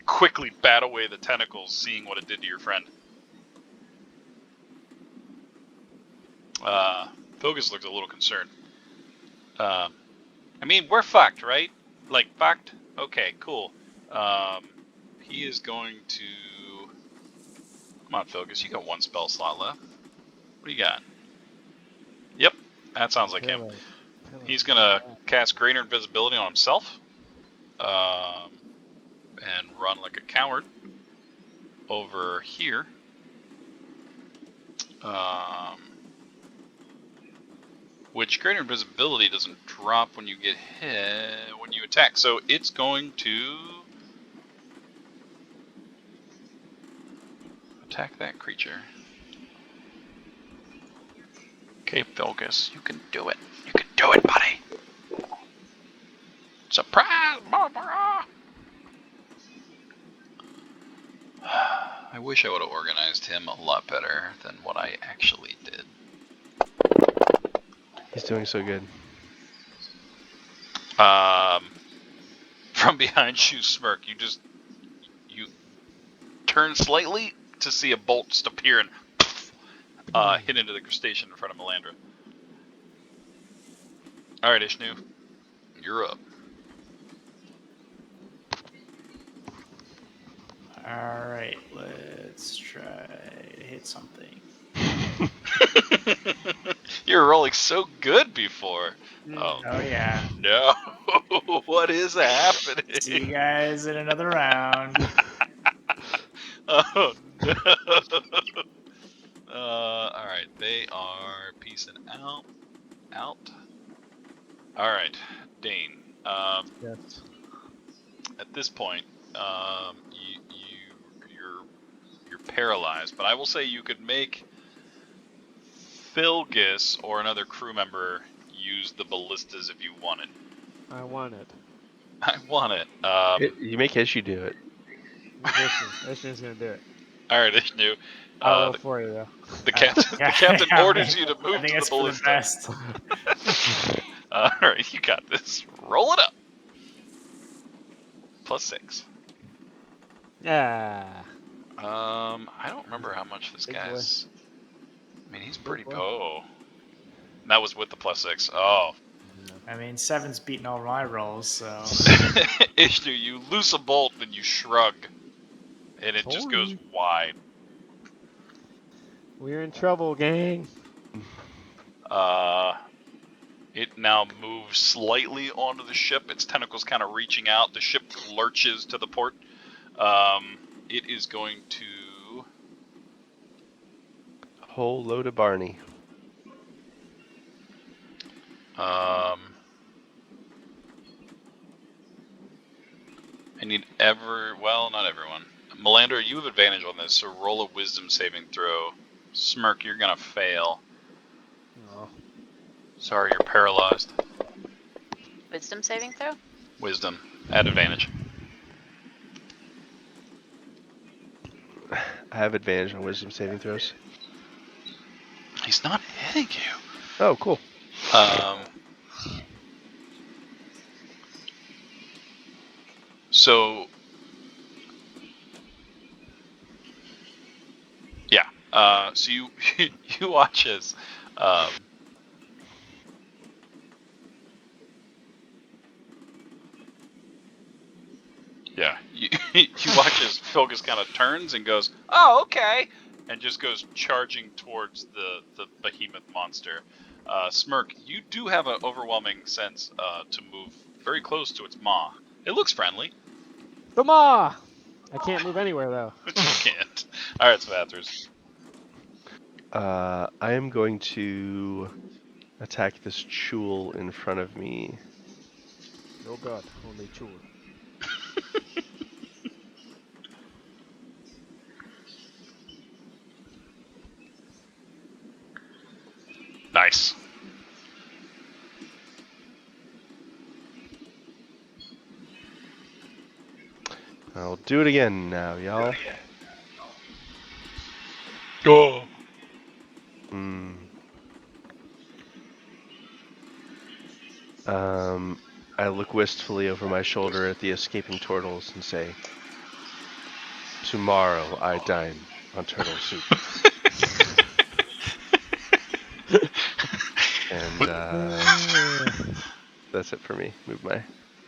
Speaker 1: quickly bat away the tentacles, seeing what it did to your friend. Fogus looks a little concerned. I mean, we're fucked, right? Like, fucked? Okay, cool. He is going to... Come on, Fogus, you got 1 spell slot left. What do you got? Yep, that sounds like him. He's going to cast Greater Invisibility on himself. And run like a coward over here. Which Greater Invisibility doesn't drop when you get hit, when you attack. So it's going to attack that creature. Okay, Focus, you can do it. You can do it, buddy. Surprise, motherfucker! I wish I would have organized him a lot better than what I actually did.
Speaker 3: He's doing so good.
Speaker 1: From behind you, Smirk, you turn slightly to see a bolt just appear and hit into the crustacean in front of Melandra. Alright, Ishnu, you're up.
Speaker 5: All All right, let's try to hit something.
Speaker 1: You were rolling so good before. Oh,
Speaker 5: Oh yeah.
Speaker 1: no. What is
Speaker 5: See you
Speaker 1: happening?
Speaker 5: guys in another round.
Speaker 1: Oh, no. All right. They are peacing out. All right, Dane.
Speaker 2: Yes.
Speaker 1: At this point, you're paralyzed. But I will say you could make Philgis or another crew member use the ballistas if you wanted.
Speaker 2: I want it.
Speaker 1: I want it.
Speaker 3: You make Ishu do it.
Speaker 2: Ishnu's gonna do it.
Speaker 1: All right, Ishnu.
Speaker 2: I'll roll for you though.
Speaker 1: The
Speaker 5: Yeah,
Speaker 1: captain. The captain
Speaker 5: I
Speaker 1: orders you to
Speaker 5: I
Speaker 1: move
Speaker 5: think
Speaker 1: to the
Speaker 5: it's for the
Speaker 1: ballista.
Speaker 5: best.
Speaker 1: All right, you got this. Roll it up. +6.
Speaker 2: Yeah.
Speaker 1: I don't remember how much this
Speaker 2: Big
Speaker 1: guy's. I mean, he's pretty.
Speaker 2: boy.
Speaker 1: Oh, that was with the +6. Oh,
Speaker 5: I mean, 7's beating all my rolls, so
Speaker 1: Ishnu, you loose a bolt and you shrug, and it just goes
Speaker 2: Sorry.
Speaker 1: wide.
Speaker 2: We're in trouble, gang.
Speaker 1: It now moves slightly onto the ship. Its tentacles kind of reaching out. The ship lurches to the port. It is going to.
Speaker 3: Whole load of Barney.
Speaker 1: I need well, not everyone. Melandra, you have advantage on this, so roll a wisdom saving throw. Smirk, you're gonna fail.
Speaker 2: Oh.
Speaker 1: Sorry, you're paralyzed.
Speaker 4: Wisdom saving throw?
Speaker 1: Wisdom, at advantage.
Speaker 3: I have advantage on wisdom saving throws.
Speaker 1: He's not hitting you.
Speaker 3: Oh, cool.
Speaker 1: So, yeah. So you you watch as yeah, you watch as Philgus kind of turns and goes, "Oh, okay," and just goes charging towards the behemoth monster. Smirk, you do have an overwhelming sense to move very close to its maw. It looks friendly.
Speaker 2: Toma! I can't move anywhere though.
Speaker 1: You can't. All right, Svathers.
Speaker 3: I am going to attack this Chul in front of me.
Speaker 2: Oh god, only Chul.
Speaker 1: Nice.
Speaker 3: I'll do it again now, y'all.
Speaker 1: Go.
Speaker 3: I look wistfully over my shoulder at the escaping turtles and say, "Tomorrow I dine on turtle soup." And that's it for me. Move my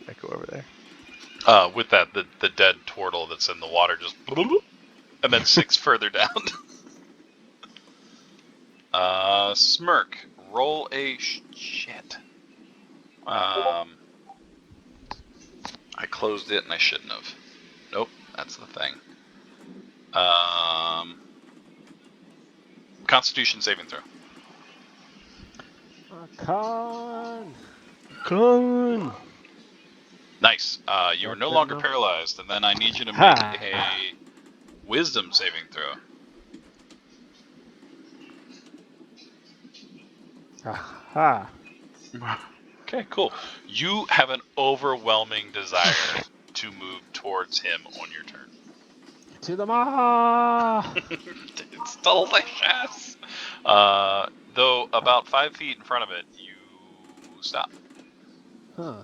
Speaker 3: echo over there.
Speaker 1: With that, the dead turtle that's in the water just and then sinks further down. Smirk, roll a shit. I closed it and I shouldn't have. Nope, that's the thing. Constitution saving throw.
Speaker 2: Con.
Speaker 1: Nice. You are no
Speaker 2: Good
Speaker 1: longer
Speaker 2: enough?
Speaker 1: paralyzed, and then I need you to make
Speaker 2: Ha.
Speaker 1: a wisdom saving throw.
Speaker 2: Aha.
Speaker 1: Okay, cool. You have an overwhelming desire to move towards him on your turn.
Speaker 2: To the maw.
Speaker 1: It's delicious. Though about 5 feet in front of it, you stop.
Speaker 2: Huh.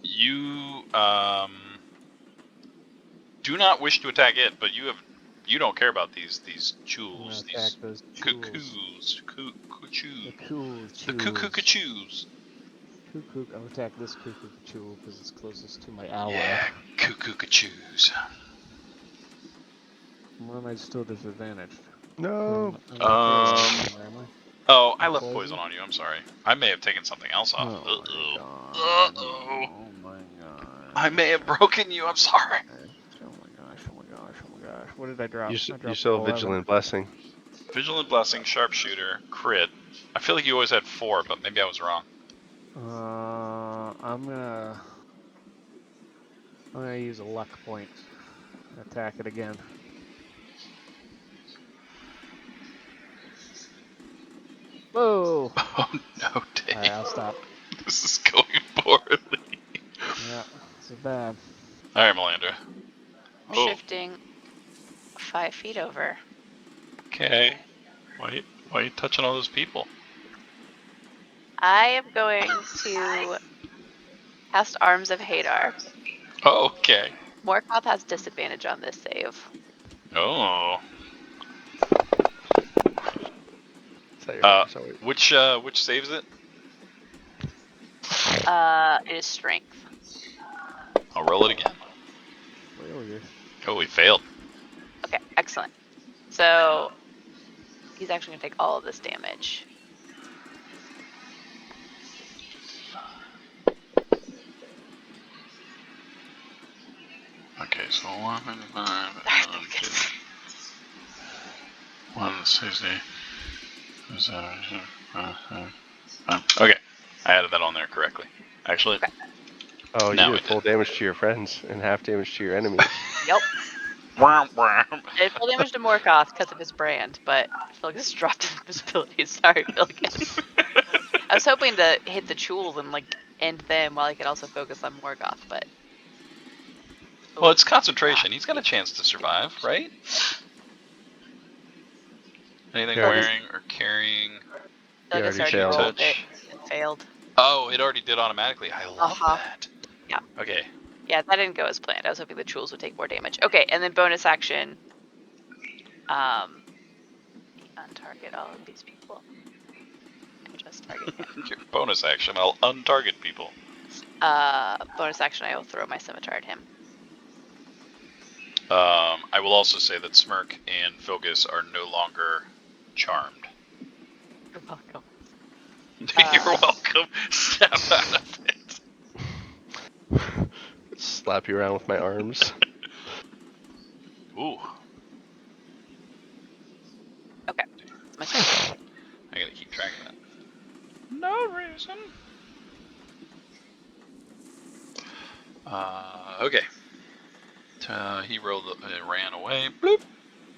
Speaker 1: You do not wish to attack it, but you don't care about these chuls, these
Speaker 2: those
Speaker 1: cuckoos,
Speaker 2: The cool
Speaker 1: the cuckoo-cuckoos.
Speaker 2: Cuckoo. I'll attack this cuckoo chul because it's closest to my ally.
Speaker 1: Yeah, Cuckoo-ca-choos.
Speaker 2: Why am I still disadvantaged?
Speaker 3: No.
Speaker 2: I'm not there last time, am I?
Speaker 1: Oh, I
Speaker 2: I'm
Speaker 1: left poison on you. I'm sorry. I may have taken something else off.
Speaker 2: Oh
Speaker 1: Uh-oh.
Speaker 2: my god.
Speaker 1: Uh-oh.
Speaker 2: Oh my god.
Speaker 1: I may have broken you. I'm sorry.
Speaker 2: Oh my gosh. Oh my gosh. Oh my gosh. What did I drop? I
Speaker 3: You
Speaker 2: dropped
Speaker 3: still
Speaker 2: 11.
Speaker 3: Vigilant Blessing.
Speaker 1: Vigilant Blessing, Sharpshooter, Crit. I feel like you always had 4, but maybe I was wrong.
Speaker 2: I'm gonna use a luck point. Attack it again. Whoa!
Speaker 1: Oh no, Dave.
Speaker 2: Alright, I'll stop.
Speaker 1: This is going poorly.
Speaker 2: Yeah, this is bad.
Speaker 1: Alright, Melandra. Oh,
Speaker 4: Shifting 5 feet over.
Speaker 1: okay. Why are you touching all those people?
Speaker 4: I am going to cast Arms of Hadar.
Speaker 1: Oh, okay.
Speaker 4: Morkoth has disadvantage on this save.
Speaker 1: Oh.
Speaker 3: Is that your sorry.
Speaker 1: Which saves it?
Speaker 4: It is Strength.
Speaker 1: I'll roll it again.
Speaker 2: Failure.
Speaker 1: Oh, we failed.
Speaker 4: Okay, excellent. So he's actually gonna take all of this damage.
Speaker 1: Okay, so 155
Speaker 4: Focus.
Speaker 1: 160. Okay, I added that on there correctly. Actually,
Speaker 4: Okay.
Speaker 3: Oh, you
Speaker 1: now
Speaker 3: did full damage to your friends and half damage to your enemy.
Speaker 4: Yep.
Speaker 1: I
Speaker 4: Did full damage to Morkoth because of his brand, but Philgus dropped his invisibility. Sorry, Philgus. I was hoping to hit the Chul and like end them while I could also focus on Morgoth, but
Speaker 1: Well, it's concentration. He's got a chance to survive, right? Anything
Speaker 3: He already-
Speaker 1: wearing or carrying?
Speaker 4: Philgus
Speaker 3: already
Speaker 4: already
Speaker 3: failed.
Speaker 4: rolled it
Speaker 1: Touch.
Speaker 4: and failed.
Speaker 1: Oh, it already did automatically. I love that.
Speaker 4: Yeah.
Speaker 1: Okay.
Speaker 4: Yeah, that didn't go as planned. I was hoping the Chuls would take more damage. Okay, and then bonus action. Untarget all of these people. And just target him.
Speaker 1: Your bonus action, I'll untarget people.
Speaker 4: Bonus action, I will throw my scimitar at him.
Speaker 1: I will also say that Smirk and Filgus are no longer charmed.
Speaker 4: You're welcome.
Speaker 1: You're welcome. Snap out of it.
Speaker 3: Slap you around with my arms.
Speaker 1: Ooh.
Speaker 4: Okay, my turn.
Speaker 1: I gotta keep track of that. No reason. Okay. He ran away. Bloop.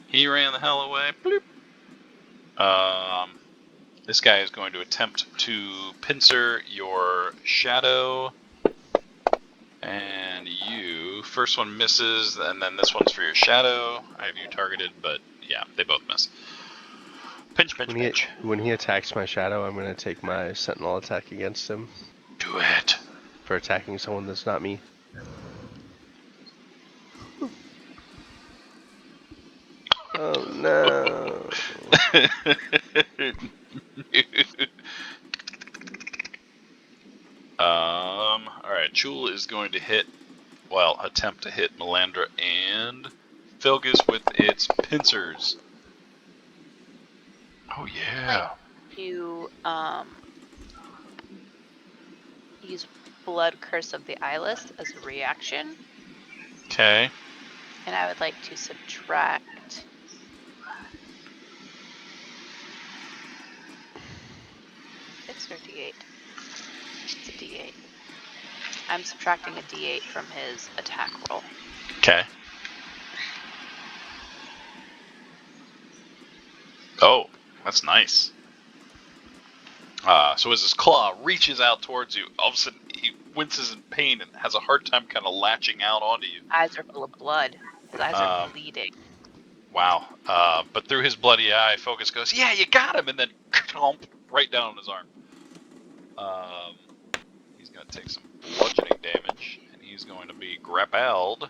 Speaker 1: He ran the hell away. Bloop. This guy is going to attempt to pincer your shadow. And you, first one misses, and then this one's for your shadow. I have you targeted, but yeah, they both miss. Pinch, pinch, pinch.
Speaker 3: When he attacks my shadow, I'm going to take my sentinel attack against him
Speaker 1: Do it.
Speaker 3: for attacking someone that's not me. Oh no.
Speaker 1: Alright, Chul is going to attempt to hit Melandra and Filgus with its pincers. Oh yeah.
Speaker 4: You use Blood Curse of the Eyeless as a reaction,
Speaker 1: Okay.
Speaker 4: and I would like to subtract 6 or D8. It's a D8. I'm subtracting a D8 from his attack roll.
Speaker 1: Okay. Oh, that's nice. So as his claw reaches out towards you, all of a sudden he winces in pain and has a hard time kind of latching out onto you.
Speaker 4: Eyes are full of blood. His eyes are bleeding.
Speaker 1: Wow. But through his bloody eye, Focus goes, "Yeah, you got him," and then right down on his arm. He's going to take some bludgeoning damage, and he's going to be grappled.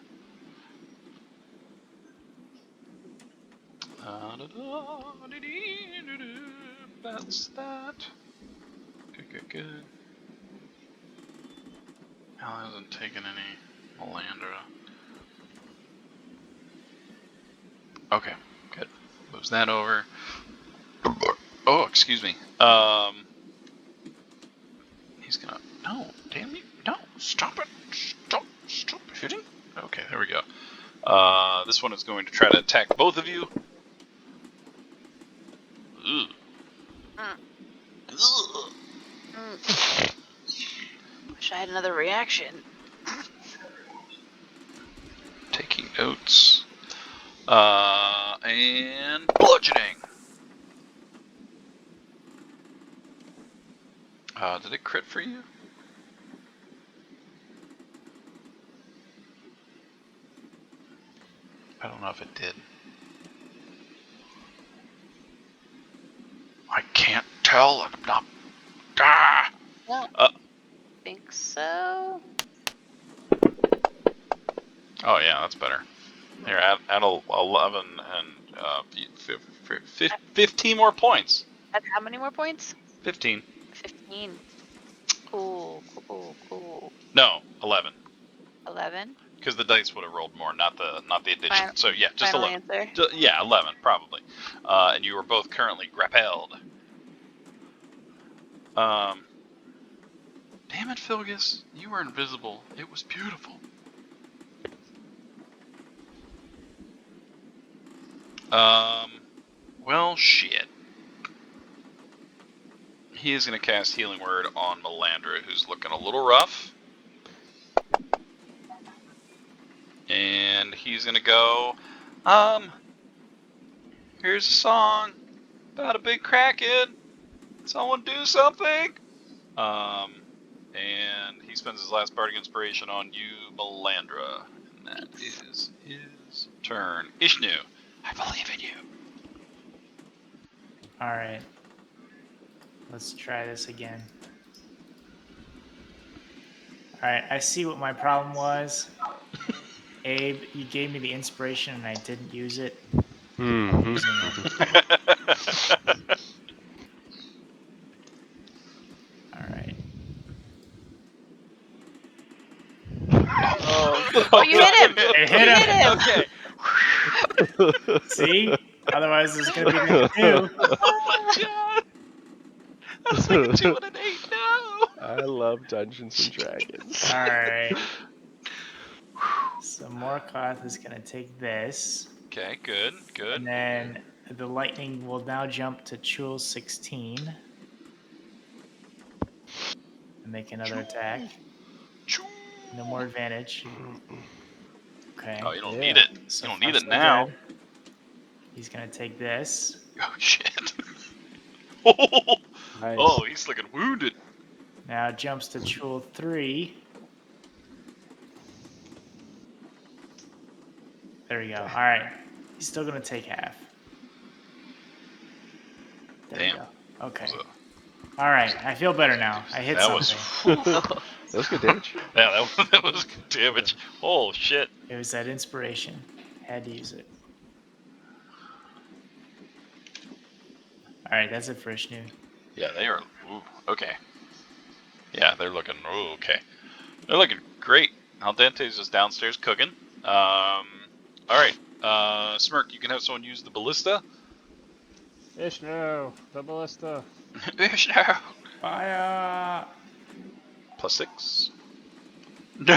Speaker 1: That's that. Good. Al hasn't taken any Melandra. Okay, good. Moves that over. Oh, excuse me. He's gonna. No, damn you! No, stop it! Stop hitting. Okay, there we go. This one is going to try to attack both of you. Ugh. Ugh.
Speaker 4: Wish I had another reaction.
Speaker 1: Taking notes. And bludgeoning. Did it crit for you? I don't know if it did. I can't tell. I'm not. Ah!
Speaker 4: No, think so.
Speaker 1: Oh yeah, that's better. Here, add 11 and 15 more points.
Speaker 4: At how many more points?
Speaker 1: 15.
Speaker 4: 15. Cool.
Speaker 1: No, 11.
Speaker 4: 11.
Speaker 1: Because the dice would have rolled more, not the addition.
Speaker 4: Final-
Speaker 1: So yeah, just
Speaker 4: Final
Speaker 1: 11.
Speaker 4: answer.
Speaker 1: Yeah, 11 probably. And you are both currently grappled. Damn it, Filgus! You were invisible. It was beautiful. Well, shit. He is going to cast Healing Word on Melandra, who's looking a little rough. And he's going to go, here's a song about a big Kraken. Someone do something. And he spends his last bardic inspiration on you, Melandra. And that is his turn. Ishnu, I believe in you.
Speaker 5: All right. Let's try this again. All right, I see what my problem was. Abe, you gave me the inspiration and I didn't use it. I'm using it. All right.
Speaker 4: Oh, you hit him!
Speaker 5: It
Speaker 4: You
Speaker 5: hit
Speaker 4: hit him!
Speaker 1: Okay.
Speaker 5: See? Otherwise, it's going to be like 2.
Speaker 1: Oh my god! I was like a 2 and an 8. No!
Speaker 3: I love Dungeons and Dragons.
Speaker 5: All right. So Morkoth is going to take this.
Speaker 1: Okay, good.
Speaker 5: And then the lightning will now jump to Chul 16 and make another attack. No more advantage. Okay.
Speaker 1: Oh, you don't
Speaker 2: Yeah.
Speaker 1: need it.
Speaker 5: So
Speaker 1: You don't
Speaker 5: far,
Speaker 1: need it
Speaker 5: so
Speaker 1: now.
Speaker 5: good. He's going to take this.
Speaker 1: Oh shit! Oh,
Speaker 2: Nice.
Speaker 1: oh, he's looking wounded.
Speaker 5: Now jumps to Chul 3. There we go. All right. He's still going to take half. There
Speaker 1: Damn.
Speaker 5: we go. Okay.
Speaker 1: So,
Speaker 5: All right. I feel better now. I hit
Speaker 1: that was.
Speaker 5: something.
Speaker 3: That was good damage.
Speaker 1: Yeah, that was good damage. Oh shit!
Speaker 5: It was that inspiration. Had to use it. All right. That's it for Ishnu.
Speaker 1: Yeah, they are. Ooh, okay. Yeah, they're looking. Ooh, okay. They're looking great. Al dente's just downstairs cooking. All right. Smirk, you can have someone use the ballista.
Speaker 2: Ishnu, the ballista.
Speaker 1: Ishnu.
Speaker 5: Fire!
Speaker 1: +6. No.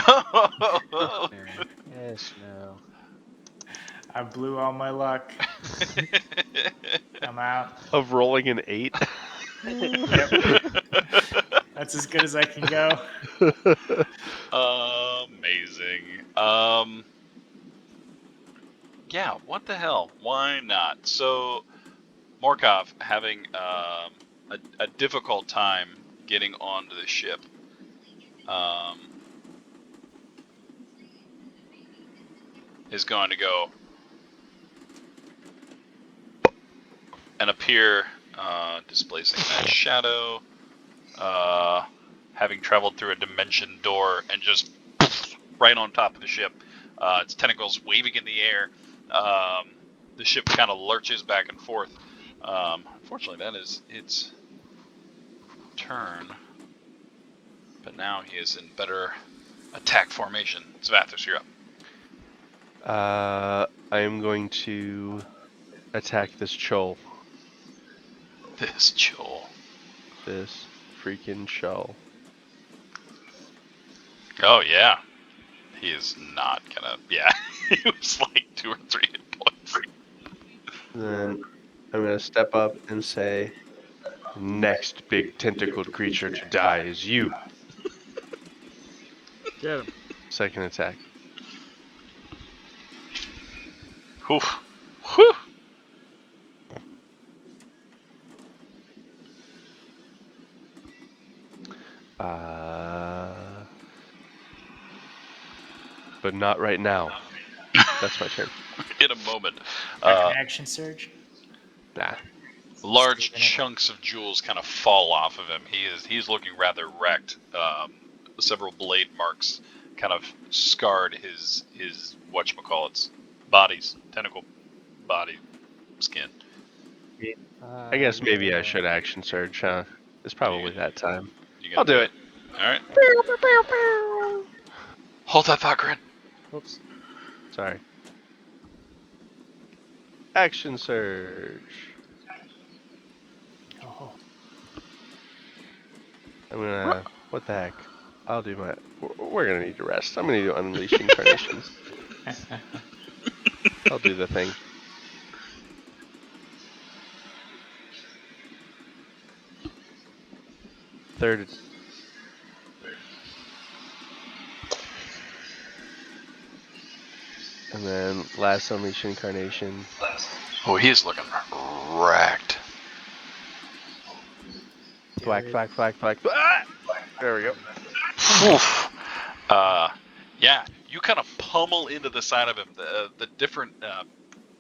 Speaker 2: Ishnu.
Speaker 5: I blew all my luck. I'm out.
Speaker 3: Of rolling an 8.
Speaker 5: That's as good as I can go.
Speaker 1: Amazing. Yeah, what the hell? Why not? So, Morkov having a difficult time getting onto the ship. Is going to go and appear, displacing that shadow, having traveled through a dimension door and just right on top of the ship. Its tentacles waving in the air. The ship kind of lurches back and forth. Unfortunately, that is its turn. But now he is in better attack formation. Svathis, you're up.
Speaker 3: I am going to attack this Chol.
Speaker 1: This Joel.
Speaker 3: This freaking Chol.
Speaker 1: Oh yeah. He is not gonna. Yeah, he was like 2 or 3 hit points.
Speaker 3: Then I'm going to step up and say, next big tentacled creature to die is you.
Speaker 2: Get him.
Speaker 3: Second attack.
Speaker 1: Whew. Whew.
Speaker 3: But not right now. That's my turn.
Speaker 1: In a moment.
Speaker 5: Like an action surge.
Speaker 3: Nah.
Speaker 1: Large
Speaker 5: Saving it.
Speaker 1: chunks of jewels kind of fall off of him. He's looking rather wrecked. Several blade marks kind of scarred his whatchamacallits, tentacle body, skin.
Speaker 3: I guess maybe I should action surge, huh? It's probably that time.
Speaker 1: You
Speaker 3: I'll
Speaker 1: gonna
Speaker 3: do it.
Speaker 1: All right. Hold that thought, Grin.
Speaker 2: Oops.
Speaker 3: Sorry. Action surge.
Speaker 5: Oh,
Speaker 3: I'm gonna. What the heck? I'll do my. We're gonna need to rest. I'm gonna do Unleash Incarnation. I'll do the thing. Third. And then last Unleash Incarnation.
Speaker 1: Oh, he's looking wrecked.
Speaker 3: Thwack, thwack, thwack, thwack. Ah! There we go.
Speaker 1: Oof. Yeah, you kind of pummel into the side of him. The different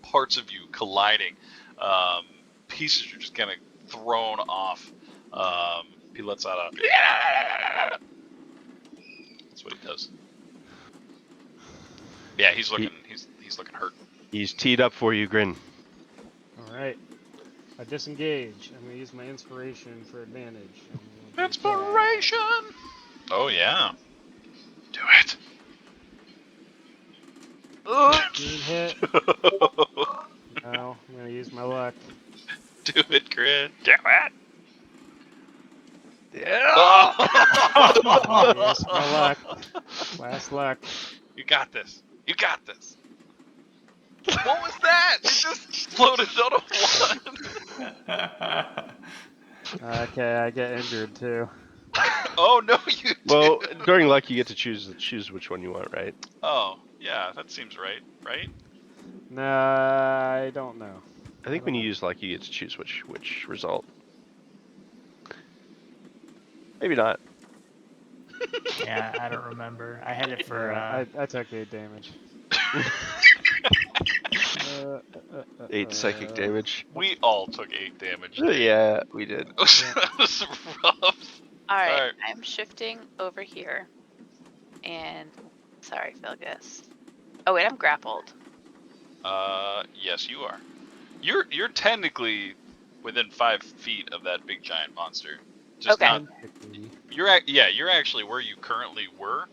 Speaker 1: parts of you colliding. Pieces are just kind of thrown off. He lets out a. That's what he does. Yeah, he's looking. He's looking hurt.
Speaker 3: He's teed up for you, Grin.
Speaker 2: All right. I disengage. I'm gonna use my inspiration for advantage. I'm gonna do
Speaker 1: Inspiration. Oh yeah. Do it.
Speaker 2: that. 15 hit. No, I'm gonna use my luck.
Speaker 1: Do it, Grin. Do it.
Speaker 3: Yeah.
Speaker 2: I'm gonna use my luck. Last luck.
Speaker 1: You got this. You got this. What was that? It just exploded out of one.
Speaker 2: Okay, I get injured too.
Speaker 1: Oh no, you
Speaker 3: Well,
Speaker 1: did.
Speaker 3: during luck, you get to choose which one you want, right?
Speaker 1: Oh yeah, that seems right. Right?
Speaker 2: No, I don't know.
Speaker 3: I think when you use luck, you get to choose which result. Maybe not.
Speaker 5: yeah, I don't remember. I had it for.
Speaker 2: I took 8 damage.
Speaker 3: 8 psychic damage.
Speaker 1: We all took 8 damage.
Speaker 3: Yeah, we did.
Speaker 1: That was rough.
Speaker 4: All right,
Speaker 1: Alright.
Speaker 4: I'm shifting over here. And sorry, Philgus. Oh wait, I'm grappled.
Speaker 1: Yes, you are. You're technically within 5 feet of that big giant monster. Just
Speaker 4: Okay.
Speaker 1: not. You're actually where you currently were.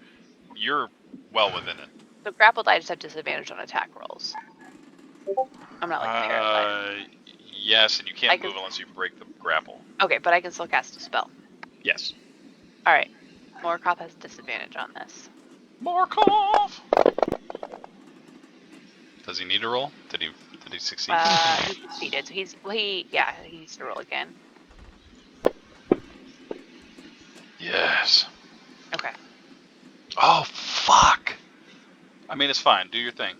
Speaker 1: You're well within it.
Speaker 4: So grappled, I just have disadvantage on attack rolls. I'm not like paralyzed.
Speaker 1: Yes, and you
Speaker 4: I
Speaker 1: can't
Speaker 4: can-
Speaker 1: move unless you break the grapple.
Speaker 4: Okay, but I can still cast a spell.
Speaker 1: Yes.
Speaker 4: All right. Morkov has disadvantage on this.
Speaker 1: Markov. Does he need to roll? Did he succeed?
Speaker 4: He succeeded, so he needs to roll again.
Speaker 1: Yes.
Speaker 4: Okay.
Speaker 1: Oh fuck. I mean, it's fine. Do your thing.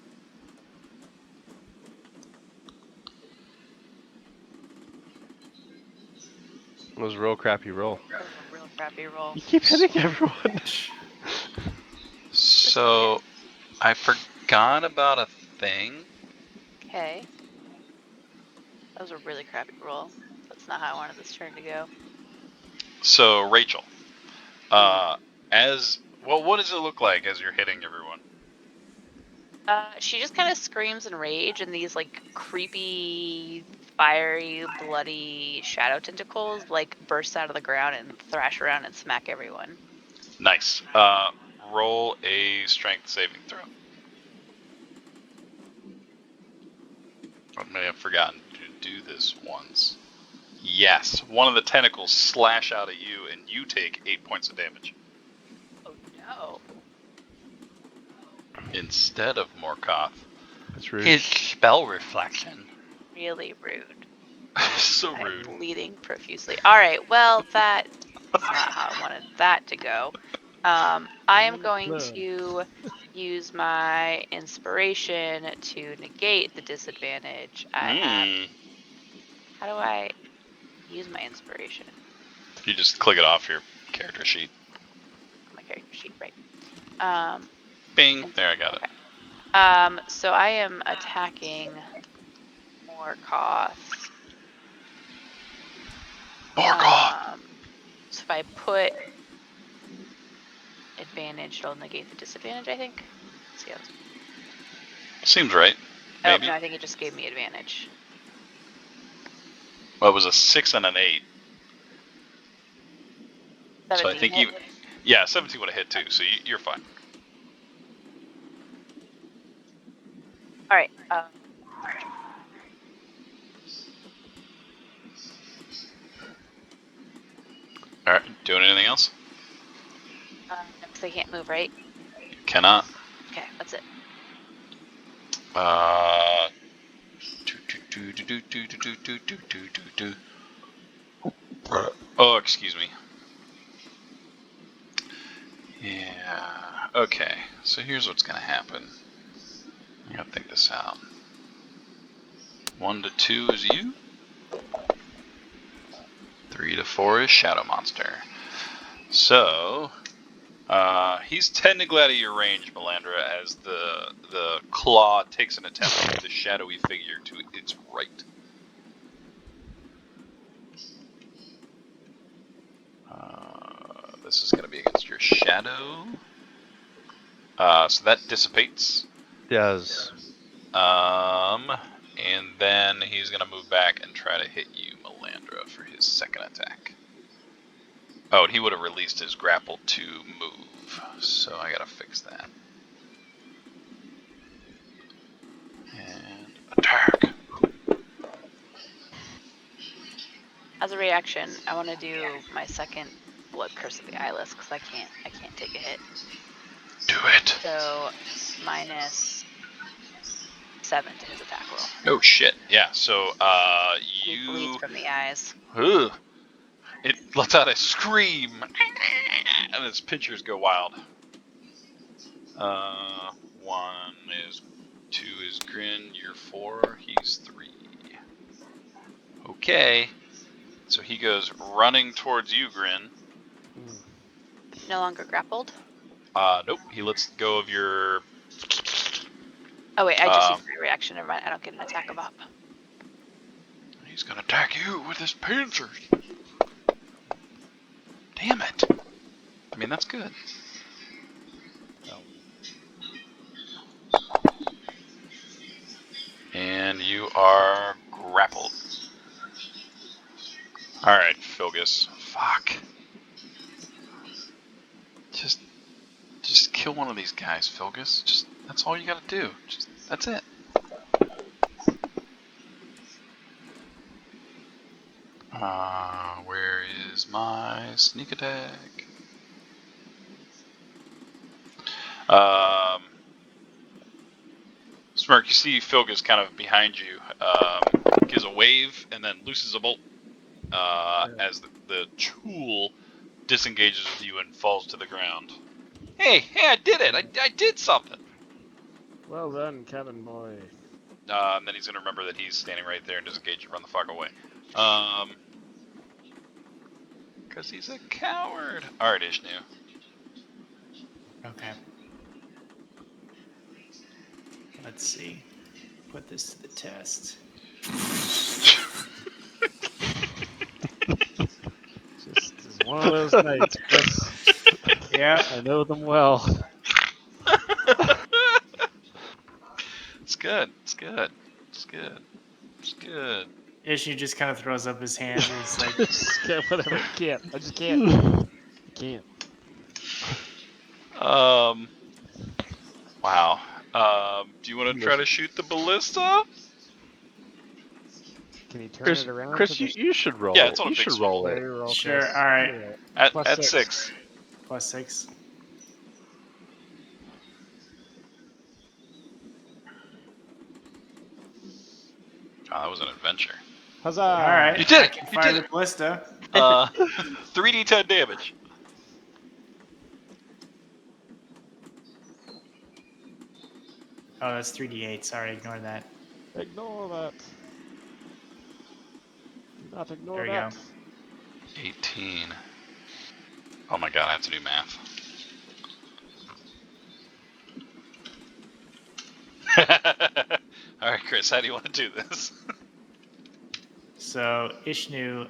Speaker 3: It was a real crappy roll.
Speaker 4: That was a real crappy roll.
Speaker 3: You keep hitting everyone.
Speaker 1: So, I forgot about a thing.
Speaker 4: Okay. That was a really crappy roll. That's not how I wanted this turn to go.
Speaker 1: So, Rachel, what does it look like as you're hitting everyone?
Speaker 4: She just kind of screams in rage, and these like creepy, fiery, bloody shadow tentacles like burst out of the ground and thrash around and smack everyone.
Speaker 1: Nice. Roll a strength saving throw. I may have forgotten to do this once. Yes, one of the tentacles slash out at you, and you take 8 points of damage
Speaker 4: Oh no.
Speaker 1: instead of Morkoth.
Speaker 3: That's rude.
Speaker 1: His spell reflection.
Speaker 4: Really rude.
Speaker 1: So
Speaker 4: I'm
Speaker 1: rude.
Speaker 4: bleeding profusely. All right. Well, that is not how I wanted that to go. I am going
Speaker 2: Blood.
Speaker 4: to use my inspiration to negate the disadvantage I have. How do I use my inspiration?
Speaker 1: You just click it off your character sheet.
Speaker 4: My character sheet, right? Um,
Speaker 1: Bing. There, I got it.
Speaker 4: okay. So I am attacking Morkoth.
Speaker 1: Morkoth.
Speaker 4: So if I put advantage, it'll negate the disadvantage, I think. Let's see how this.
Speaker 1: Seems right. Maybe.
Speaker 4: Oh, no, I think it just gave me advantage.
Speaker 1: Well, it was a 6 and an 8.
Speaker 4: 17
Speaker 1: So I think
Speaker 4: hit.
Speaker 1: yeah, 17 would have hit too. So you're fine.
Speaker 4: All right.
Speaker 1: All right. Doing anything else?
Speaker 4: No, because I can't move, right?
Speaker 1: You cannot.
Speaker 4: Okay, that's it.
Speaker 1: Oh, excuse me. Yeah. Okay. So here's what's gonna happen. I gotta think this out. 1 to 2 is you. 3 to 4 is Shadow Monster. So he's technically out of your range, Melandra, as the claw takes an attempt to hit the shadowy figure to its right. This is going to be against your shadow. So that dissipates.
Speaker 3: Does.
Speaker 1: And then he's going to move back and try to hit you, Melandra, for his second attack. Oh, and he would have released his grapple to move. So I got to fix that. And attack.
Speaker 4: As a reaction, I want to do my second Blood Curse of the Eyeless because I can't take a hit.
Speaker 1: Do it.
Speaker 4: So minus 7 to his attack roll.
Speaker 1: Oh shit! Yeah. So
Speaker 4: He
Speaker 1: you
Speaker 4: bleeds from the eyes.
Speaker 1: Ugh. It lets out a scream, and its pictures go wild. 1 is 2 is Grin. You're 4. He's 3. Okay. So he goes running towards you, Grin.
Speaker 4: No longer grappled.
Speaker 1: Nope. He lets go of your.
Speaker 4: Oh wait, I just used my reaction. Never mind. I don't get an attack of up.
Speaker 1: He's gonna attack you with his pincers. Damn it. I mean, that's good. And you are grappled. Alright, Filgus. Fuck. Just kill one of these guys, Filgus. Just that's all you gotta do. That's it. Where is my sneak attack? Smirk, you see Filgus kind of behind you. Gives a wave and then looses a bolt as the tool disengages with you and falls to the ground. Hey, I did it! I did something!
Speaker 2: Well done, Cabin Boy.
Speaker 1: And then he's gonna remember that he's standing right there and disengage and run the fuck away. Because he's a coward. Alright, Ishnu.
Speaker 5: Okay. Let's see. Put this to the test.
Speaker 2: Just one of those nights, Chris.
Speaker 5: Yeah.
Speaker 2: I know them well.
Speaker 1: It's good. It's good. It's good. It's good.
Speaker 5: Ishnu just kind of throws up his hands and he's like,
Speaker 2: Just can't, whatever. Can't. I just can't. I can't.
Speaker 1: Wow. Do you want to try to shoot the ballista?
Speaker 2: Can you turn
Speaker 3: Chris,
Speaker 2: it around
Speaker 3: Chris,
Speaker 2: to
Speaker 3: you,
Speaker 2: just
Speaker 3: you should roll.
Speaker 1: Yeah, it's on a
Speaker 3: You
Speaker 1: big
Speaker 3: should
Speaker 1: swing.
Speaker 3: roll
Speaker 2: yeah,
Speaker 3: it.
Speaker 2: you roll,
Speaker 5: Sure.
Speaker 2: Chris.
Speaker 5: All right.
Speaker 2: Yeah.
Speaker 1: At
Speaker 2: Plus
Speaker 1: 6.
Speaker 5: Plus 6.
Speaker 1: Oh, that was an adventure.
Speaker 2: Huzzah!
Speaker 5: All right.
Speaker 1: You did
Speaker 5: I
Speaker 1: it.
Speaker 5: can
Speaker 1: You
Speaker 5: fire
Speaker 1: did
Speaker 5: the
Speaker 1: it.
Speaker 5: ballista.
Speaker 1: 3d10 damage.
Speaker 5: Oh, that's 3d8. Sorry, ignore that.
Speaker 2: Ignore that. Do not ignore
Speaker 5: There we
Speaker 2: that.
Speaker 5: go.
Speaker 1: 18. Oh my god, I have to do math. All right, Chris, how do you want to do this?
Speaker 5: So Ishnu,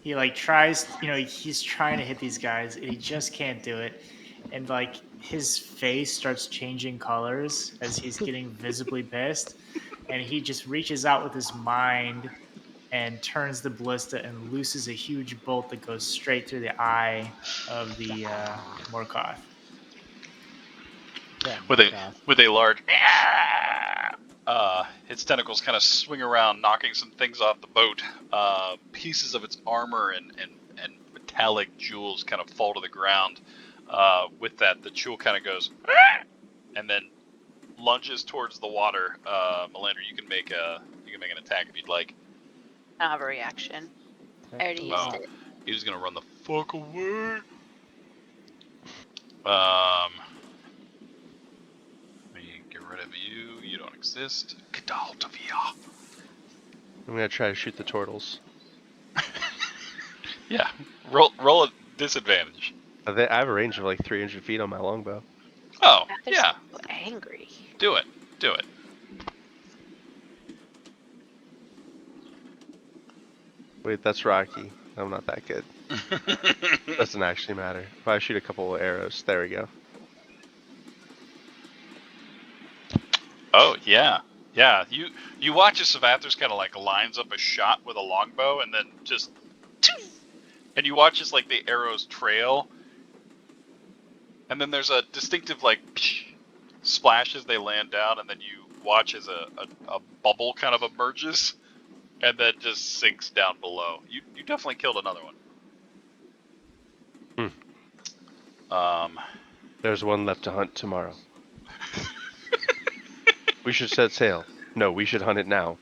Speaker 5: he like tries, he's trying to hit these guys and he just can't do it. And like his face starts changing colors as he's getting visibly pissed. And he just reaches out with his mind and turns the ballista and looses a huge bolt that goes straight through the eye of the Morkoth.
Speaker 2: That
Speaker 1: with a
Speaker 2: Morgoth.
Speaker 1: with a large its tentacles kind of swing around, knocking some things off the boat. Pieces of its armor and metallic jewels kind of fall to the ground. With that, the jewel kind of goes and then lunges towards the water. Melandra, you can make an attack if you'd like.
Speaker 4: I don't have a reaction. I already used it.
Speaker 1: He's just gonna run the fuck away. Let me get rid of you. You don't exist. Kadaltavia.
Speaker 3: I'm gonna try to shoot the turtles.
Speaker 1: Yeah. Roll a disadvantage.
Speaker 3: I have a range of like 300 feet on my longbow.
Speaker 1: Oh,
Speaker 4: They're
Speaker 1: yeah.
Speaker 4: so angry.
Speaker 1: Do it. Do it.
Speaker 3: Wait, that's Rocky. I'm not that good. Doesn't actually matter. If I shoot a couple of arrows, there we go.
Speaker 1: Oh, yeah. Yeah. You watch as Savathers kind of like lines up a shot with a longbow and then just and you watch as like the arrows trail. And then there's a distinctive like splash as they land down, and then you watch as a bubble kind of emerges and then just sinks down below. You definitely killed another one.
Speaker 3: There's one left to hunt tomorrow. We should set sail. No, we should hunt it now.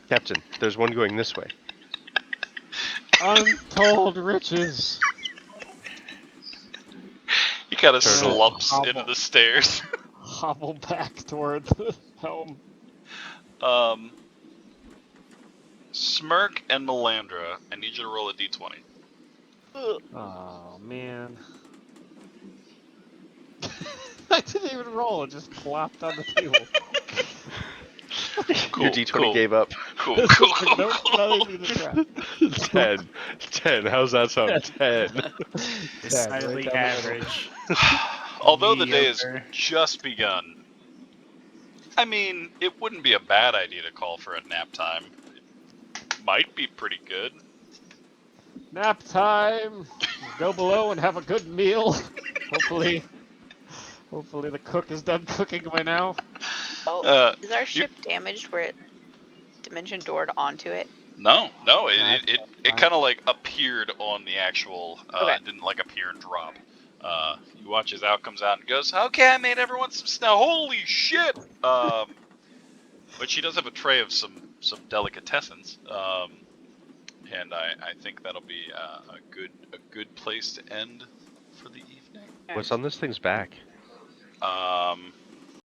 Speaker 3: Captain, there's one going this way.
Speaker 2: Untold riches.
Speaker 1: He kind of
Speaker 3: Turtle.
Speaker 1: slumps
Speaker 2: Hobble.
Speaker 1: into the stairs.
Speaker 2: Hobble back toward the helm.
Speaker 1: Smirk and Melandra, I need you to roll a d20.
Speaker 2: Oh man. I didn't even roll, it just plopped on the table.
Speaker 3: Your D20 gave up.
Speaker 1: Cool.
Speaker 2: Nope, not even a try.
Speaker 3: 10. How's that sound? 10.
Speaker 5: Decidedly
Speaker 2: right down the middle.
Speaker 5: average.
Speaker 1: Although the day has
Speaker 5: Mediocre.
Speaker 1: just begun, I mean, it wouldn't be a bad idea to call for a nap time. It might be pretty good.
Speaker 2: Nap time. Go below and have a good meal. Hopefully the cook is done cooking by now.
Speaker 4: Oh, is our ship damaged where it dimension doored onto it?
Speaker 1: No,
Speaker 2: Nah,
Speaker 1: it
Speaker 2: fine.
Speaker 1: kind of like appeared on the actual.
Speaker 4: Okay.
Speaker 1: It didn't like appear and drop. You watch as Al comes out and goes, "Okay, I made everyone some snow. Holy shit!" But she does have a tray of some delicatessens. And I think that'll be a good place to end for the evening.
Speaker 3: What's on this thing's back?